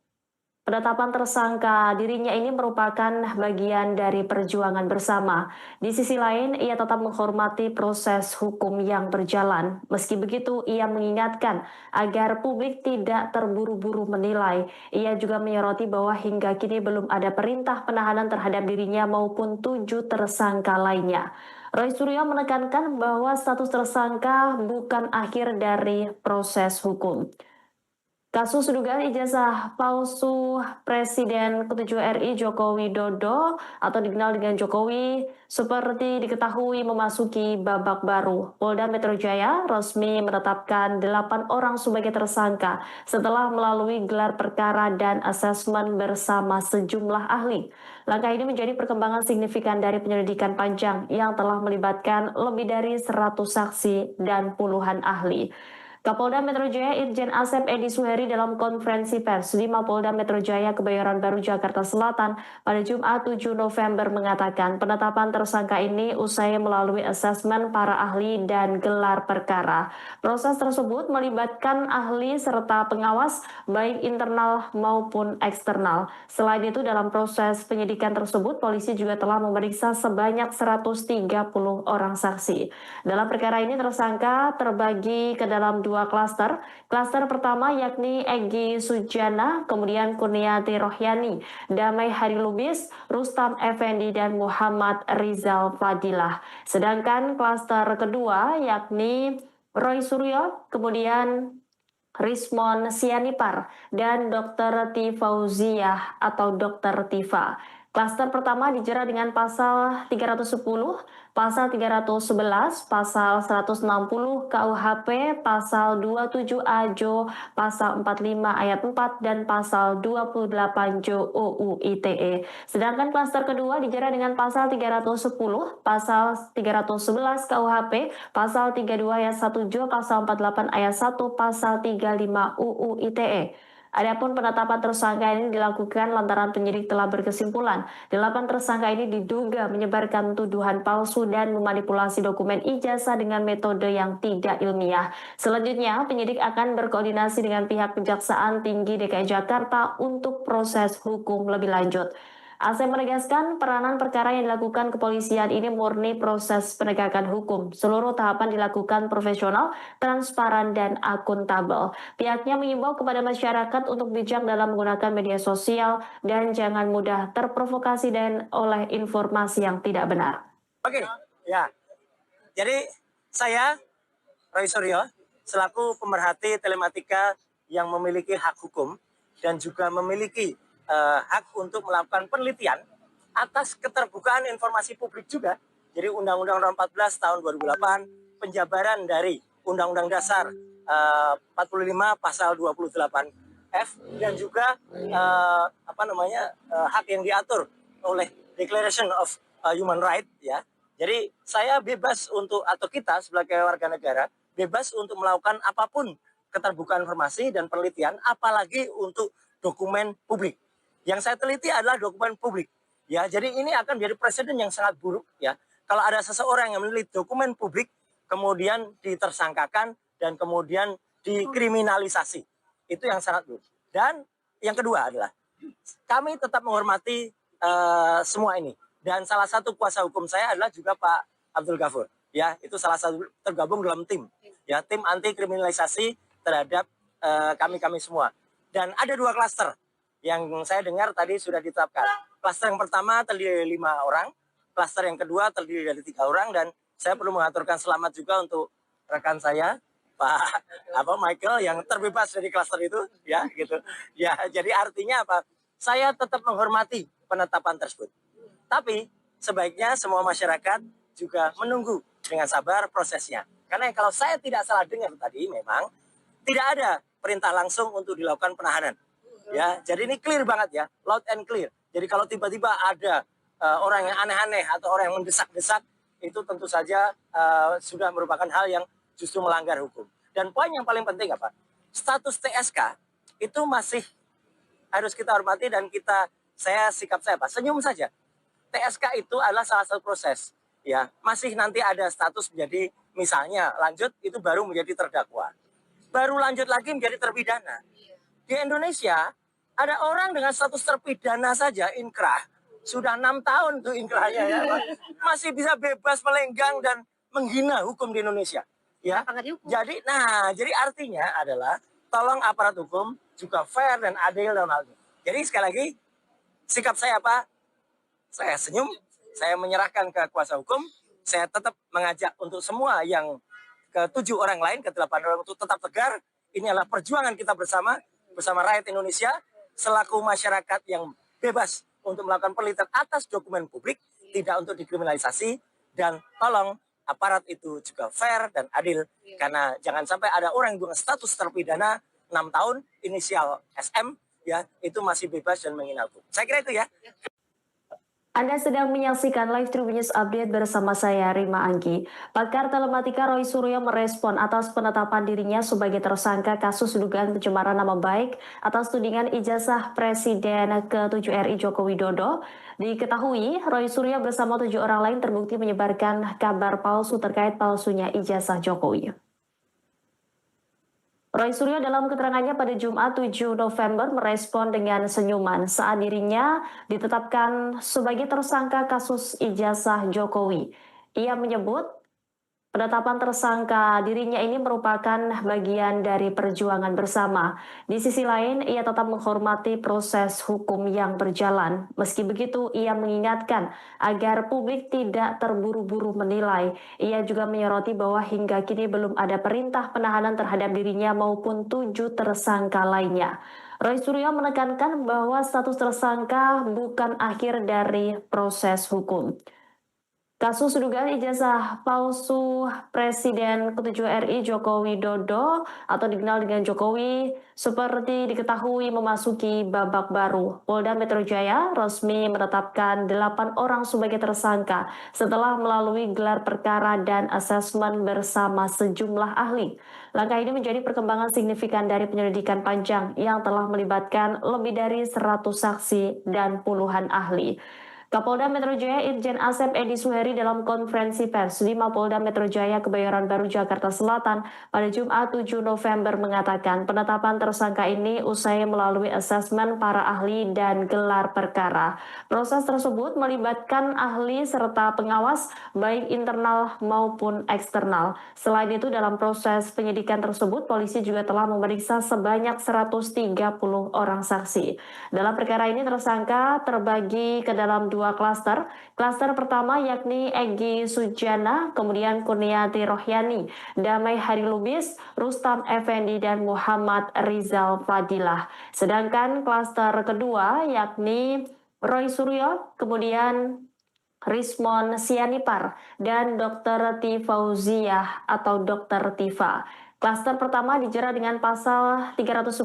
penetapan tersangka dirinya ini merupakan bagian dari perjuangan bersama. Di sisi lain, ia tetap menghormati proses hukum yang berjalan. Meski begitu, ia mengingatkan agar publik tidak terburu-buru menilai. Ia juga menyoroti bahwa hingga kini belum ada perintah penahanan terhadap dirinya maupun 7 tersangka lainnya. Roy Suryo menekankan bahwa status tersangka bukan akhir dari proses hukum. Kasus dugaan ijazah palsu Presiden ke-7 RI Joko Widodo atau dikenal dengan Jokowi seperti diketahui memasuki babak baru. Polda Metro Jaya resmi menetapkan 8 orang sebagai tersangka setelah melalui gelar perkara dan asesmen bersama sejumlah ahli. Langkah ini menjadi perkembangan signifikan dari penyelidikan panjang yang telah melibatkan lebih dari 100 saksi dan puluhan ahli. Kapolda Metro Jaya Irjen Asep Edi Suheri dalam konferensi pers di Mapolda Metro Jaya Kebayoran Baru Jakarta Selatan pada Jumat 7 November mengatakan penetapan tersangka ini usai melalui asesmen para ahli dan gelar perkara. Proses tersebut melibatkan ahli serta pengawas baik internal maupun eksternal. Selain itu dalam proses penyidikan tersebut polisi juga telah memeriksa sebanyak 130 orang saksi. Dalam perkara ini tersangka terbagi ke dalam 2 klaster. Klaster pertama yakni Egy Sujana, kemudian Kurniati Rohyani, Damai Hari Lubis, Rustam Effendi, dan Muhammad Rizal Fadilah. Sedangkan klaster kedua yakni Roy Suryo, kemudian Rismon Sianipar, dan Dr. Tifauziah atau Dr. Tifa. Klaster pertama dijerat dengan pasal 310, pasal 311, pasal 160 KUHP, pasal 27A Jo, pasal 45 ayat 4, dan pasal 28 Jo UU ITE. Sedangkan klaster kedua dijerat dengan pasal 310, pasal 311 KUHP, pasal 32 ayat 1 Jo, pasal 48 ayat 1, pasal 35 UU ITE. Adapun penetapan tersangka ini dilakukan lantaran penyidik telah berkesimpulan 8 tersangka ini diduga menyebarkan tuduhan palsu dan memanipulasi dokumen ijazah dengan metode yang tidak ilmiah. Selanjutnya, penyidik akan berkoordinasi dengan pihak Kejaksaan Tinggi DKI Jakarta untuk proses hukum lebih lanjut. Asep menegaskan peranan perkara yang dilakukan kepolisian ini murni proses penegakan hukum. Seluruh tahapan dilakukan profesional, transparan, dan akuntabel. Pihaknya mengimbau kepada masyarakat untuk bijak dalam menggunakan media sosial dan jangan mudah terprovokasi dan oleh informasi yang tidak benar. Oke, ya. Jadi saya, Roy Suryo, selaku pemerhati telematika yang memiliki hak hukum dan juga memiliki hak untuk melakukan penelitian atas keterbukaan informasi publik juga. Jadi Undang-Undang Nomor 14 tahun 2008, penjabaran dari Undang-Undang Dasar 45 pasal 28F, dan juga hak yang diatur oleh Declaration of Human Rights, ya. Jadi saya bebas untuk, atau kita sebagai warga negara bebas untuk melakukan apapun keterbukaan informasi dan penelitian, apalagi untuk dokumen publik. Yang saya teliti adalah dokumen publik, ya. Jadi ini akan menjadi presiden yang sangat buruk, ya. kalau ada seseorang yang meneliti dokumen publik, kemudian ditersangkakan dan kemudian dikriminalisasi. Itu yang sangat buruk. Dan yang kedua adalah kami tetap menghormati semua ini. Dan salah satu kuasa hukum saya adalah juga Pak Abdul Ghafur. Ya, itu salah satu tergabung dalam tim. Ya, tim anti kriminalisasi terhadap kami semua. Dan ada 2 klaster yang saya dengar tadi sudah ditetapkan. Klaster yang pertama terdiri dari 5 orang, klaster yang kedua terdiri dari 3 orang, dan saya perlu mengaturkan selamat juga untuk rekan saya, Pak Michael, yang terbebas dari klaster itu, ya gitu. Ya, jadi artinya apa? Saya tetap menghormati penetapan tersebut. Tapi sebaiknya semua masyarakat juga menunggu dengan sabar prosesnya. Karena kalau saya tidak salah dengar tadi, memang tidak ada perintah langsung untuk dilakukan penahanan. Ya, jadi ini clear banget ya, loud and clear. Jadi kalau tiba-tiba ada orang yang aneh-aneh atau orang yang mendesak-desak, itu tentu saja sudah merupakan hal yang justru melanggar hukum. Dan poin yang paling penting apa? Status TSK itu masih harus kita hormati dan sikap saya apa? Senyum saja. TSK itu adalah salah satu proses. Ya, masih nanti ada status menjadi misalnya lanjut itu baru menjadi terdakwa. Baru lanjut lagi menjadi terpidana. Di Indonesia ada orang dengan status terpidana saja inkrah. Sudah 6 tahun tuh inkrahnya ya. Masih bisa bebas melenggang dan menghina hukum di Indonesia. Ya. Jadi artinya adalah tolong aparat hukum juga fair dan adil dalam hal ini. Jadi sekali lagi sikap saya apa? Saya senyum, saya menyerahkan ke kuasa hukum, saya tetap mengajak untuk semua yang ke-7 orang lain, ke-8 orang untuk tetap tegar. Ini adalah perjuangan kita bersama rakyat Indonesia, selaku masyarakat yang bebas untuk melakukan penelitian atas dokumen publik, tidak untuk dikriminalisasi, dan tolong aparat itu juga fair dan adil, karena jangan sampai ada orang dengan status terpidana 6 tahun, inisial SM, ya itu masih bebas dan menghina hukum. Saya kira itu ya. Anda sedang menyaksikan live Tribun News Update bersama saya, Rima Anggi. Pakar telematika Roy Suryo merespon atas penetapan dirinya sebagai tersangka kasus dugaan pencemaran nama baik atas tudingan ijazah Presiden ke-7 RI Joko Widodo. Diketahui, Roy Suryo bersama 7 orang lain terbukti menyebarkan kabar palsu terkait palsunya ijazah Jokowi. Roy Suryo dalam keterangannya pada Jumat 7 November merespon dengan senyuman saat dirinya ditetapkan sebagai tersangka kasus ijazah Jokowi. Ia menyebut penetapan tersangka dirinya ini merupakan bagian dari perjuangan bersama. Di sisi lain, ia tetap menghormati proses hukum yang berjalan. Meski begitu, ia mengingatkan agar publik tidak terburu-buru menilai. Ia juga menyoroti bahwa hingga kini belum ada perintah penahanan terhadap dirinya maupun 7 tersangka lainnya. Roy Suryo menekankan bahwa status tersangka bukan akhir dari proses hukum. Kasus dugaan ijazah palsu Presiden ke-7 RI Joko Widodo atau dikenal dengan Jokowi seperti diketahui memasuki babak baru. Polda Metro Jaya resmi menetapkan 8 orang sebagai tersangka setelah melalui gelar perkara dan asesmen bersama sejumlah ahli. Langkah ini menjadi perkembangan signifikan dari penyelidikan panjang yang telah melibatkan lebih dari 100 saksi dan puluhan ahli. Kapolda Metro Jaya Irjen Asep Edi Suheri dalam konferensi pers di Mapolda Metro Jaya Kebayoran Baru Jakarta Selatan pada Jumat 7 November mengatakan penetapan tersangka ini usai melalui asesmen para ahli dan gelar perkara. Proses tersebut melibatkan ahli serta pengawas baik internal maupun eksternal. Selain itu dalam proses penyidikan tersebut polisi juga telah memeriksa sebanyak 130 orang saksi. Dalam perkara ini tersangka terbagi ke dalam 2 klaster. Klaster pertama yakni Egy Sujana, kemudian Kurniati Rohyani, Damai Hari Lubis, Rustam Effendi, dan Muhammad Rizal Fadilah. Sedangkan klaster kedua yakni Roy Suryo, kemudian Rismon Sianipar, dan Dr. Tifauziah atau Dr. Tifa. Klaster pertama dijerat dengan pasal 310,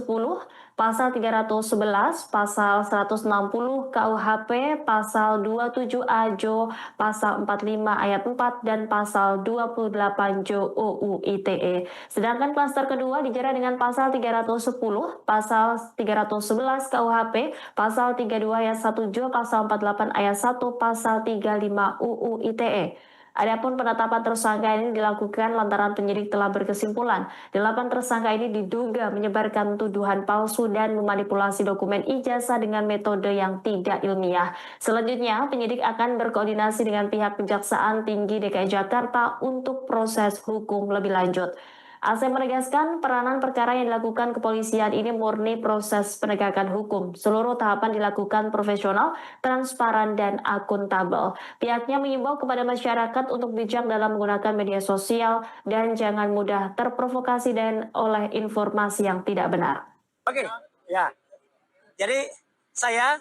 pasal 311, pasal 160 KUHP, pasal 27A Jo, pasal 45 ayat 4, dan pasal 28 Jo UU ITE. Sedangkan klaster kedua dijerat dengan pasal 310, pasal 311 KUHP, pasal 32 ayat 1 Jo, pasal 48 ayat 1, pasal 35 UU ITE. Adapun penetapan tersangka ini dilakukan lantaran penyidik telah berkesimpulan 8 tersangka ini diduga menyebarkan tuduhan palsu dan memanipulasi dokumen ijazah dengan metode yang tidak ilmiah. Selanjutnya, penyidik akan berkoordinasi dengan pihak Kejaksaan Tinggi DKI Jakarta untuk proses hukum lebih lanjut. Asep menegaskan peranan perkara yang dilakukan kepolisian ini murni proses penegakan hukum. Seluruh tahapan dilakukan profesional, transparan, dan akuntabel. Pihaknya mengimbau kepada masyarakat untuk bijak dalam menggunakan media sosial dan jangan mudah terprovokasi dan oleh informasi yang tidak benar. Oke, ya. Jadi saya,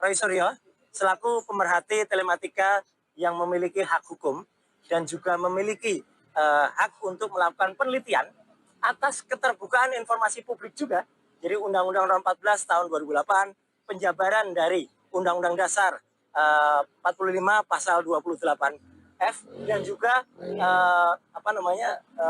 Roy Suryo, selaku pemerhati telematika yang memiliki hak hukum dan juga memiliki hak untuk melakukan penelitian atas keterbukaan informasi publik juga. Jadi Undang-Undang Nomor 14 tahun 2008, penjabaran dari Undang-Undang Dasar 45 pasal 28F dan juga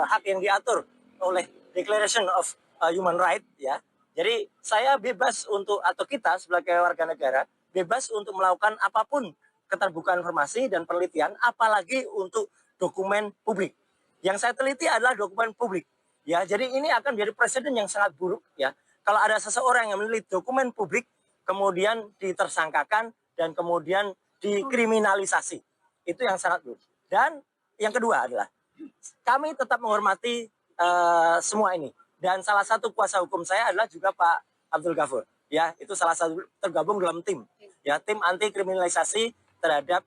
hak yang diatur oleh Declaration of Human Rights ya. Jadi saya bebas untuk atau kita sebagai warga negara bebas untuk melakukan apapun keterbukaan informasi dan penelitian apalagi untuk dokumen publik. Yang saya teliti adalah dokumen publik. Ya, jadi ini akan menjadi presiden yang sangat buruk ya. Kalau ada seseorang yang meneliti dokumen publik kemudian ditersangkakan dan kemudian dikriminalisasi. Itu yang sangat buruk. Dan yang kedua adalah kami tetap menghormati semua ini. Dan salah satu kuasa hukum saya adalah juga Pak Abdul Ghafur. Ya, itu salah satu tergabung dalam tim. Ya, tim anti kriminalisasi terhadap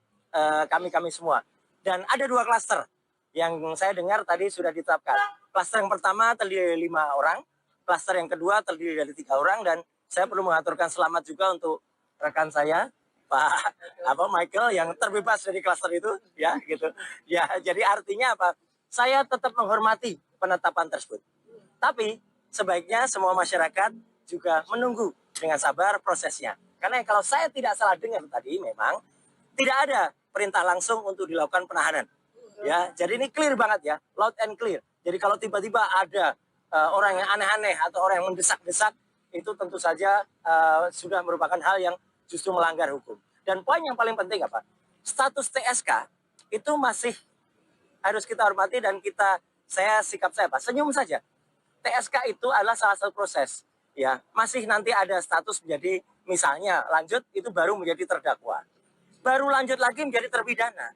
kami semua. Dan ada 2 klaster yang saya dengar tadi sudah ditetapkan. Klaster yang pertama terdiri dari 5 orang, klaster yang kedua terdiri dari 3 orang, dan saya perlu mengaturkan selamat juga untuk rekan saya, Pak Michael yang terbebas dari klaster itu, ya gitu. Ya, jadi artinya apa? Saya tetap menghormati penetapan tersebut. Tapi sebaiknya semua masyarakat juga menunggu dengan sabar prosesnya. Karena kalau saya tidak salah dengar tadi, memang tidak ada perintah langsung untuk dilakukan penahanan. Ya, jadi ini clear banget ya, loud and clear. Jadi kalau tiba-tiba ada orang yang aneh-aneh atau orang yang mendesak-desak, itu tentu saja sudah merupakan hal yang justru melanggar hukum. Dan poin yang paling penting apa? Status TSK itu masih harus kita hormati dan sikap saya apa? Senyum saja. TSK itu adalah salah satu proses. Ya, masih nanti ada status menjadi misalnya lanjut itu baru menjadi terdakwa. Baru lanjut lagi menjadi terpidana.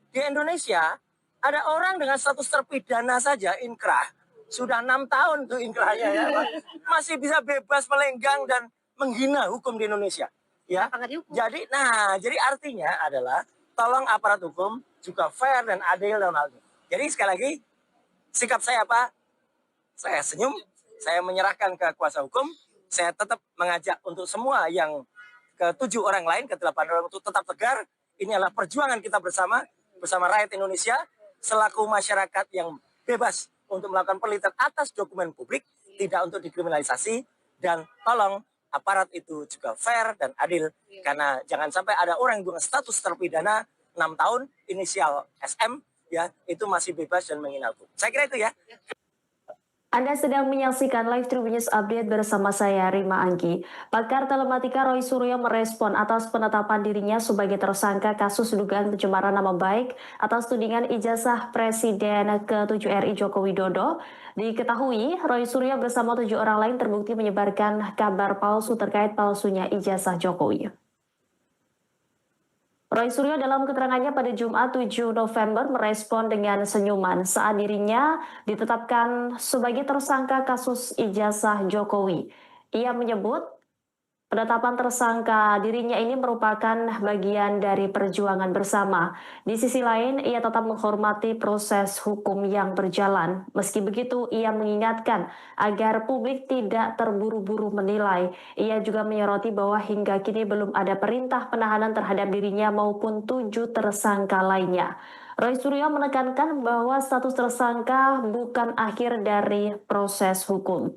Di Indonesia, ada orang dengan status terpidana saja, inkrah. Sudah 6 tahun tuh inkrahnya ya. Masih bisa bebas melenggang dan menghina hukum di Indonesia. Ya. Jadi artinya adalah tolong aparat hukum juga fair dan adil dalam hal ini. Jadi sekali lagi, sikap saya apa? Saya senyum, saya menyerahkan ke kuasa hukum, saya tetap mengajak untuk semua yang ke-7 orang lain, ke-8 orang untuk tetap tegar. Ini adalah perjuangan kita bersama rakyat Indonesia selaku masyarakat yang bebas untuk melakukan penelitian atas dokumen publik, tidak untuk dikriminalisasi, dan tolong aparat itu juga fair dan adil, karena jangan sampai ada orang yang dengan status terpidana 6 tahun, inisial SM, ya itu masih bebas dan menghina hukum. Saya kira itu ya. Anda sedang menyaksikan Live Tribun News Update bersama saya, Rima Anggi. Pakar telematika Roy Suryo merespon atas penetapan dirinya sebagai tersangka kasus dugaan pencemaran nama baik atas tudingan ijazah Presiden ke-7 RI Joko Widodo. Diketahui, Roy Suryo bersama 7 orang lain terbukti menyebarkan kabar palsu terkait palsunya ijazah Jokowi. Roy Suryo dalam keterangannya pada Jumat 7 November merespon dengan senyuman saat dirinya ditetapkan sebagai tersangka kasus ijazah Jokowi. Ia menyebut penetapan tersangka dirinya ini merupakan bagian dari perjuangan bersama. Di sisi lain, ia tetap menghormati proses hukum yang berjalan. Meski begitu, ia mengingatkan agar publik tidak terburu-buru menilai. Ia juga menyoroti bahwa hingga kini belum ada perintah penahanan terhadap dirinya maupun 7 tersangka lainnya. Roy Suryo menekankan bahwa status tersangka bukan akhir dari proses hukum.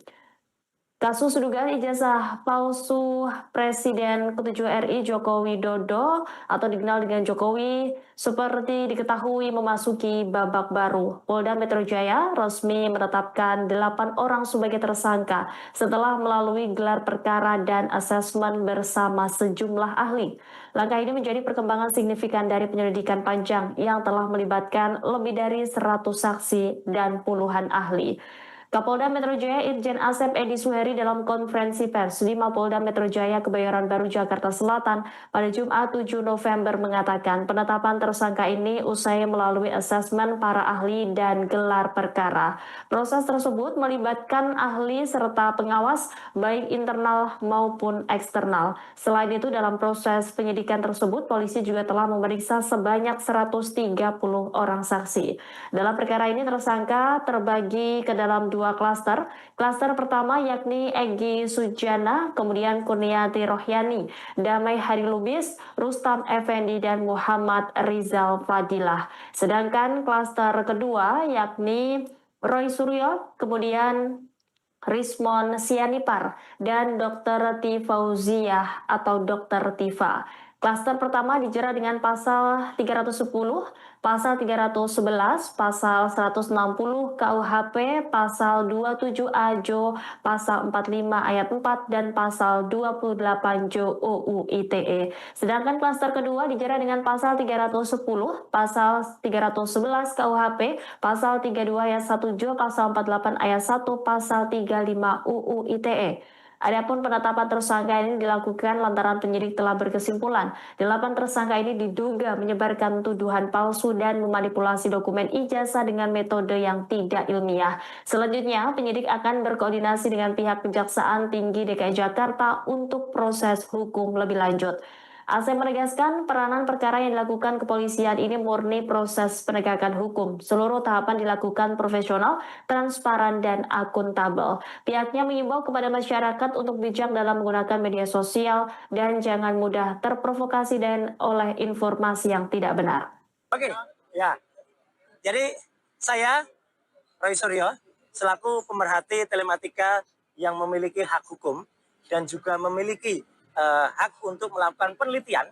Kasus dugaan ijazah palsu Presiden ke-7 RI Joko Widodo atau dikenal dengan Jokowi seperti diketahui memasuki babak baru. Polda Metro Jaya resmi menetapkan 8 orang sebagai tersangka setelah melalui gelar perkara dan asesmen bersama sejumlah ahli. Langkah ini menjadi perkembangan signifikan dari penyelidikan panjang yang telah melibatkan lebih dari 100 saksi dan puluhan ahli. Kapolda Metro Jaya Irjen Asep Edi Suheri dalam konferensi pers di Mapolda Metro Jaya Kebayoran Baru Jakarta Selatan pada Jumat 7 November mengatakan penetapan tersangka ini usai melalui asesmen para ahli dan gelar perkara. Proses tersebut melibatkan ahli serta pengawas baik internal maupun eksternal. Selain itu dalam proses penyidikan tersebut polisi juga telah memeriksa sebanyak 130 orang saksi. Dalam perkara ini tersangka terbagi ke dalam dua klaster. Klaster pertama yakni Egy Sujana, kemudian Kurniati Rohyani, Damai Hari Lubis, Rustam Effendi, dan Muhammad Rizal Fadilah. Sedangkan klaster kedua yakni Roy Suryo, kemudian Rismon Sianipar, dan Dr. Tifauziah atau Dr. Tifa. Klaster pertama dijerat dengan pasal 310, pasal 311, pasal 160 KUHP, pasal 27A Jo, pasal 45 ayat 4, dan pasal 28 Jo UU ITE. Sedangkan klaster kedua dijerat dengan pasal 310, pasal 311 KUHP, pasal 32 ayat 1 Jo, pasal 48 ayat 1, pasal 35 UU ITE. Adapun penetapan tersangka ini dilakukan lantaran penyidik telah berkesimpulan 8 tersangka ini diduga menyebarkan tuduhan palsu dan memanipulasi dokumen ijazah dengan metode yang tidak ilmiah. Selanjutnya, penyidik akan berkoordinasi dengan pihak Kejaksaan Tinggi DKI Jakarta untuk proses hukum lebih lanjut. Asep menegaskan peranan perkara yang dilakukan kepolisian ini murni proses penegakan hukum. Seluruh tahapan dilakukan profesional, transparan, dan akuntabel. Pihaknya mengimbau kepada masyarakat untuk bijak dalam menggunakan media sosial dan jangan mudah terprovokasi dan oleh informasi yang tidak benar. Oke, ya. Jadi saya, Roy Suryo, selaku pemerhati telematika yang memiliki hak hukum dan juga memiliki hak untuk melakukan penelitian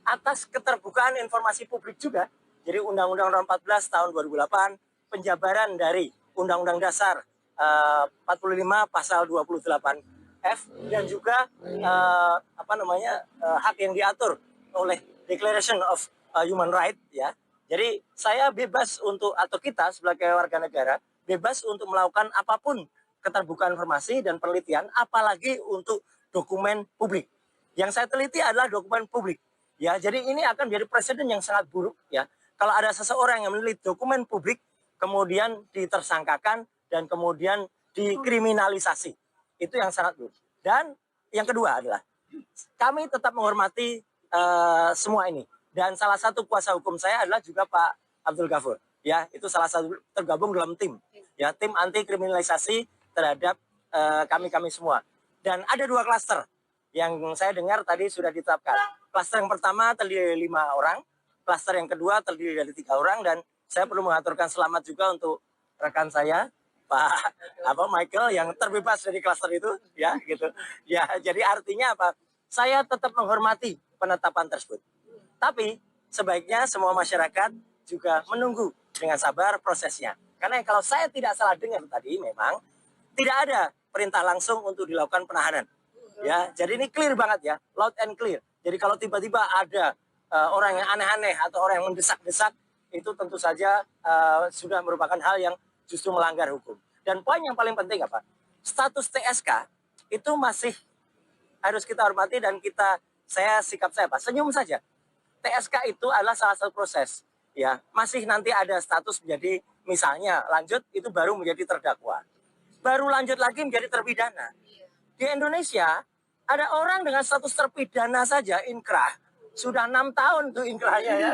atas keterbukaan informasi publik juga. Jadi Undang-Undang Nomor 14 Tahun 2008, penjabaran dari Undang-Undang Dasar 45 Pasal 28F dan juga hak yang diatur oleh Declaration of Human Rights ya. Jadi saya bebas untuk atau kita sebagai warga negara bebas untuk melakukan apapun keterbukaan informasi dan penelitian, apalagi untuk dokumen publik. Yang saya teliti adalah dokumen publik. Ya, jadi ini akan menjadi presiden yang sangat buruk ya. Kalau ada seseorang yang meneliti dokumen publik kemudian ditersangkakan dan kemudian dikriminalisasi. Itu yang sangat buruk. Dan yang kedua adalah kami tetap menghormati semua ini. Dan salah satu kuasa hukum saya adalah juga Pak Abdul Ghafur. Ya, itu salah satu tergabung dalam tim. Ya, tim anti kriminalisasi terhadap kami semua. Dan ada 2 klaster yang saya dengar tadi sudah ditetapkan. Klaster yang pertama terdiri dari 5 orang, klaster yang kedua terdiri dari 3 orang, dan saya perlu mengaturkan selamat juga untuk rekan saya, Pak Michael, yang terbebas dari klaster itu, ya gitu. Ya, jadi artinya apa? Saya tetap menghormati penetapan tersebut. Tapi sebaiknya semua masyarakat juga menunggu dengan sabar prosesnya. Karena kalau saya tidak salah dengar tadi, memang tidak ada perintah langsung untuk dilakukan penahanan. Ya, jadi ini clear banget ya, loud and clear. Jadi kalau tiba-tiba ada orang yang aneh-aneh atau orang yang mendesak-desak, itu tentu saja sudah merupakan hal yang justru melanggar hukum. Dan poin yang paling penting apa? Status TSK itu masih harus kita hormati dan sikap saya apa? Senyum saja. TSK itu adalah salah satu proses. Ya, masih nanti ada status menjadi misalnya lanjut itu baru menjadi terdakwa. Baru lanjut lagi menjadi terpidana. Di Indonesia, ada orang dengan status terpidana saja, inkrah. Sudah 6 tahun tuh inkrahnya ya.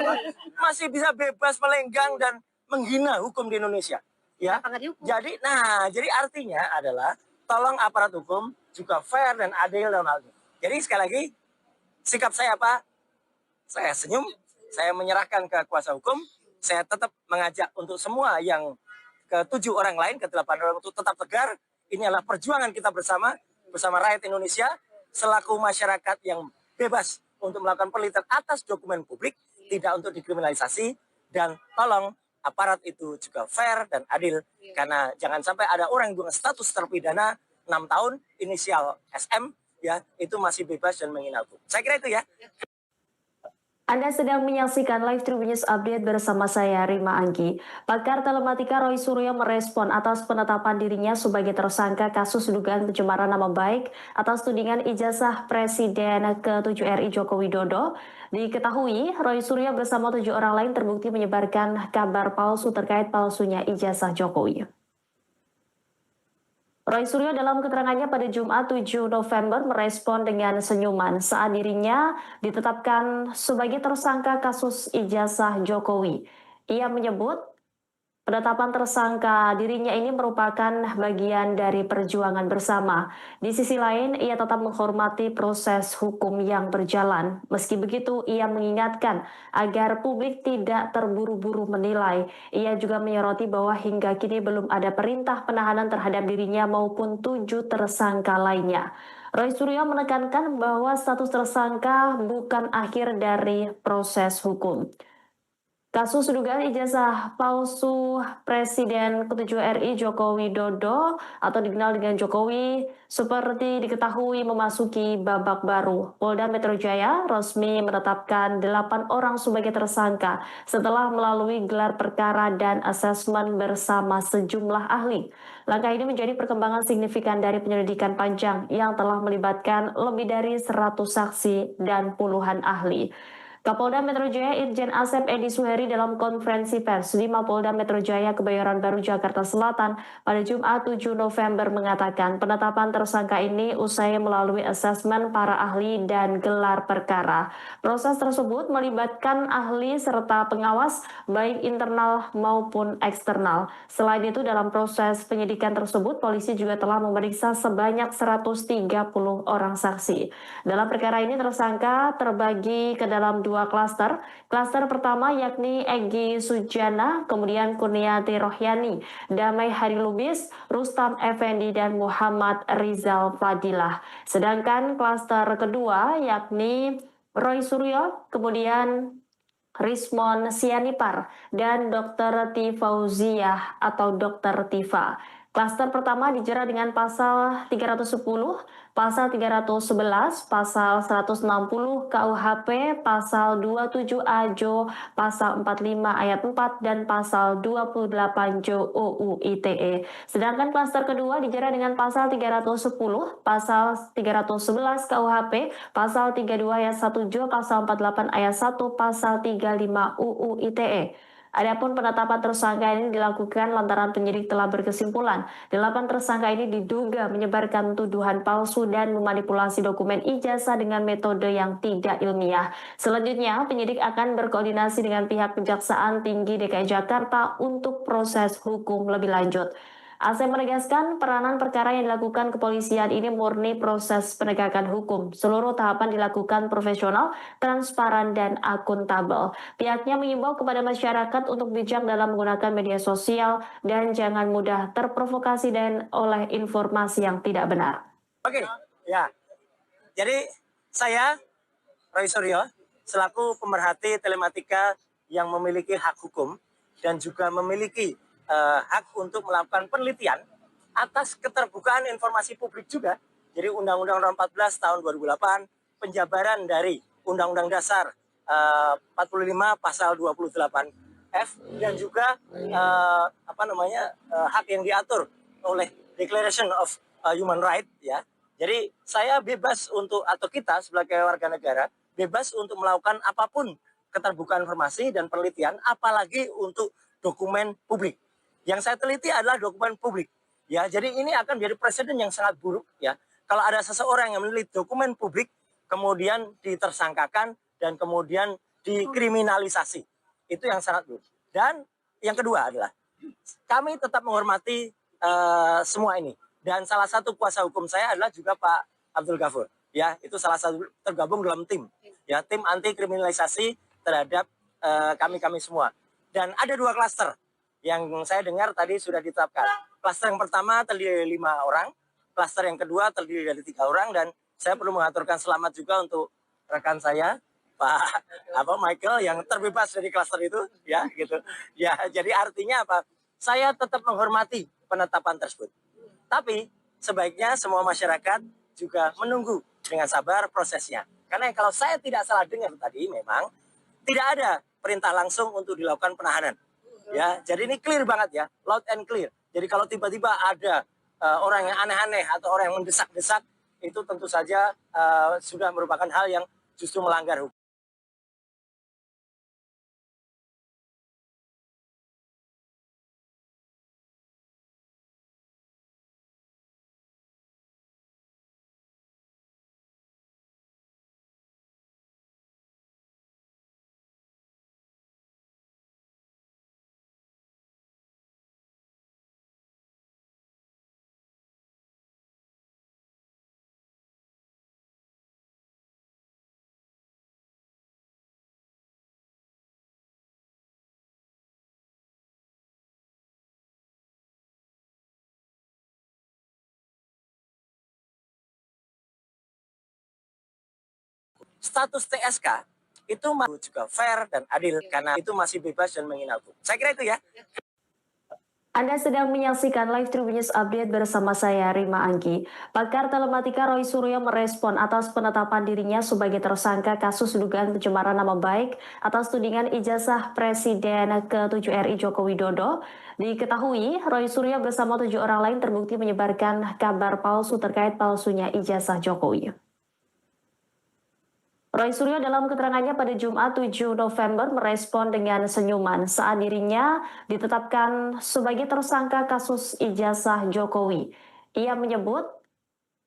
Masih bisa bebas melenggang dan menghina hukum di Indonesia. Ya. Jadi artinya adalah tolong aparat hukum juga fair dan adil dalam hal ini. Jadi sekali lagi, sikap saya apa? Saya senyum, saya menyerahkan ke kuasa hukum, saya tetap mengajak untuk semua yang ke-7 orang lain, ke-8 orang untuk tetap tegar. Ini adalah perjuangan kita bersama rakyat Indonesia, selaku masyarakat yang bebas untuk melakukan penelitian atas dokumen publik, tidak untuk dikriminalisasi, dan tolong aparat itu juga fair dan adil, karena jangan sampai ada orang yang dengan status terpidana 6 tahun, inisial SM, ya itu masih bebas dan menghina hukum. Saya kira itu ya. Anda sedang menyaksikan live Tribun News Update bersama saya, Rima Anggi. Pakar telematika Roy Suryo merespon atas penetapan dirinya sebagai tersangka kasus dugaan pencemaran nama baik atas tudingan ijazah Presiden ke-7 RI Joko Widodo. Diketahui, Roy Suryo bersama 7 orang lain terbukti menyebarkan kabar palsu terkait palsunya ijazah Jokowi. Roy Suryo dalam keterangannya pada Jumat 7 November merespon dengan senyuman saat dirinya ditetapkan sebagai tersangka kasus ijazah Jokowi. Ia menyebut penetapan tersangka dirinya ini merupakan bagian dari perjuangan bersama. Di sisi lain, ia tetap menghormati proses hukum yang berjalan. Meski begitu, ia mengingatkan agar publik tidak terburu-buru menilai. Ia juga menyoroti bahwa hingga kini belum ada perintah penahanan terhadap dirinya maupun 7 tersangka lainnya. Roy Suryo menekankan bahwa status tersangka bukan akhir dari proses hukum. Kasus dugaan ijazah palsu Presiden ke-7 RI Joko Widodo atau dikenal dengan Jokowi seperti diketahui memasuki babak baru. Polda Metro Jaya resmi menetapkan 8 orang sebagai tersangka setelah melalui gelar perkara dan asesmen bersama sejumlah ahli. Langkah ini menjadi perkembangan signifikan dari penyelidikan panjang yang telah melibatkan lebih dari 100 saksi dan puluhan ahli. Kapolda Metro Jaya Irjen Asep Edi Suheri dalam konferensi pers di Mapolda Metro Jaya Kebayoran Baru Jakarta Selatan pada Jumat 7 November mengatakan penetapan tersangka ini usai melalui asesmen para ahli dan gelar perkara. Proses tersebut melibatkan ahli serta pengawas baik internal maupun eksternal. Selain itu dalam proses penyidikan tersebut polisi juga telah memeriksa sebanyak 130 orang saksi. Dalam perkara ini tersangka terbagi ke dalam 2 klaster. Klaster pertama yakni Egy Sujana, kemudian Kurniati Rohyani, Damai Hari Lubis, Rustam Effendi, dan Muhammad Rizal Fadilah. Sedangkan klaster kedua yakni Roy Suryo, kemudian Rismon Sianipar, dan Dr. Tifauziah atau Dr. Tifa. Klaster pertama dijerat dengan pasal 310, pasal 311, pasal 160 KUHP, pasal 27A Jo, pasal 45 ayat 4, dan pasal 28 Jo UU ITE. Sedangkan klaster kedua dijerat dengan pasal 310, pasal 311 KUHP, pasal 32 ayat 1 Jo, pasal 48 ayat 1, pasal 35 UU ITE. Adapun penetapan tersangka ini dilakukan lantaran penyidik telah berkesimpulan 8 tersangka ini diduga menyebarkan tuduhan palsu dan memanipulasi dokumen ijazah dengan metode yang tidak ilmiah. Selanjutnya, penyidik akan berkoordinasi dengan pihak Kejaksaan Tinggi DKI Jakarta untuk proses hukum lebih lanjut. Asep menegaskan peranan perkara yang dilakukan kepolisian ini murni proses penegakan hukum. Seluruh tahapan dilakukan profesional, transparan, dan akuntabel. Pihaknya mengimbau kepada masyarakat untuk bijak dalam menggunakan media sosial dan jangan mudah terprovokasi dan oleh informasi yang tidak benar. Oke, ya. Jadi saya, Roy Suryo, selaku pemerhati telematika yang memiliki hak hukum dan juga memiliki hak untuk melakukan penelitian atas keterbukaan informasi publik juga. Jadi Undang-Undang Nomor 14 tahun 2008, penjabaran dari Undang-Undang Dasar 45 pasal 28F dan juga hak yang diatur oleh Declaration of Human Rights ya. Jadi saya bebas untuk atau kita sebagai warga negara bebas untuk melakukan apapun keterbukaan informasi dan penelitian apalagi untuk dokumen publik. Yang saya teliti adalah dokumen publik. Ya, jadi ini akan menjadi presiden yang sangat buruk ya. Kalau ada seseorang yang meneliti dokumen publik kemudian ditersangkakan dan kemudian dikriminalisasi. Itu yang sangat buruk. Dan yang kedua adalah kami tetap menghormati semua ini. Dan salah satu kuasa hukum saya adalah juga Pak Abdul Ghafur. Ya, itu salah satu tergabung dalam tim. Ya, tim anti kriminalisasi terhadap kami semua. Dan ada 2 klaster yang saya dengar tadi sudah ditetapkan. Klaster yang pertama terdiri dari 5 orang, klaster yang kedua terdiri dari 3 orang, dan saya perlu mengaturkan selamat juga untuk rekan saya, Pak Michael yang terbebas dari klaster itu, ya gitu. Ya, jadi artinya apa? Saya tetap menghormati penetapan tersebut. Tapi sebaiknya semua masyarakat juga menunggu dengan sabar prosesnya. Karena kalau saya tidak salah dengar tadi memang tidak ada perintah langsung untuk dilakukan penahanan. Ya, jadi ini clear banget ya, loud and clear. Jadi kalau tiba-tiba ada orang yang aneh-aneh atau orang yang mendesak-desak, itu tentu saja sudah merupakan hal yang justru melanggar hukum. Status TSK itu juga fair dan adil karena itu masih bebas dan menghina hukum. Saya kira itu ya. Anda sedang menyaksikan live Tribun News Update bersama saya, Rima Anggi. Pakar telematika Roy Suryo merespon atas penetapan dirinya sebagai tersangka kasus dugaan pencemaran nama baik atas tudingan ijazah Presiden ke-7 RI Joko Widodo. Diketahui, Roy Suryo bersama 7 orang lain terbukti menyebarkan kabar palsu terkait palsunya ijazah Jokowi. Roy Suryo dalam keterangannya pada Jumat 7 November merespon dengan senyuman saat dirinya ditetapkan sebagai tersangka kasus ijazah Jokowi. Ia menyebut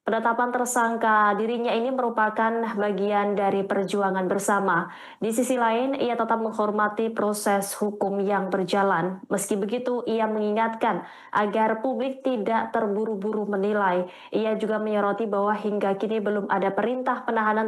penetapan tersangka dirinya ini merupakan bagian dari perjuangan bersama. Di sisi lain, ia tetap menghormati proses hukum yang berjalan. Meski begitu, ia mengingatkan agar publik tidak terburu-buru menilai. Ia juga menyoroti bahwa hingga kini belum ada perintah penahanan